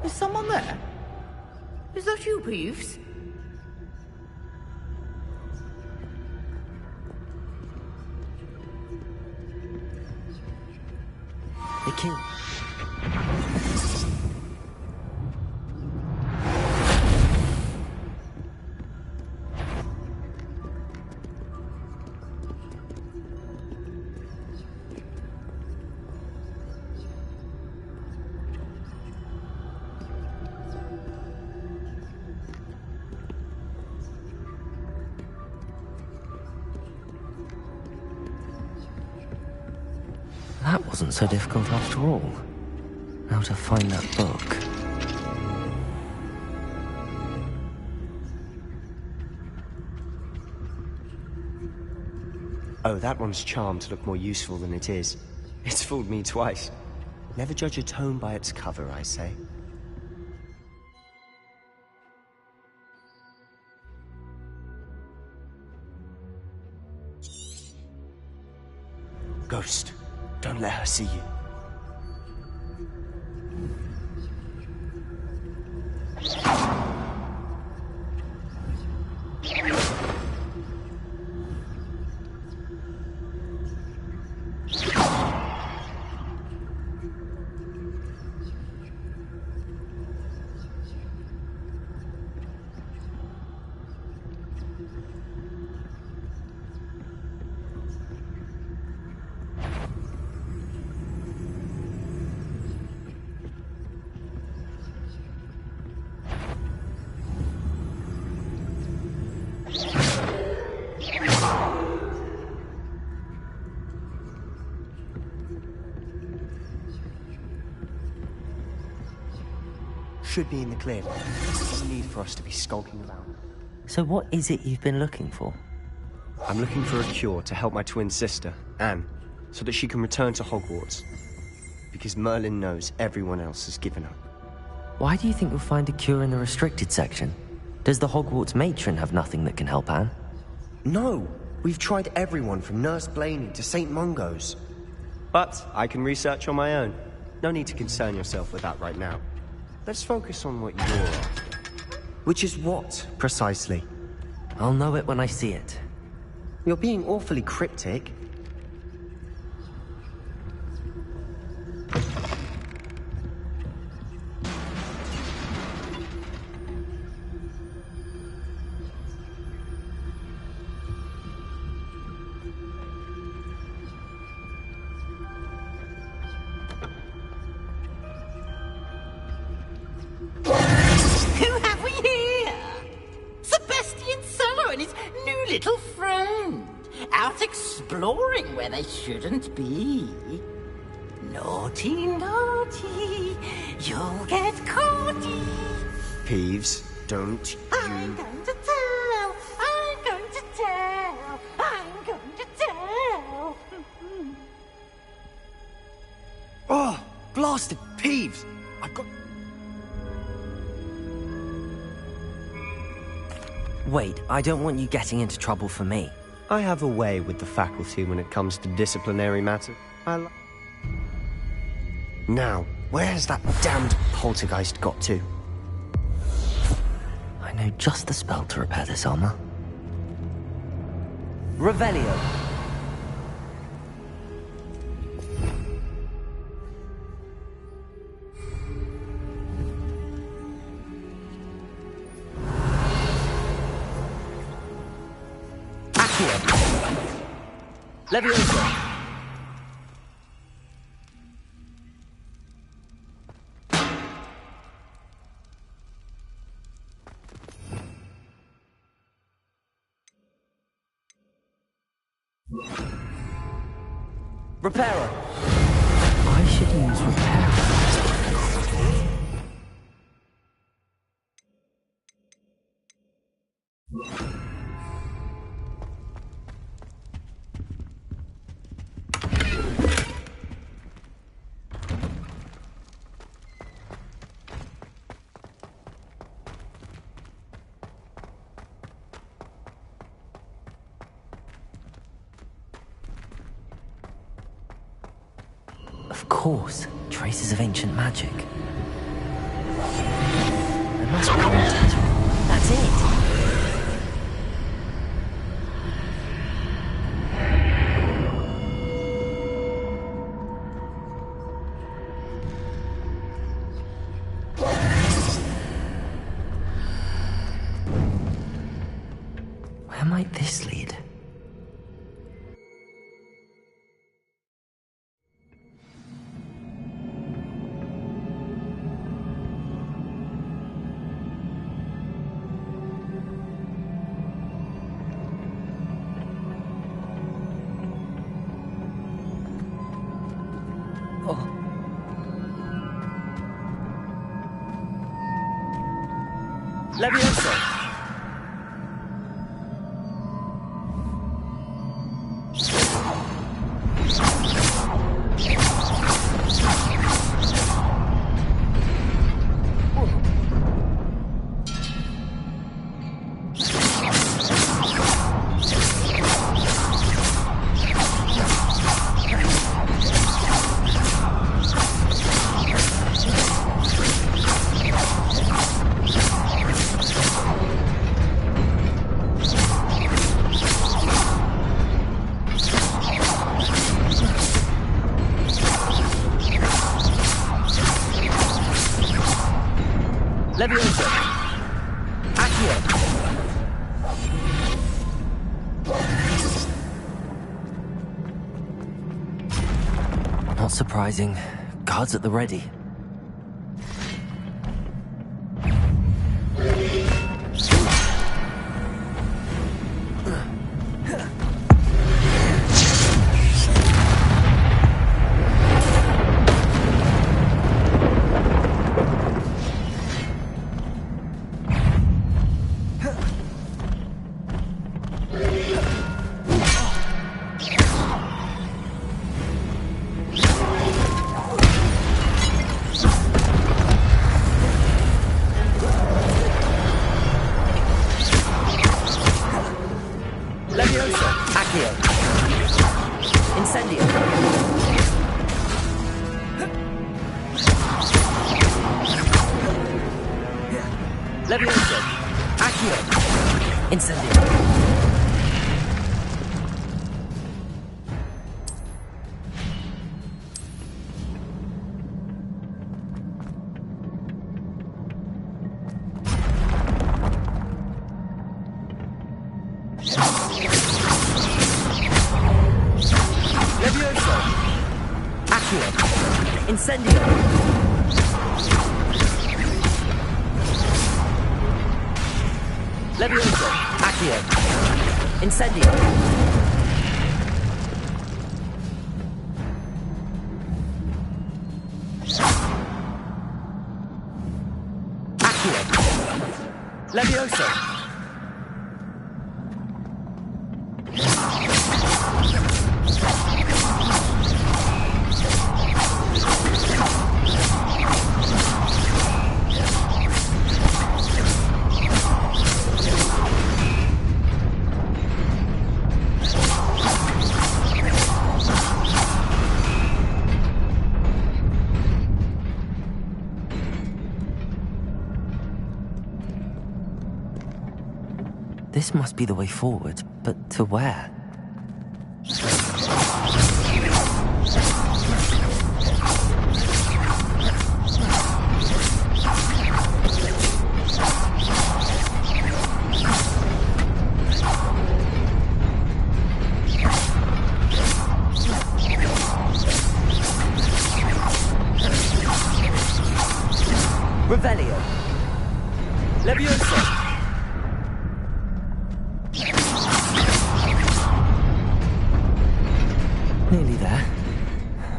Is someone there? Is that you, Peeves? The key. That wasn't so difficult after all. How to find that book. Oh, that one's charmed to look more useful than it is. It's fooled me twice. Never judge a tome by its cover, I say. Ghost, don't let her see you. Should be in the clear. No need for us to be skulking around. So what is it you've been looking for? I'm looking for a cure to help my twin sister, Anne, so that she can return to Hogwarts. Because Merlin knows everyone else has given up. Why do you think you'll find a cure in the restricted section? Does the Hogwarts matron have nothing that can help Anne? No! We've tried everyone from Nurse Blaney to St. Mungo's. But I can research on my own. No need to concern yourself with that right now. Let's focus on what you're after. Which is what, precisely? I'll know it when I see it. You're being awfully cryptic. Who have we here? Sebastian Sallow and his new little friend. Out exploring where they shouldn't be. Naughty, naughty. You'll get caughty. Peeves, don't I'm going to tell. I'm going to tell. I'm going to tell. Oh, blasted Peeves! I've got... Wait, I don't want you getting into trouble for me. I have a way with the faculty when it comes to disciplinary matters. Now, where's that damned poltergeist got to? I know just the spell to repair this armor. Revelio! Leviosa! Reparo! I should use Reparo. Of course, traces of ancient magic. There must be one. That's it. Where might this lead? Leviosa! Leviosa! Accio! Not surprising. Guards at the ready. Incendio. Levioso. Accio. Incendio. Levioso. Accio. Incendio. Accio. Levioso. This must be the way forward, but to where? Revelio. Levioso. Nearly there.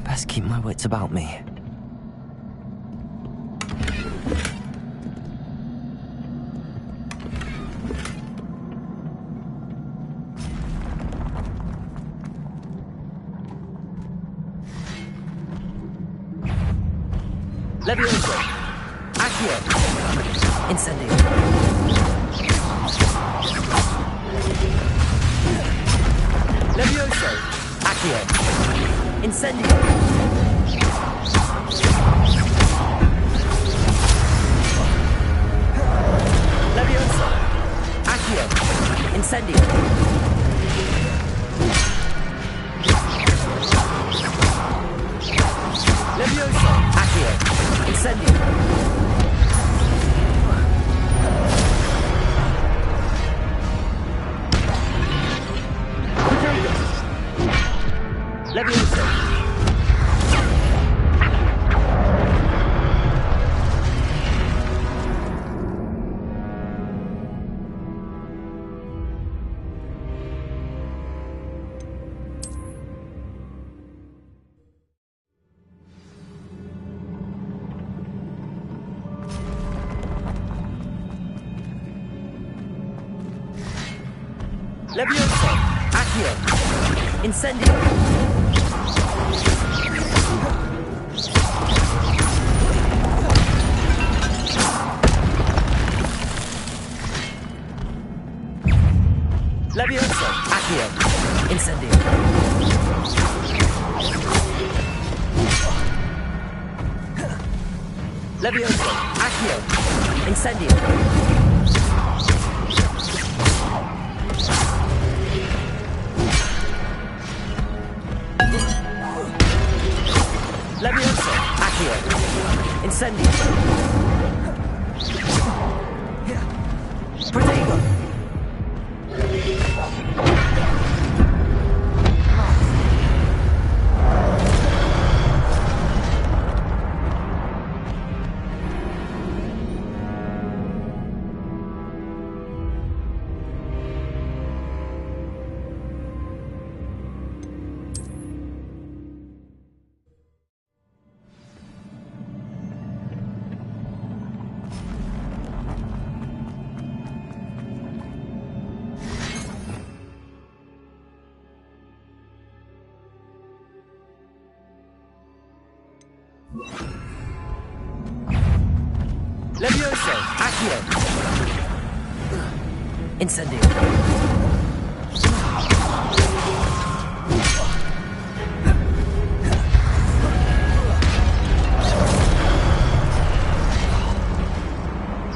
Best keep my wits about me. Levioso. Accio. Incendio. Levioso. Accio. Incendio. Levioso. Accio. Incendio. Levioso. Accio. Incendio. Levioso. Levioso. Accio. Incendio. Levioso. Accio. Incendio. Levioso. Accio. Incendio. Levioso. Accio. Incendio. Protego. Levioso. Accio. Incendio.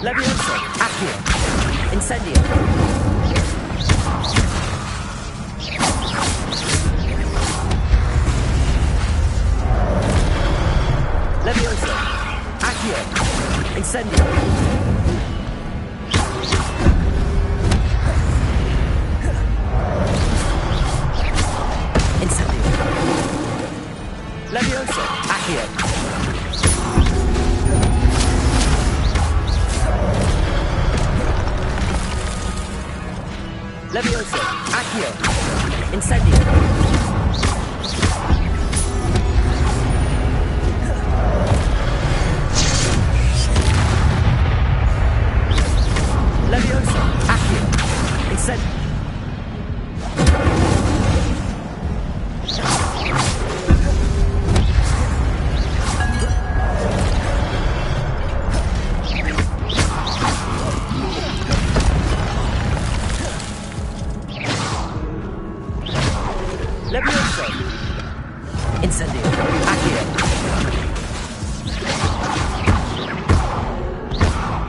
Levioso. Accio. Incendio. Levioso! Accio! Incendio! Incendio! Levioso! Accio! Levioso! Accio! Incendio! Levioso! Accio! Incendio! Levioso! Incendio! Accio!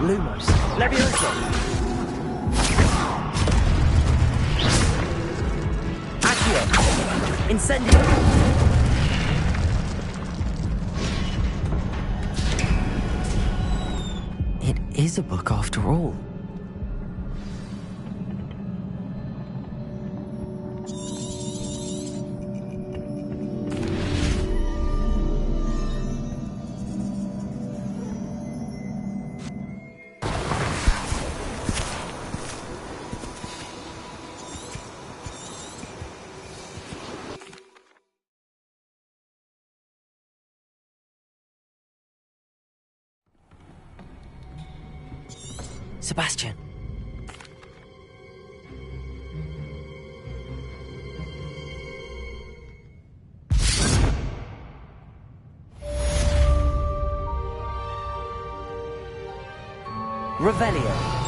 Lumos! Levioso! Accio! Incendio! It is a book after all. Sebastian. Revelio.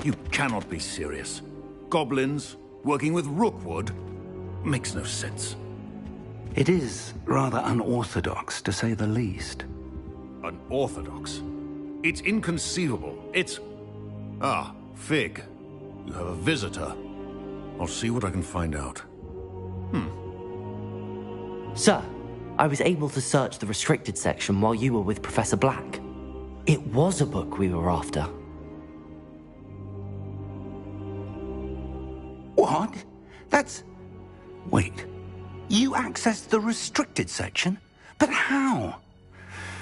You cannot be serious. Goblins working with Rookwood? Makes no sense. It is rather unorthodox, to say the least. Unorthodox? It's inconceivable. It's... Ah, Fig. You have a visitor. I'll see what I can find out. Sir, I was able to search the restricted section while you were with Professor Black. It was a book we were after. What? That's... Wait. You accessed the restricted section? But how?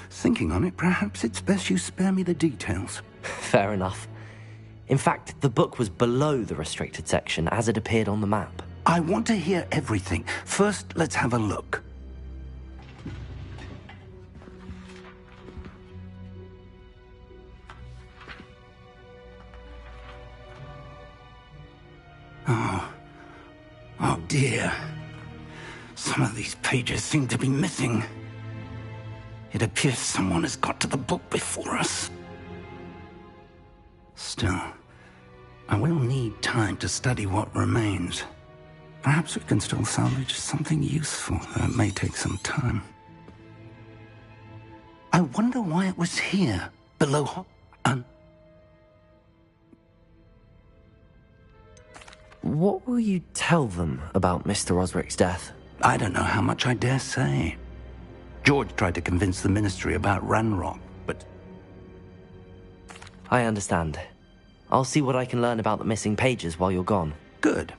Thinking on it, perhaps it's best you spare me the details. Fair enough. In fact, the book was below the restricted section as it appeared on the map. I want to hear everything. First, let's have a look. Oh dear. Some of these pages seem to be missing. It appears someone has got to the book before us. Still, I will need time to study what remains. Perhaps we can still salvage something useful, though it may take some time. I wonder why it was here, below What will you tell them about Mr. Osric's death? I don't know how much I dare say. George tried to convince the Ministry about Ranrock, but... I understand. I'll see what I can learn about the missing pages while you're gone. Good.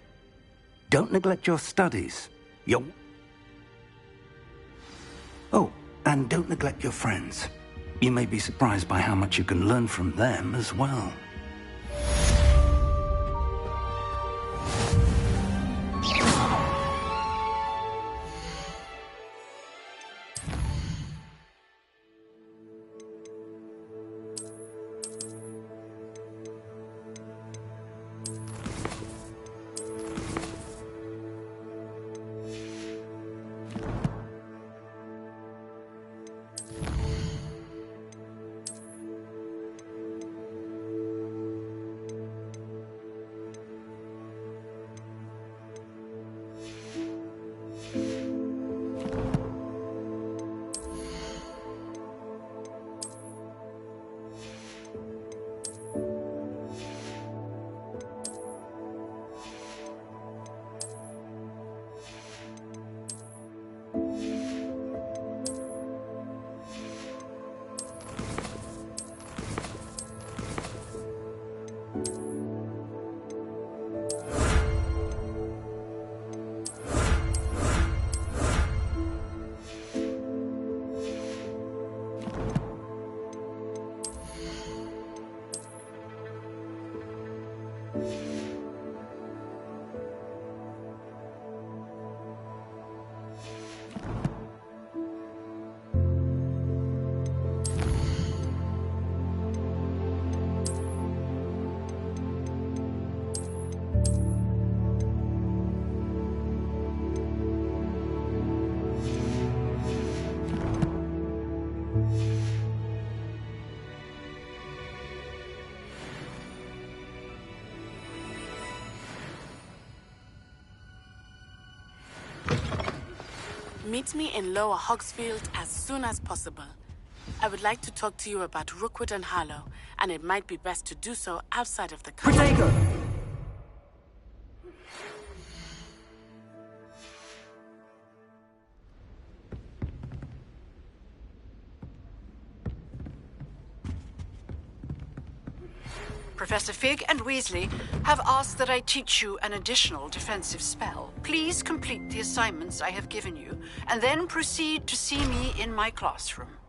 Don't neglect your studies. Oh, and don't neglect your friends. You may be surprised by how much you can learn from them as well. Meet me in Lower Hogsfield as soon as possible. I would like to talk to you about Rookwood and Harlow, and it might be best to do so outside of the castle. Professor Fig and Weasley have asked that I teach you an additional defensive spell. Please complete the assignments I have given you, and then proceed to see me in my classroom.